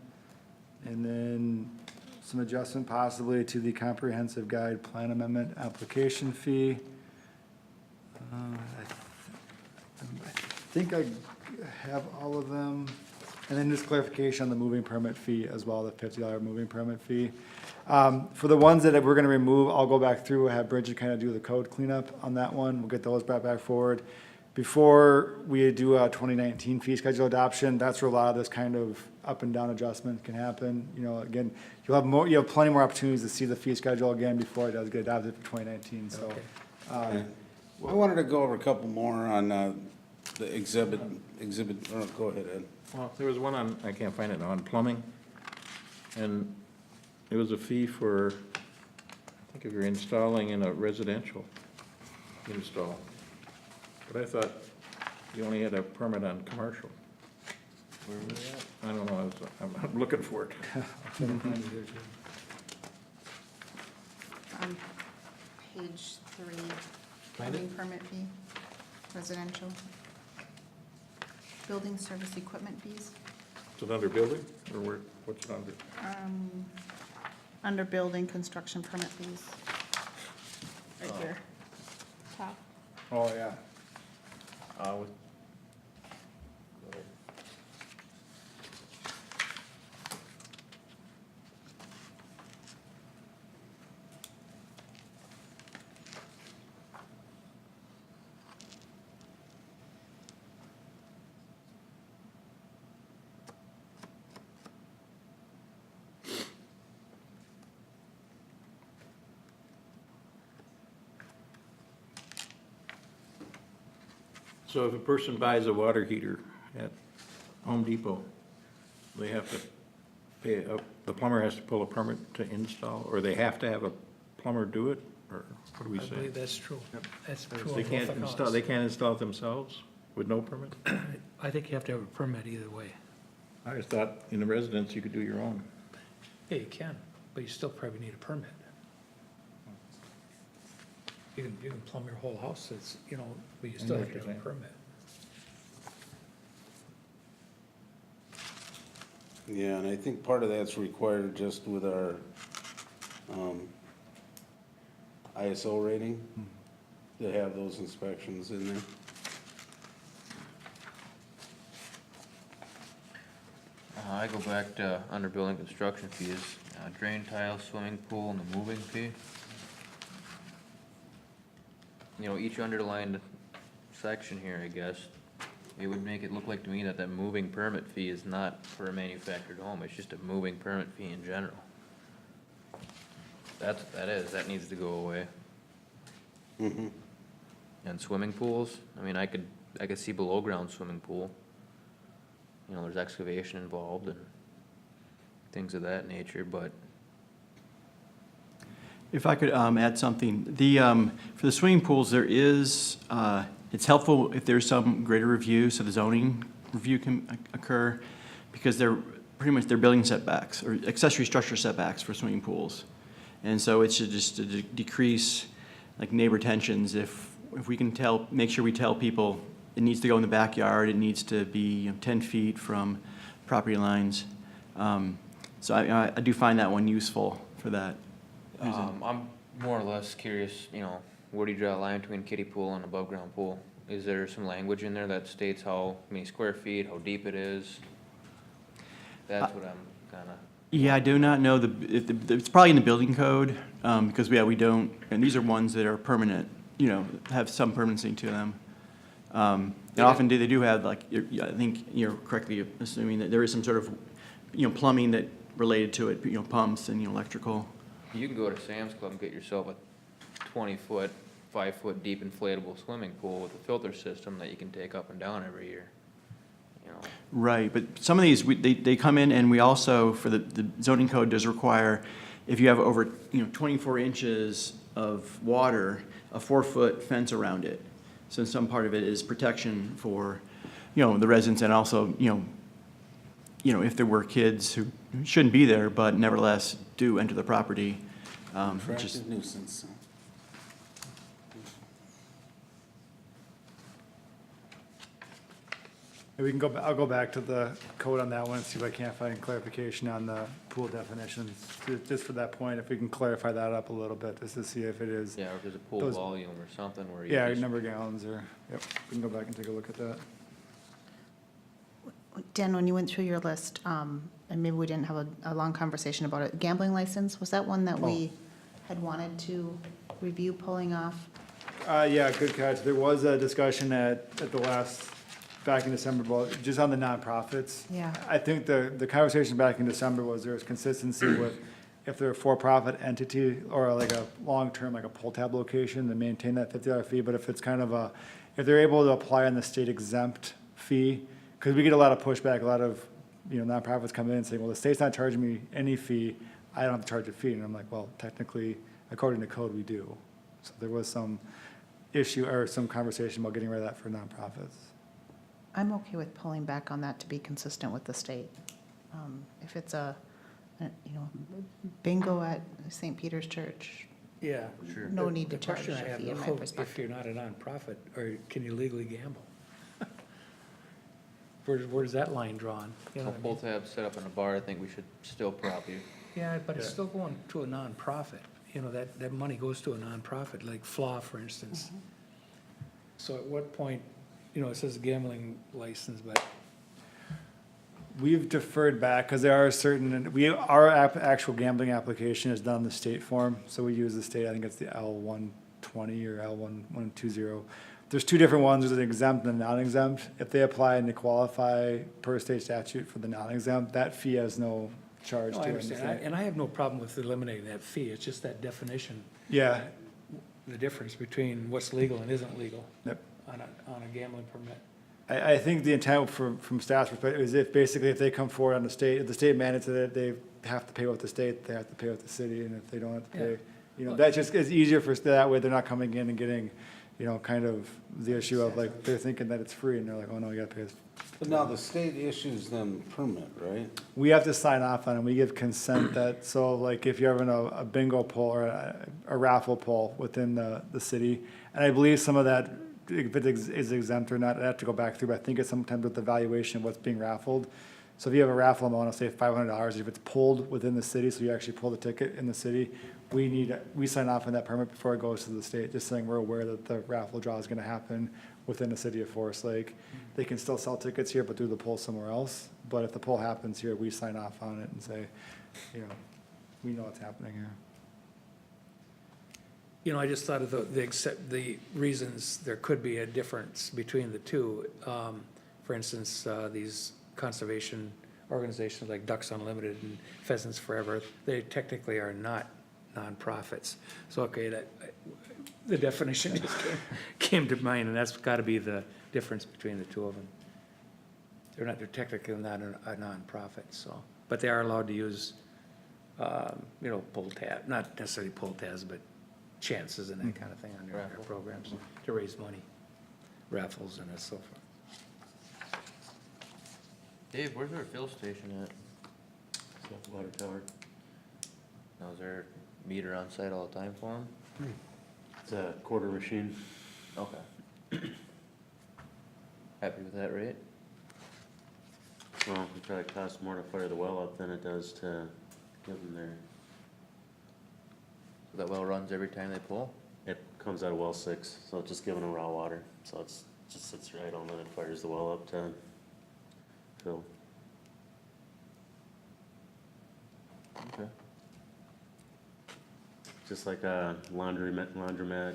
And then some adjustment possibly to the comprehensive guide plan amendment application fee. I think I have all of them. And then just clarification on the moving permit fee as well, the $50 moving permit fee. For the ones that we're gonna remove, I'll go back through, have Bridget kind of do the code cleanup on that one. We'll get those brought back forward. Before we do a 2019 fee schedule adoption, that's where a lot of this kind of up and down adjustment can happen. You know, again, you have plenty more opportunities to see the fee schedule again before it does get adopted for 2019, so. I wanted to go over a couple more on, the exhibit, go ahead, Ed. Well, there was one on, I can't find it now, on plumbing. And it was a fee for, I think if you're installing in a residential install. But I thought you only had a permit on commercial. Where was that? I don't know, I'm looking for it. On page 3, building permit fee, residential. Building service equipment fees, Is it under building, or where, what's it under? under building construction permit fees. Right here, top. Oh, yeah. So if a person buys a water heater at Home Depot, they have to pay, the plumber has to pull a permit to install, or they have to have a plumber do it, or what do we I say? believe that's true. That's true. They on can't both install, accounts. they can't install it themselves with no permit? I think you have to have a permit either way. I just thought in the residence you could do your own. Yeah, you can, but you still probably need a permit. You can plumb your whole house, it's, you know, but you still know have to what have a you're permit. Yeah, and I think part of that's required just with our ISO rating, to have those inspections in there. I go back to under building construction fees, drain tile, swimming pool, and the moving fee. You know, each underlined section here, I guess, it would make it look like to me that that moving permit fee is not for a manufactured home, it's just a moving permit fee in general. That's what that is, that needs to go away. Mm-hmm. And swimming pools, I mean, I could see below ground swimming pool. You know, there's excavation involved and things of that nature, but If I could add something, for the swimming pools, there is, it's helpful if there's some greater review, so the zoning review can occur, because they're pretty much, they're building setbacks, or accessory structure setbacks for swimming pools. And so it should just decrease, like, neighbor tensions, if we can make sure we tell people it needs to go in the backyard, it needs to be 10 feet from property lines. So I do find that one useful for that. I'm more or less curious, you know, where do you draw a line between kiddie pool and above ground pool? Is there some language in there that states how many square feet, how deep it is? That's what I'm kinda. Yeah, I do not know it's probably in the building code, because, yeah, we don't, and these are ones that are permanent, you know, have some permanency to them. And often they do have, like, I think you're correctly assuming that there is some sort of, you know, plumbing that related to it, you know, pumps and, you know, electrical. You can go to Sam's Club and get yourself a 20-foot, 5-foot deep inflatable swimming pool with a filter system that you can take up and down every year, you know. Right, but some of these, they come in, and we also, for the zoning code does require, if you have over, you know, 24 inches of water, a 4-foot fence around it. So some part of it is protection for, you know, the residents, and also, you know, if there were kids who shouldn't be there, but nevertheless do enter the property, which is, Attractive nuisance. We can I'll go back to the code on that one and see if I can't find clarification on the pool definitions. Just for that point, if we can clarify that up a little bit, just to see if it is, Yeah, or if there's a pool Those- volume or something where you yeah, just. number of gallons, or, yep, we can go back and take a look at that. Dan, when you went through your list, and maybe we didn't have a long conversation about it, gambling license, was that one that we had wanted to review pulling off? Yeah, good catch. There was a discussion at the last, back in December, about just on the nonprofits. Yeah. I think the conversation back in December was there was consistency with if they're a for-profit entity or like a long-term, like a pull tab location, to maintain that $50 fee. But if it's kind of if they're able to apply on the state exempt fee, because we get a lot of pushback, a lot of, you know, nonprofits come in and say, well, the state's not charging me any fee, I don't have to charge a fee. And I'm like, well, technically, according to code, we do. So there was some issue or some conversation about getting rid of that for nonprofits. I'm okay with pulling back on that to be consistent with the state. If it's you know, bingo at St. Peter's Church, Yeah. Sure. no need to The charge question I a have, fee in my though, if perspective. you're not a nonprofit, or can you legally gamble? Where's that line drawn? You know A what I pull mean? tab set up in a bar, I think we should still prop you. Yeah, but it's Yeah. still going to a nonprofit. You know, that money goes to a nonprofit, like FLA, for instance. So at what point, you know, it says gambling license, but We've deferred back because there are certain, our actual gambling application is done in the state form. So we use the state, I think it's the L120 or L1120. There's two different ones, there's an exempt and a non-exempt. If they apply and they qualify per state statute for the non-exempt, that fee has no charge no, to I it. understand. And I have no problem with eliminating that fee. It's just that definition, Yeah, the difference between what's legal and isn't legal yep. on a gambling permit. I think the intent from staff's perspective is if they come forward on the state, if the state mandates it, they have to pay with the state, they have to pay with the city, and if they don't have to pay, you know, that just is easier for, that way they're not coming in and getting, you know, kind of the issue of like, they're thinking that it's free, and they're like, oh no, you gotta pay us. But now the state issues them permit, right? We have to sign off on it, we give consent that, so like if you're having a bingo pull or a raffle pull within the city, and I believe some of that, if it is exempt or not, I have to go back through, but I think it's sometimes with the valuation of what's being raffled. So if you have a raffle amount of, say, $500, if it's pulled within the city, so you actually pull the ticket in the city, we sign off on that permit before it goes to the state, just saying we're aware that the raffle draw is gonna happen within the city of Forest Lake. They can still sell tickets here, but do the pull somewhere else. But if the pull happens here, we sign off on it and say, you know, we know what's happening here. You know, I just thought of the reasons there could be a difference between the two. For instance, these conservation organizations like Ducks Unlimited and Pheasants Forever, they technically are not nonprofits. So, okay, the definition just came to mind, and that's gotta be the difference between the two of them. They're technically not a nonprofit, so, but they are allowed to use, you know, pull tab, not necessarily pull tabs, but chances and that kind of thing on their programs to raise money, raffles and so forth. Dave, where's our fill station at? Water tower. Now, is there a meter on site all the time for them? It's a quarter machine. Okay. Happy with that rate? Well, it probably costs more to fire the well up than it does to give them their, So that well runs every time they pull? it comes out of well 6, so it's just giving them raw water. So it's just sits right on and it fires the well up to fill. Okay. Just like a laundromat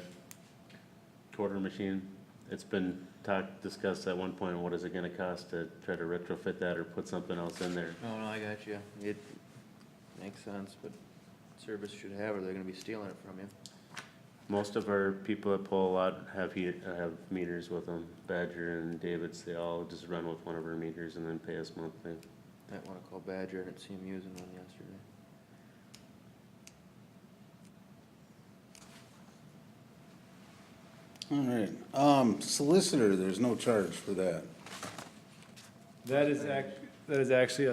quarter machine. It's been discussed at one point, what is it gonna cost to try to retrofit that or put something else in there? No, I got you. It makes sense, but service should have, or they're gonna be stealing it from you. Most of our people that pull a lot have meters with them. Badger and David's, they all just run with one of our meters and then pay us monthly. Might wanna call Badger, I didn't see him using one yesterday. All right, solicitor, there's no charge for that. That is actually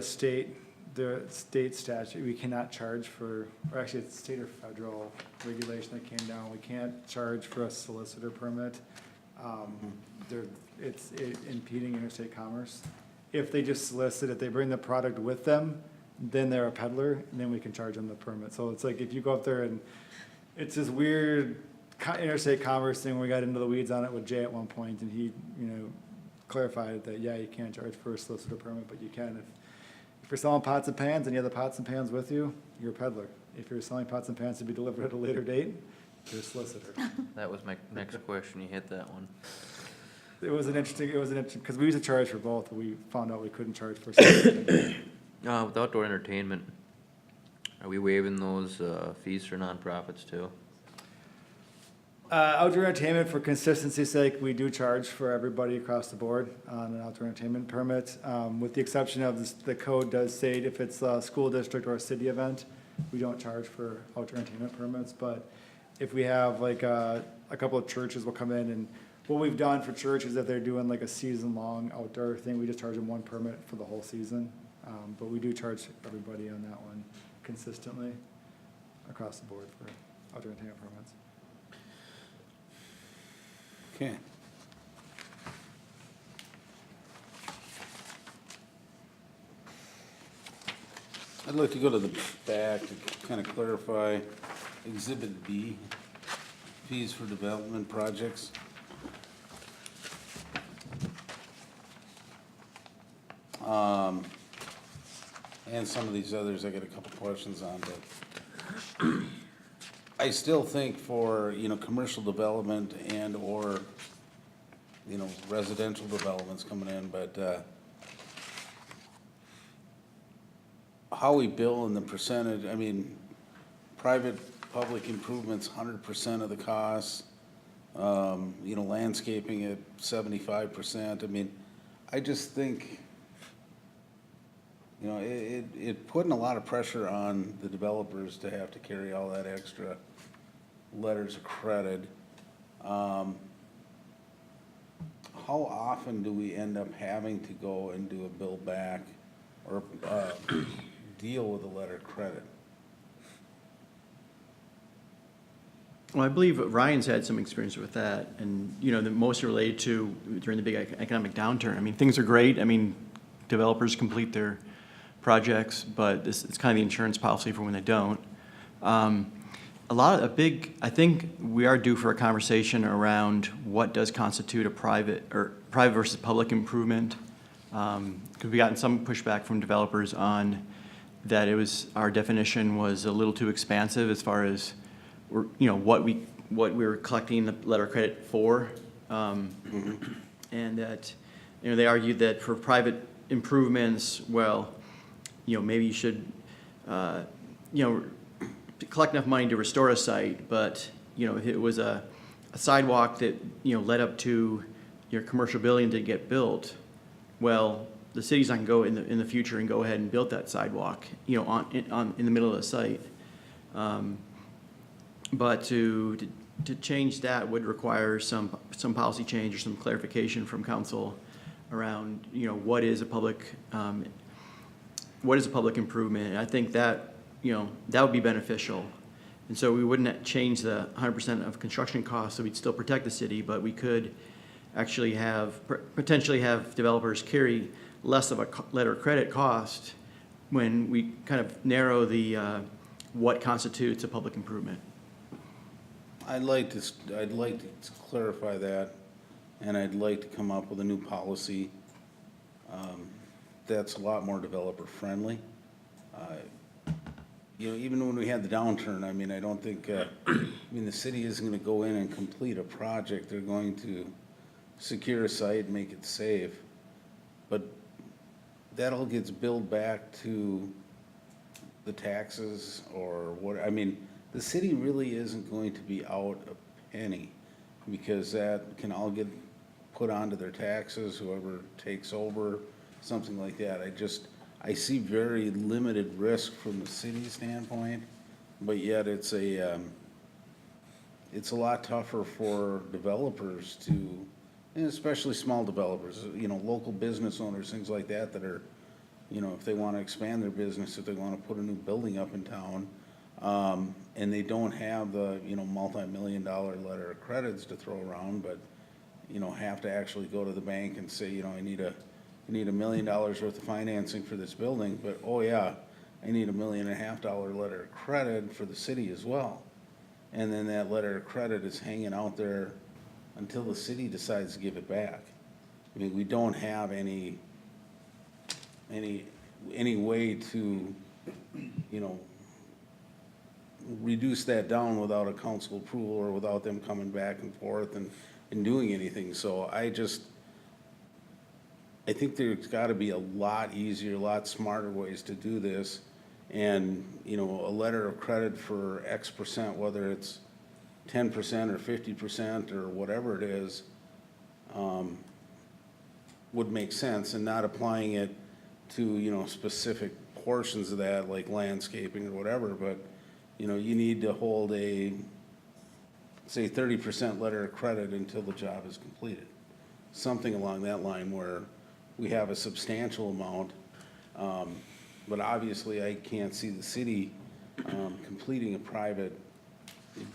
the state statute. We cannot charge for, or actually it's state or federal regulation that came down. We can't charge for a solicitor permit. It's impeding interstate commerce. If they just solicit, if they bring the product with them, then they're a peddler, and then we can charge them the permit. So it's like if you go up there and it's this weird interstate commerce thing. We got into the weeds on it with Jay at one point, and he, clarified that, yeah, you can't charge for a solicitor permit, but you can if you're selling pots and pans and you have the pots and pans with you, you're a peddler. If you're selling pots and pans to be delivered at a later date, you're a solicitor. That was my next question, you hit that one. It was an interesting, because we used to charge for both, but we found out we couldn't charge for solicitor. With outdoor entertainment, are we waiving those, fees for nonprofits too? Outdoor entertainment, for consistency's sake, we do charge for everybody across the board on an outdoor entertainment permit, with the exception of the code does say if it's a school district or a city event, we don't charge for outdoor entertainment permits. But if we have like a couple of churches will come in, and what we've done for churches, if they're doing like a season-long outdoor thing, we just charge them one permit for the whole season. But we do charge everybody on that one consistently across the board for outdoor entertainment permits. Okay. I'd like to go to the back to kind of clarify Exhibit B, fees for development projects. And some of these others, I got a couple questions on, but I still think for, commercial development and or, residential developments coming in, but, how we bill and the percentage, private, public improvements, 100% of the costs, landscaping at 75%. I just think, it putting a lot of pressure on the developers to have to carry all that extra letters of credit. How often do we end up having to go and do a bill back or deal with a letter of credit? Well, I believe Ryan's had some experience with that, and, the most related to during the big economic downturn. Things are great. developers complete their projects, but it's kind of the insurance policy for when they don't. I think we are due for a conversation around what does constitute a private versus public improvement. Because we gotten some pushback from developers on that our definition was a little too expansive as far as, what we were collecting the letter of credit for. And that, they argued that for private improvements, well, maybe you should, collect enough money to restore a site, but, if it was a sidewalk that, led up to your commercial building to get built, well, the city's not gonna go in the future and go ahead and build that sidewalk, in the middle of the site. But to change that would require some policy change or some clarification from council around, what is a public improvement? And I think that, that would be beneficial. And so we wouldn't change the 100% of construction costs, so we'd still protect the city, but we could actually potentially have developers carry less of a letter of credit cost when we kind of narrow the, what constitutes a public improvement. I'd like to clarify that, and I'd like to come up with a new policy that's a lot more developer friendly. Even when we had the downturn, I don't think, the city isn't gonna go in and complete a project. They're going to secure a site, make it safe. But that all gets billed back to the taxes or what, the city really isn't going to be out a penny, because that can all get put onto their taxes, whoever takes over, something like that. I see very limited risk from the city standpoint, but yet it's a lot tougher for developers to, and especially small developers, local business owners, things like that are, if they want to expand their business, if they want to put a new building up in town, and they don't have the, multi-million-dollar letter of credits to throw around, but, have to actually go to the bank and say, I need $1 million worth of financing for this building, but, oh yeah, I need $1.5 million letter of credit for the city as well. And then that letter of credit is hanging out there until the city decides to give it back. We don't have any way to, reduce that down without a council approval or without them coming back and forth and doing anything. So I think there's gotta be a lot easier, a lot smarter ways to do this. And, a letter of credit for X percent, whether it's 10% or 50% or whatever it is, would make sense, and not applying it to, specific portions of that, like landscaping or whatever, but, you need to hold a, say, 30% letter of credit until the job is completed. Something along that line where we have a substantial amount, but obviously I can't see the city completing a private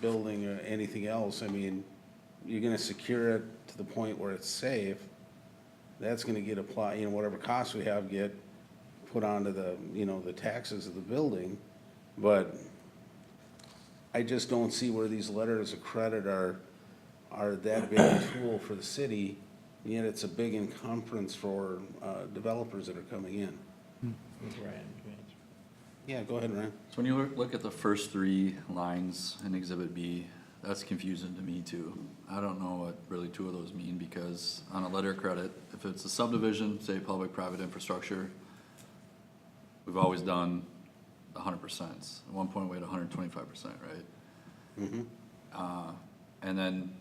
building or anything else. You're gonna secure it to the point where it's safe. That's gonna get applied, whatever costs we have get put onto the, the taxes of the building. But I just don't see where these letters of credit are that big a tool for the city, and yet it's a big encumbrance for developers that are coming in. Yeah, go ahead, Ryan. So when you look at the first three lines in Exhibit B, that's confusing to me too. I don't know what really two of those mean, because on a letter of credit, if it's a subdivision, say public-private infrastructure, we've always done 100%. At one point we had 125%, right? And then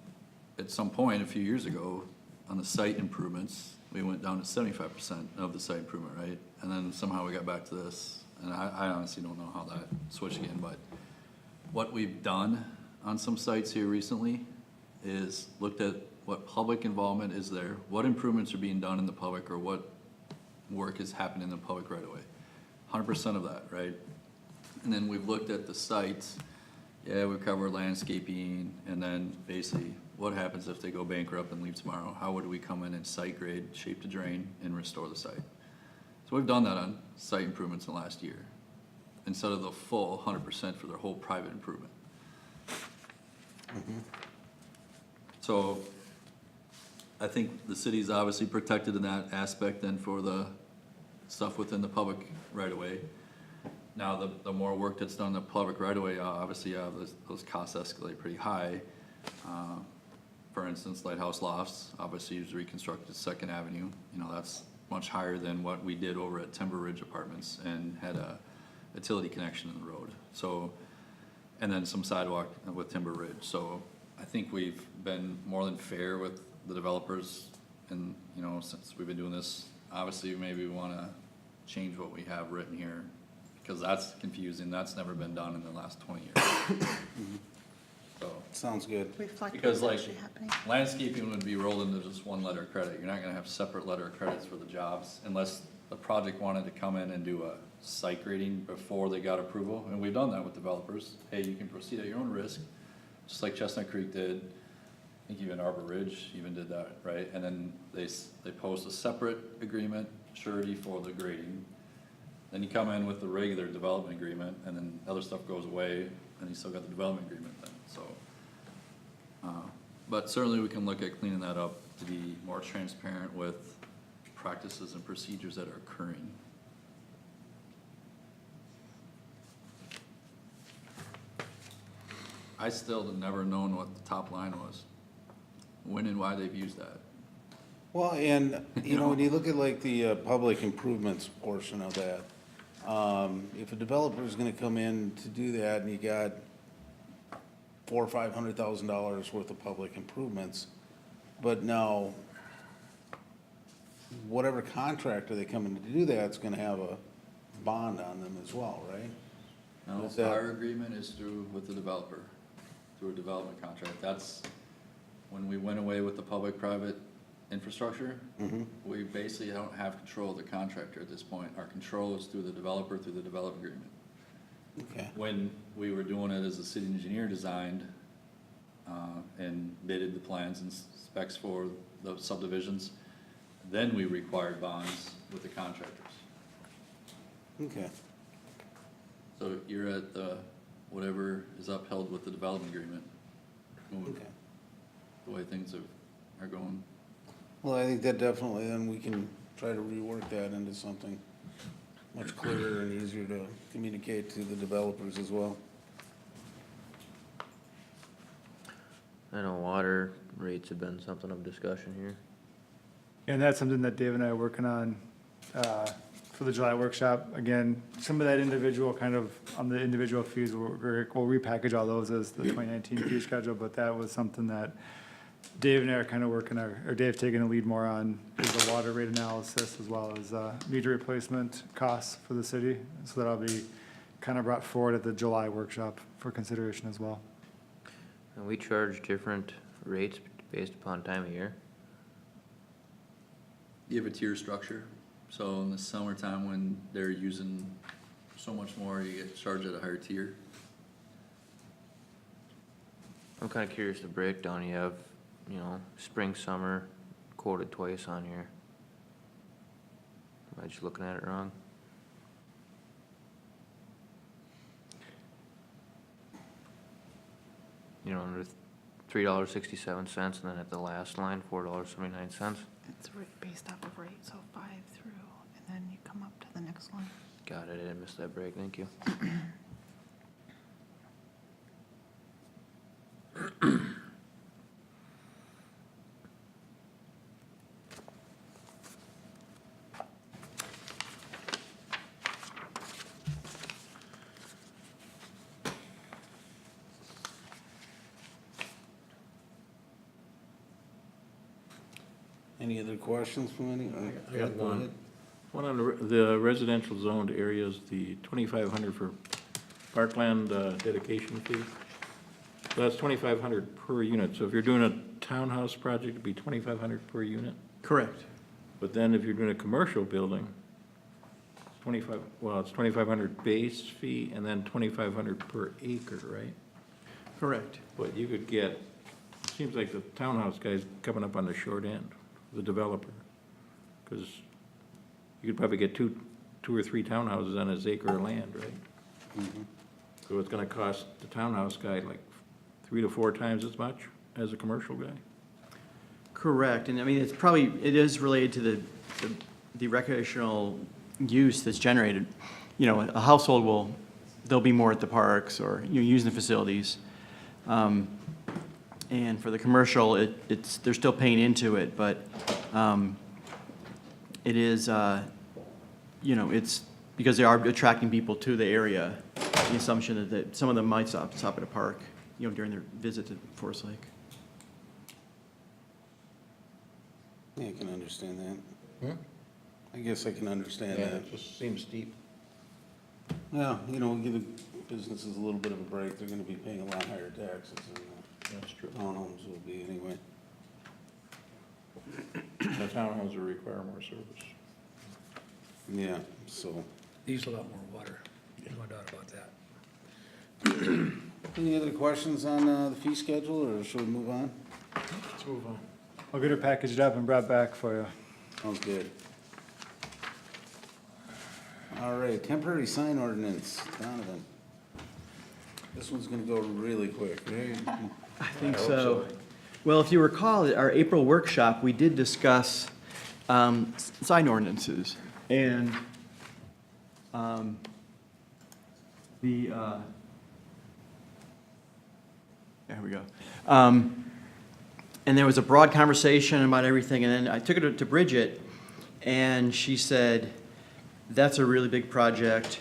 at some point a few years ago, on the site improvements, we went down to 75% of the site improvement, right? And then somehow we got back to this. And I honestly don't know how that switched again, but what we've done on some sites here recently is looked at what public involvement is there, what improvements are being done in the public, or what work is happening in the public right away. 100% of that, right? And then we've looked at the sites, we cover landscaping, and then basically what happens if they go bankrupt and leave tomorrow? How would we come in and site grade, shape to drain, and restore the site? So we've done that on site improvements in the last year, instead of the full 100% for their whole private improvement. So I think the city's obviously protected in that aspect than for the stuff within the public right of way. Now, the more work that's done in the public right of way, obviously, those costs escalate pretty high. For instance, Lighthouse Lofts, obviously, you've reconstructed Second Avenue, you know, that's much higher than what we did over at Timber Ridge Apartments and had a utility connection in the road. So, and then some sidewalk with Timber Ridge. So I think we've been more than fair with the developers and, you know, since we've been doing this, obviously, maybe we wanna change what we have written here, because that's confusing, that's never been done in the last 20 years. So, Sounds good. Reflect because what's like, actually happening. landscaping would be rolled into just one letter of credit, you're not gonna have separate letter of credits for the jobs, unless the project wanted to come in and do a site grading before they got approval, and we've done that with developers. Hey, you can proceed at your own risk, just like Chestnut Creek did. I think even Arbor Ridge even did that, right? And then they post a separate agreement, surety for the grading. Then you come in with the regular development agreement, and then other stuff goes away, and you still got the development agreement then, so. But certainly we can look at cleaning that up to be more transparent with practices and procedures that are occurring. I still have never known what the top line was, when and why they've used that. Well, and, you know, when you look at like the public improvements portion of that, if a developer's gonna come in to do that and you got $400,000 or $500,000 worth of public improvements, but now whatever contractor they come in to do that's gonna have a bond on them as well, right? No, Is that- our agreement is through with the developer, through a development contract. That's when we went away with the public-private infrastructure. We basically don't have control of the contractor at this point. Our control is through the developer, through the development agreement. Okay. When we were doing it as the city engineer designed, and bidded the plans and specs for the subdivisions, then we required bonds with the contractors. Okay. So you're at the, whatever is upheld with the development agreement, moving, Okay. the way things are going. Well, I think that definitely, then we can try to rework that into something much clearer and easier to communicate to the developers as well. I know water rates have been something of discussion here. And that's something that Dave and I are working on for the July workshop. Again, some of that individual kind of, on the individual fees, we'll repackage all those as the 2019 fee schedule, but that was something that Dave and I are kind of working, or Dave taking a lead more on, is the water rate analysis as well as meter replacement costs for the city. So that'll be kind of brought forward at the July workshop for consideration as well. And we charge different rates based upon time of year. You have a tier structure, so in the summertime when they're using so much more, you get charged at a higher tier. I'm kind of curious the breakdown. You have, you know, spring, summer quoted twice on here. Am I just looking at it wrong? You know, under $3.67, and then at the last line, $4.79. It's based off of rate, so 5 through, and then you come up to the next one. Got it, I didn't miss that break, thank you. Any other questions from any? I got Go one. ahead. One on the residential zoned areas, the 2,500 for parkland dedication fee. So that's 2,500 per unit. So if you're doing a townhouse project, it'd be 2,500 per unit. Correct. But then if you're doing a commercial building, it's 2,500 base fee and then 2,500 per acre, right? Correct. But you could get, it seems like the townhouse guy's coming up on the short end, the developer. Because you could probably get two or three townhouses on his acre of land, right? So it's gonna cost the townhouse guy like 3 to 4 times as much as a commercial guy. Correct, and I mean, it is related to the recreational use that's generated. You know, a household there'll be more at the parks or, you know, using the facilities. And for the commercial, they're still paying into it, but, it is, you know, it's because they are attracting people to the area, the assumption that some of them might stop at a park, you know, during their visit to Forest Lake. Yeah, I can understand that. I guess I can understand Yeah, that. it just seems steep. Well, you know, give the businesses a little bit of a break. They're gonna be paying a lot higher taxes than That's true. townhomes will be anyway. The townhouse will require more service. Yeah, so. Use a lot more water, there's no doubt about that. Any other questions on the fee schedule, or should we move on? Let's move on. I'll get her packaged up and brought back for you. Sounds good. All right, temporary sign ordinance, Donovan. This one's gonna go really quick, right? I think so. Well, if you recall, at our April workshop, we did discuss sign ordinances. And there we go. And there was a broad conversation about everything, and then I took it to Bridget, and she said, that's a really big project,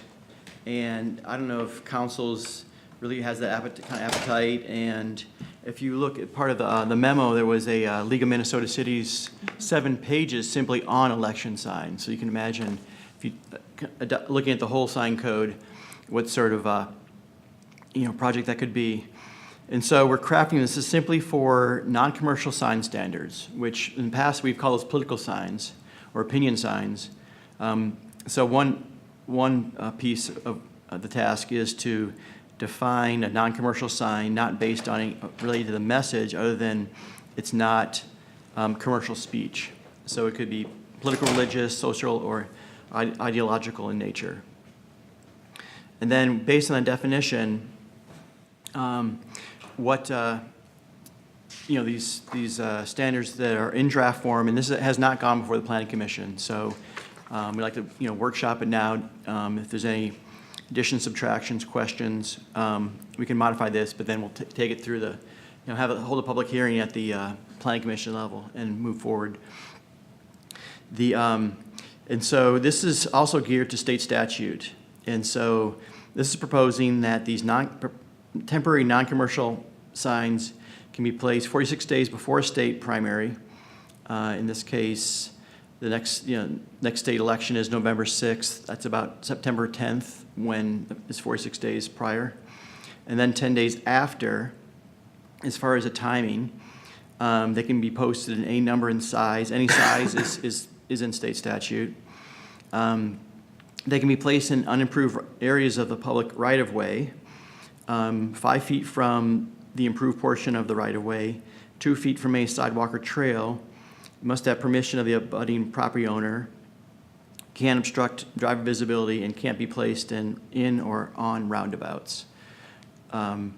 and I don't know if council's really has that appetite, and if you look at part of the memo, there was a League of Minnesota Cities, 7 pages simply on election signs. So you can imagine, if you looking at the whole sign code, what sort of project that could be. And so we're crafting this is simply for non-commercial sign standards, which in the past we've called those political signs or opinion signs. So one piece of the task is to define a non-commercial sign not based on related to the message other than it's not commercial speech. So it could be political, religious, social, or ideological in nature. And then based on that definition, these standards that are in draft form, and this has not gone before the Planning Commission, so we'd like to workshop it now. If there's any additions, subtractions, questions, we can modify this, but then we'll take it through hold a public hearing at the Planning Commission level and move forward. And so this is also geared to state statute, and so this is proposing that these temporary non-commercial signs can be placed 46 days before a state primary. In this case, the next state election is November 6th. That's about September 10th, when it's 46 days prior. And then 10 days after, as far as the timing, they can be posted in any number and size. Any size is in state statute. They can be placed in unimproved areas of the public right-of-way, 5 feet from the improved portion of the right-of-way, 2 feet from a sidewalk or trail, must have permission of the abutting property owner, can't obstruct driver visibility, and can't be placed in or on roundabouts. And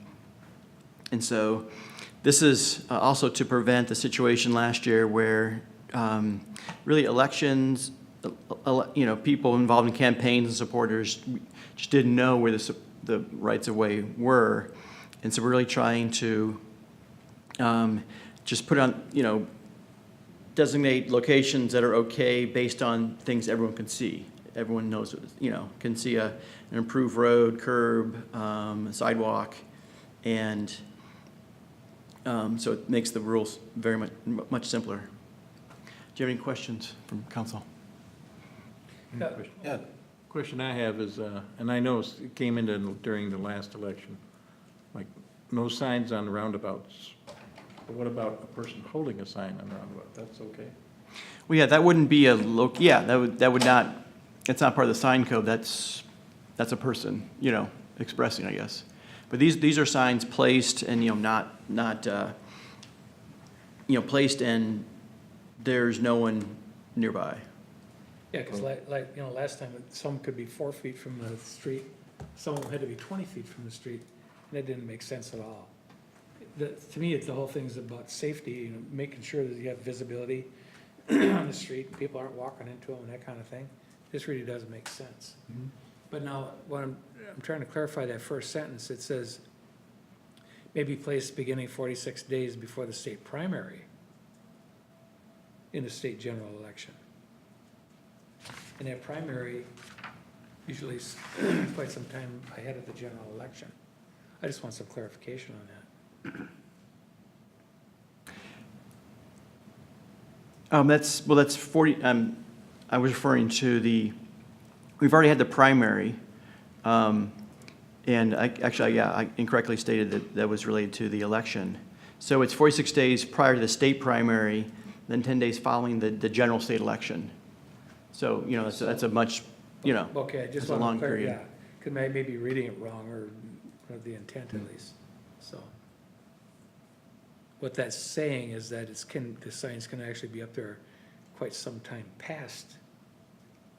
so this is also to prevent the situation last year where really elections, people involved in campaigns and supporters just didn't know where the rights of way were. And so we're really trying to just put on, designate locations that are okay based on things everyone can see. Everyone knows, can see an improved road, curb, sidewalk, and so it makes the rules very much simpler. Do you have any questions from council? Yeah. Question I have is, and I know it came into during the last election, like no signs on roundabouts. But what about a person holding a sign on the roundabout? That's okay? Well, yeah, that wouldn't be that would not, it's not part of the sign code. That's a person, expressing, I guess. But these are signs placed and, not placed and there's no one nearby. Yeah, because last time, some could be 4 feet from the street, some of them had to be 20 feet from the street, and that didn't make sense at all. To me, the whole thing's about safety, making sure that you have visibility on the street, people aren't walking into them and that kind of thing. This really doesn't make sense. But now, what I'm trying to clarify that first sentence, it says, may be placed beginning 46 days before the state primary in the state general election. And that primary usually is quite some time ahead of the general election. I just want some clarification on that. That's 40, I was referring to we've already had the primary, and I incorrectly stated that was related to the election. So it's 46 days prior to the state primary, then 10 days following the general state election. So, that's a much, Okay, I it's just a want long to clarify, period. yeah, because I may be reading it wrong, or the intent at least, so. What that's saying is that the signs can actually be up there quite some time past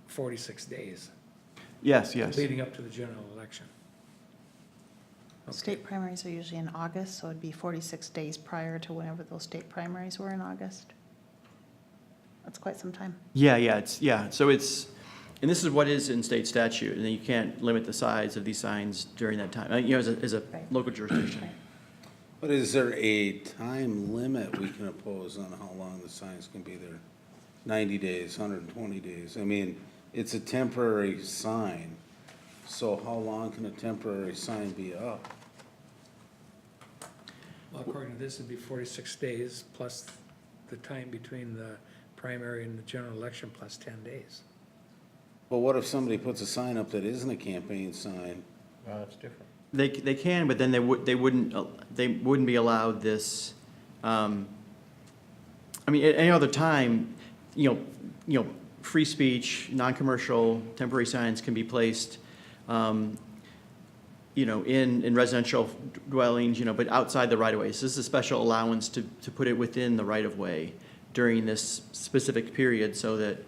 46 days, Yes. leading up to the general election. Okay. State primaries are usually in August, so it'd be 46 days prior to whenever those state primaries were in August. That's quite some time. So and this is what is in state statute, and then you can't limit the size of these signs during that time, as a Right. local jurisdiction. Right. But is there a time limit we can impose on how long the signs can be there? 90 days, 120 days? I mean, it's a temporary sign, so how long can a temporary sign be up? Well, according to this, it'd be 46 days plus the time between the primary and the general election plus 10 days. But what if somebody puts a sign up that isn't a campaign sign? Well, that's different. They can, but then they wouldn't be allowed this, at any other time, free speech, non-commercial, temporary signs can be placed, in residential dwellings, but outside the right-of-way. So this is a special allowance to put it within the right-of-way during this specific period so that,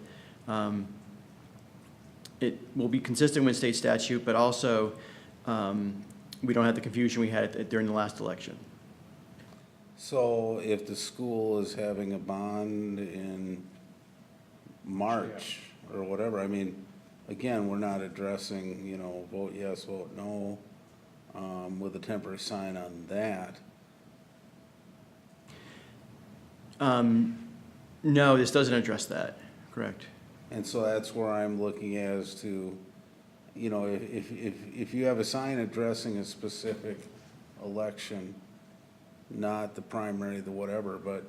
it will be consistent with state statute, but also, we don't have the confusion we had during the last election. So if the school is having a bond in March or whatever, I mean, again, we're not addressing, vote yes, vote no, with a temporary sign on that. No, this doesn't address that, correct? And so that's where I'm looking as to, if you have a sign addressing a specific election, not the primary, the whatever, but,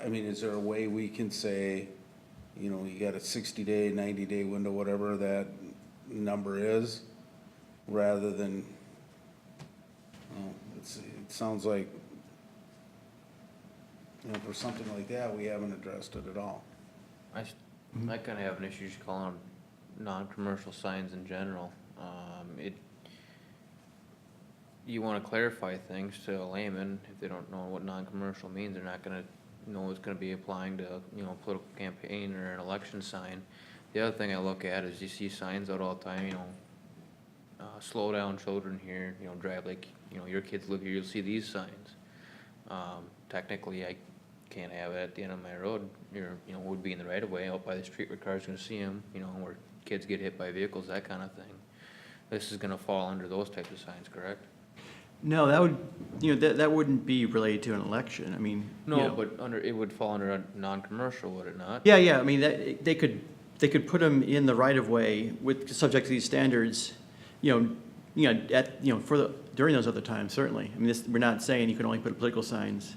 is there a way we can say, you got a 60-day, 90-day window, whatever that number is, rather than, it sounds like, for something like that, we haven't addressed it at all. I kind of have an issue just calling them non-commercial signs in general. You want to clarify things to a layman. If they don't know what non-commercial means, they're not going to know it's going to be applying to, a political campaign or an election sign. The other thing I look at is you see signs out all the time, slow down children here, drive like, your kids live here, you'll see these signs. Technically, I can't have it at the end of my road, would be in the right of way, out by the street where cars are gonna see them, where kids get hit by vehicles, that kind of thing. This is gonna fall under those types of signs, correct? No, that would, that wouldn't be related to an election, No, but it would fall under a non-commercial, would it not? Yeah, they could put them in the right-of-way subject to these standards, during those other times, certainly. We're not saying you can only put political signs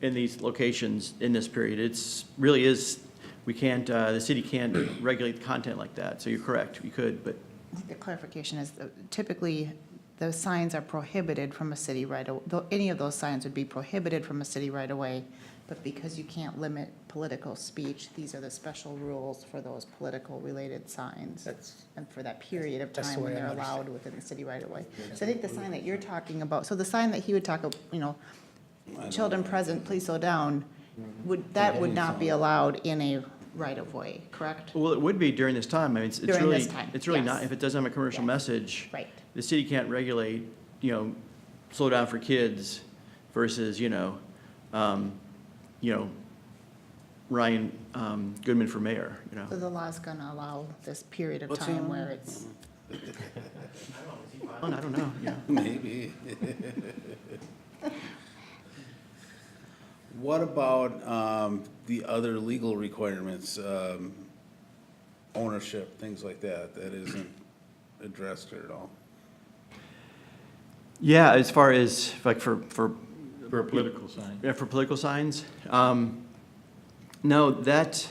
in these locations in this period. We can't, the city can't regulate content like that, so you're correct, we could, but. I think the clarification is typically those signs are prohibited from a city any of those signs would be prohibited from a city right away, but because you can't limit political speech, these are the special rules for those political related signs. And for that period of That's the time when way I they're understand allowed within the city right away. So I think the sign that you're talking about, so the sign that he would talk, children present, please slow down, would not be allowed in a right-of-way, correct? Well, it would be during this time. I mean, it's During really, this time, it's really not, yes. if it doesn't have a commercial Yes. message. Right. The city can't regulate, slow down for kids versus, Ryan Goodman for mayor, So the law's gonna allow this period of What's time on? where it's, I don't know, Maybe. What about the other legal requirements, ownership, things like that, that isn't addressed here at all? Yeah, as far as, like, for For a political sign. Yeah, for political signs? No, that,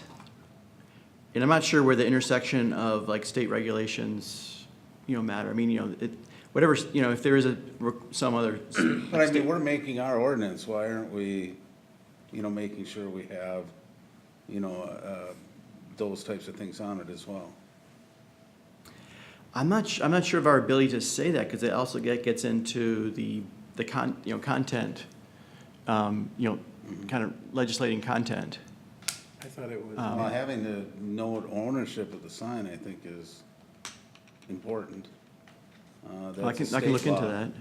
and I'm not sure where the intersection of like state regulations, matter. I mean, whatever, if there is some other. But I mean, we're making our ordinance, why aren't we, making sure we have, those types of things on it as well? I'm not sure of our ability to say that, because it also gets into the content, kind of legislating content. I thought it was. Well, having to note ownership of the sign, I think, is important. I That's a can look state into law. that.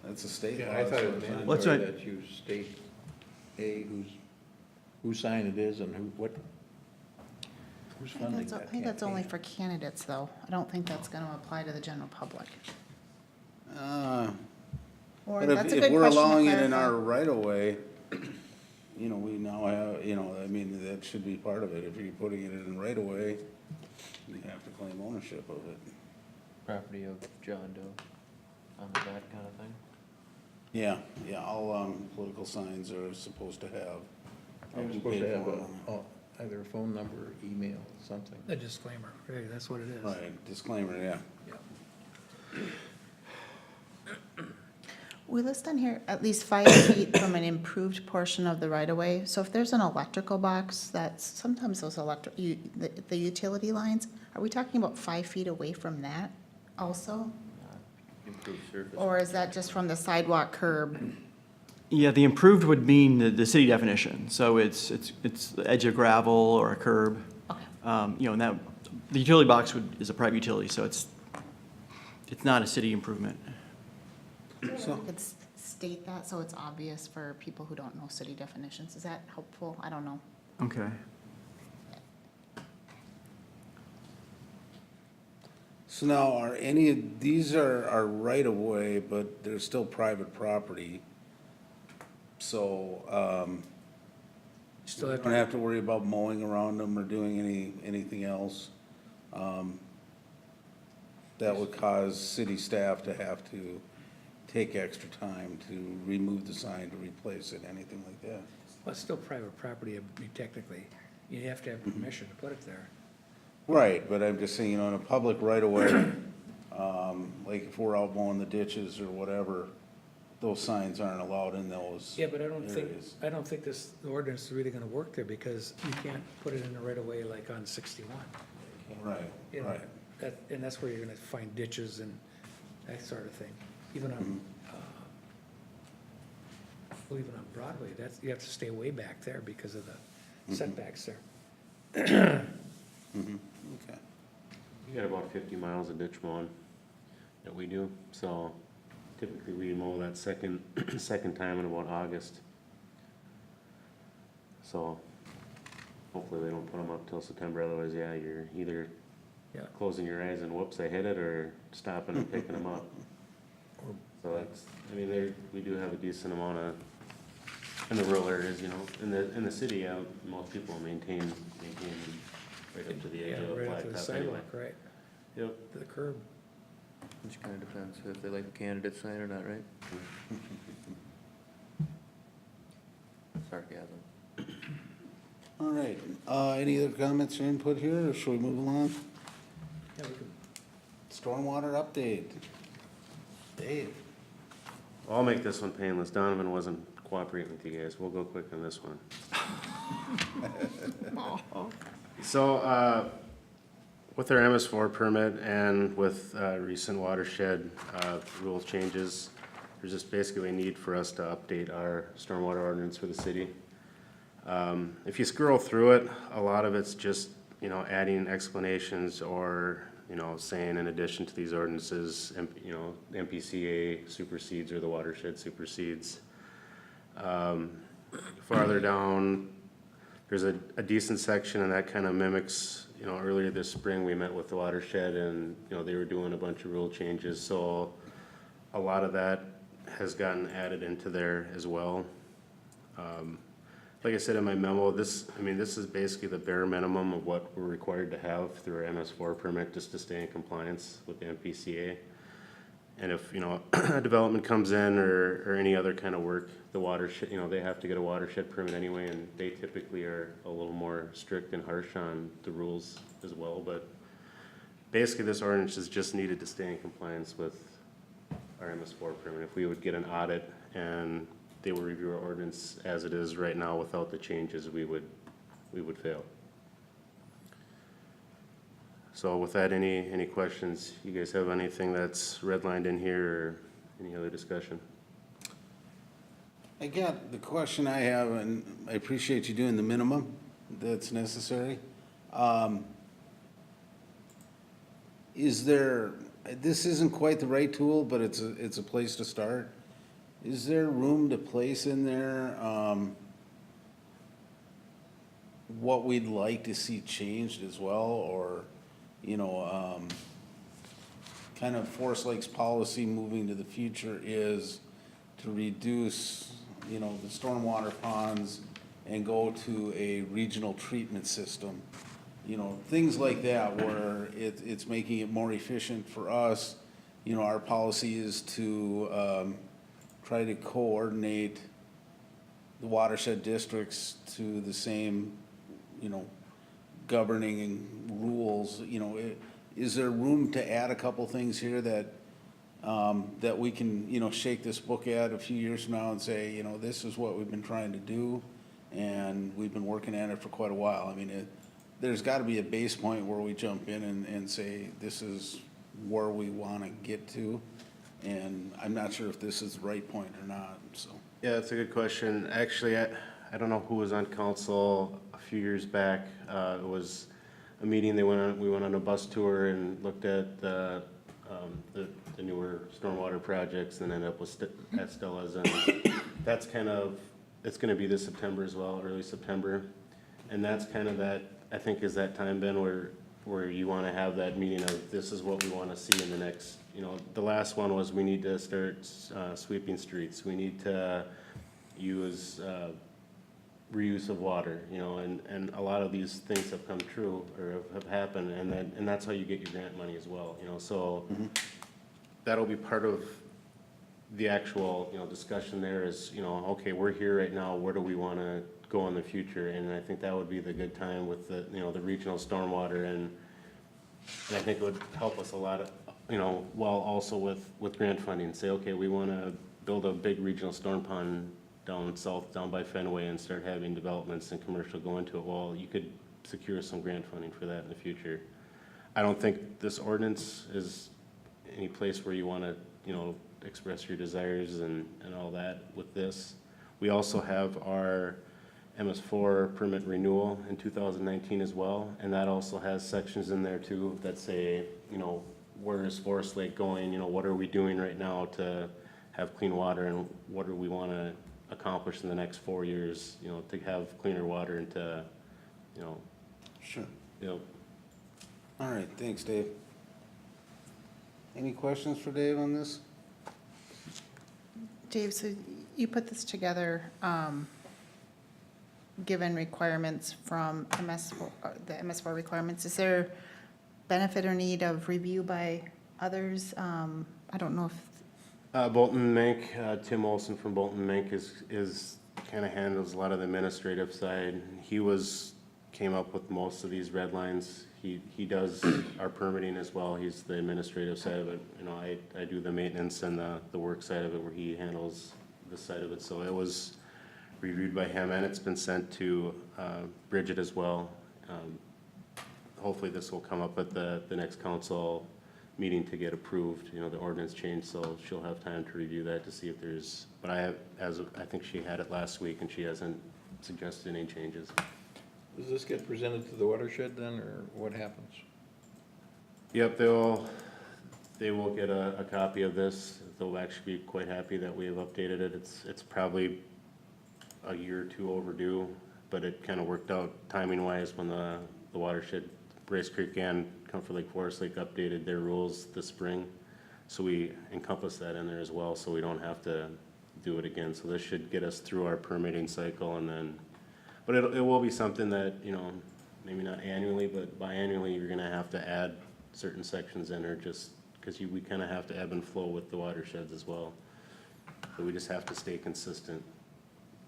That's a state law. Yeah, I thought it was so it's not- What's mandatory that? that you state, whose sign it is and who's funding that I think that's only campaign. for candidates, though. I don't think that's gonna apply to the general public. Or But that's a if good we're question to allowing it in clarify. our right of way, we now have, I mean, that should be part of it. If you're putting it in right of way, you have to claim ownership of it. Property of John Doe, on the back kind of thing. Yeah, all, political signs are supposed to have. You're who supposed paid to have for them. either a phone number, or email, something. A disclaimer, right, that's what it is. Right, disclaimer, yeah. We list on here at least 5 feet from an improved portion of the right-of-way. So if there's an electrical box, sometimes those the utility lines, are we talking about 5 feet away from that also? Improved surface. Or is that just from the sidewalk curb? Yeah, the improved would mean the city definition, so it's the edge of gravel or a curb. Okay. And that, the utility box is a private utility, so it's not a city improvement. So we could state that so it's obvious for people who don't know city definitions. Is that helpful? I don't know. Okay. So now, are any of, these are right of way, but they're still private property. So, Still you have don't to, have to worry about mowing around them or doing anything else. That would cause city staff to have to take extra time to remove the sign, to replace it, anything like that. well, it's still private property, technically. You have to have permission to put it there. Right, but I'm just saying, in a public right of way, like if we're out mowing the ditches or whatever, those signs aren't allowed in those Yeah, but I don't think areas. the ordinance is really gonna work there, because you can't put it in the right of way like on 61. Right, You know, right. And that's where you're gonna find ditches and that sort of thing. Even on, well, even on Broadway, you have to stay way back there because of the setbacks there. Okay. We got about 50 miles of ditch mowing that we do, so typically we mow that second time in about August. So hopefully they don't put them up till September, otherwise, yeah, you're either Yeah. closing your eyes and whoops, I hit it, or stopping and picking them up. So that's, we do have a decent amount of, in the rural areas, in the city, most people maintain right up to the edge Yeah, of the right up to the blacktop anyway. sidewalk, right, Yep. to the curb. Which kind of depends if they like a candidate sign or not, right? Sarcasm. All right, any other comments or input here, or should we move along? Yeah, we could, Stormwater update. Dave? I'll make this one painless. Donovan wasn't cooperating with you guys. We'll go quick on this one. So, with our MS4 permit and with recent watershed rule changes, there's just basically a need for us to update our stormwater ordinance for the city. If you scroll through it, a lot of it's just, you know, adding explanations or, you know, saying in addition to these ordinances, you know, MPCA supersedes or the watershed supersedes. Farther down, there's a decent section and that kind of mimics, you know, earlier this spring, we met with the watershed and, you know, they were doing a bunch of rule changes. So a lot of that has gotten added into there as well. Like I said in my memo, this is basically the bare minimum of what we're required to have through our MS4 permit just to stay in compliance with the MPCA. And if, you know, a development comes in or any other kind of work, the watershed, you know, they have to get a watershed permit anyway, and they typically are a little more strict and harsh on the rules as well. But basically, this ordinance is just needed to stay in compliance with our MS4 permit. If we would get an audit and they would review our ordinance as it is right now without the changes, we would fail. So with that, any questions? You guys have anything that's redlined in here or any other discussion? I got the question I have, and I appreciate you doing the minimum that's necessary. Is there, this isn't quite the right tool, but it's a place to start. Is there room to place in there, what we'd like to see changed as well, or, you know, kind of Forest Lake's policy moving to the future is to reduce, you know, the stormwater ponds and go to a regional treatment system. You know, things like that where it's making it more efficient for us. You know, our policy is to try to coordinate the watershed districts to the same, you know, governing rules. You know, is there room to add a couple things here that that we can, you know, shake this book at a few years from now and say, you know, this is what we've been trying to do, and we've been working at it for quite a while. I mean, there's got to be a base point where we jump in and say, this is where we want to get to, and I'm not sure if this is the right point or not, so. Yeah, that's a good question. Actually, I don't know who was on council a few years back. It was a meeting we went on a bus tour and looked at the newer stormwater projects and ended up with at Stella's, and that's kind of, it's gonna be this September as well, early September. And that's kind of that, I think, is that time, Ben, where you wanna have that meeting of this is what we wanna see in the next, you know, the last one was we need to start sweeping streets. We need to use reuse of water, you know, and a lot of these things have come true or have happened, and that's how you get your grant money as well, you know, so that'll be part of the actual, you know, discussion there is, you know, okay, we're here right now, where do we want to go in the future? And I think that would be the good time with the, you know, the regional stormwater, and I think it would help us a lot, of, you know, while also with grant funding, say, okay, we want to build a big regional storm pond down south, down by Fenway, and start having developments and commercial go into it. Well, you could secure some grant funding for that in the future. I don't think this ordinance is any place where you want to, you know, express your desires and all that with this. We also have our MS4 permit renewal in 2019 as well, and that also has sections in there too that say, you know, where is Forest Lake going? You know, what are we doing right now to have clean water, and what do we want to accomplish in the next 4 years, you know, to have cleaner water and to, you know. Sure. You know. All right, thanks, Dave. Any questions for Dave on this? Dave, so you put this together, given requirements from MS4, the MS4 requirements. Is there benefit or need of review by others? I don't know if. Bolton Mink, Tim Olson from Bolton Mink is kind of handles a lot of the administrative side. He came up with most of these red lines. He does our permitting as well. He's the administrative side of it. You know, I do the maintenance and the work side of it, where he handles this side of it. So it was reviewed by him, and it's been sent to Bridget as well. Hopefully this will come up at the next council meeting to get approved, you know, the ordinance change, so she'll have time to review that to see if there's, but I think she had it last week and she hasn't suggested any changes. Does this get presented to the watershed then, or what happens? Yep, they will get a copy of this. They'll actually be quite happy that we have updated it. It's probably a year or two overdue, but it kind of worked out timing wise when the watershed, Race Creek and Comfort Lake, Forest Lake updated their rules this spring. So we encompass that in there as well, so we don't have to do it again. So this should get us through our permitting cycle, and then, but it will be something that, you know, maybe not annually, but biannually, you're gonna have to add certain sections in there, just because we kind of have to ebb and flow with the watersheds as well. So we just have to stay consistent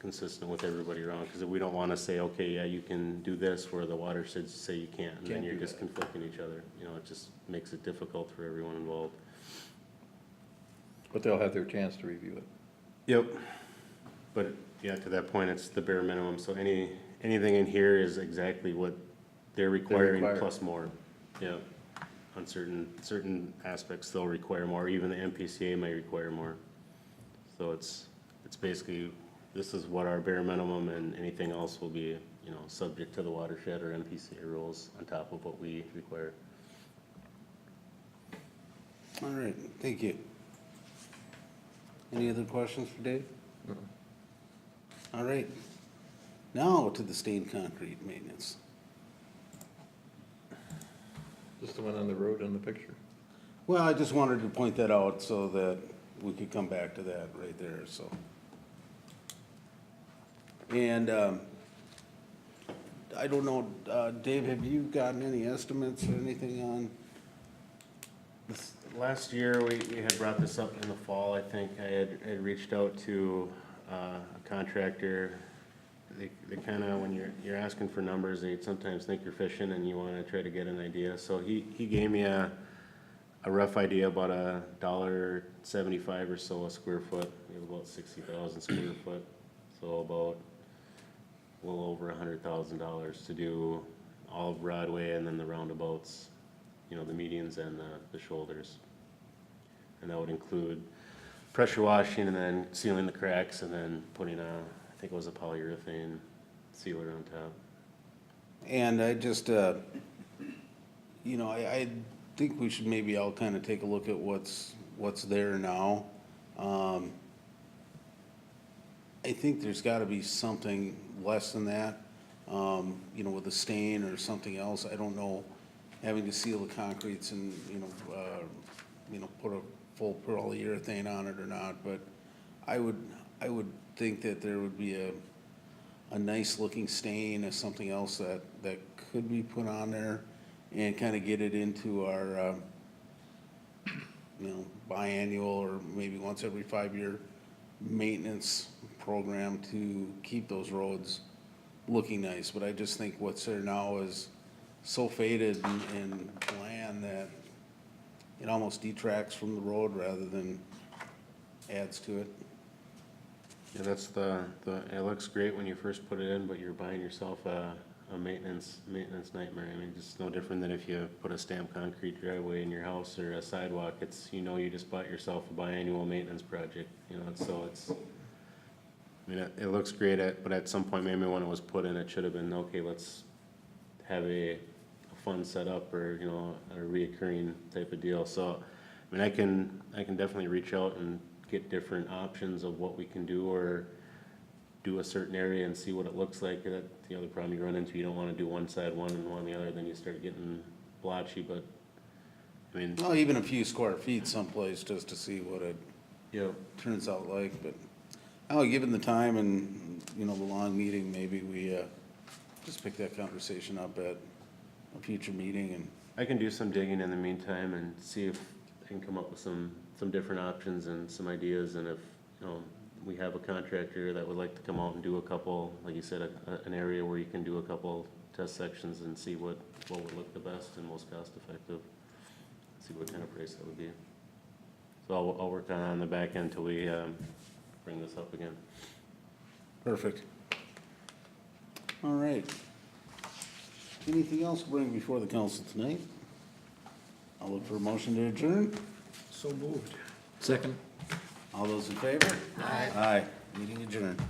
with everybody around, because we don't want to say, okay, yeah, you can do this, where the watersheds say you can't, and then Can't you're do just conflicting each other. You know, it just makes it difficult for everyone involved. But they'll have their chance to review it. Yep. But, yeah, to that point, it's the bare minimum, so anything in here is exactly what they're requiring require. plus more. Yeah. On certain aspects, they'll require more, even the MPCA may require more. So it's basically, this is what our bare minimum, and anything else will be, you know, subject to the watershed or MPCA rules on top of what we require. All right, thank you. Any other questions for Dave? All right. Now to the stained concrete maintenance. Just the one on the road in the picture. Well, I just wanted to point that out so that we could come back to that right there, so. And, I don't know, Dave, have you gotten any estimates or anything on? Last year, we had brought this up in the fall, I think. I had reached out to a contractor. They kind of, when you're asking for numbers, they sometimes think you're fishing and you want to try to get an idea. So he gave me a rough idea, about $1.75 or so a square foot. We have about 60,000 square foot, so about a little over $100,000 to do all of Broadway and then the roundabouts, you know, the medians and the shoulders. And that would include pressure washing and then sealing the cracks and then putting I think it was a polyurethane sealer on top. And I just, you know, I think we should maybe all kind of take a look at what's there now. I think there's gotta be something less than that, you know, with a stain or something else. I don't know, having to seal the concretes and, you know, put a full polyurethane on it or not, but I would think that there would be a nice looking stain or something else that could be put on there and kind of get it into our, you know, biannual or maybe once every 5-year maintenance program to keep those roads looking nice. But I just think what's there now is so faded and bland that it almost detracts from the road rather than adds to it. Yeah, that's it looks great when you first put it in, but you're buying yourself a maintenance nightmare. I mean, just no different than if you put a stamped concrete driveway in your house or a sidewalk. It's, you know, you just bought yourself a biannual maintenance project, you know, I mean, it looks great but at some point, maybe when it was put in, it should have been, okay, let's have a fund set up, or, you know, a reoccurring type of deal. So, I mean, I can definitely reach out and get different options of what we can do, or do a certain area and see what it looks like. That the other problem you run into, you don't want to do one side one and one the other, then you start getting blotchy. But I mean, Well, even a few square feet someplace just to see what it turns out like. But given the time and, you know, the long meeting, maybe we just pick that conversation up at a future meeting. And I can do some digging in the meantime and see if I can come up with some different options and some ideas. And if, you know, we have a contractor that would like to come out and do a couple, like you said, an area where you can do a couple test sections and see what would look the best and most cost effective, see what kind of price that would be. So I'll work on the back end till we bring this up again. Perfect. All right. Anything else to bring before the council tonight? I'll look for a motion to adjourn. So moved. Second. All those in favor? Aye. Aye. Meeting adjourned.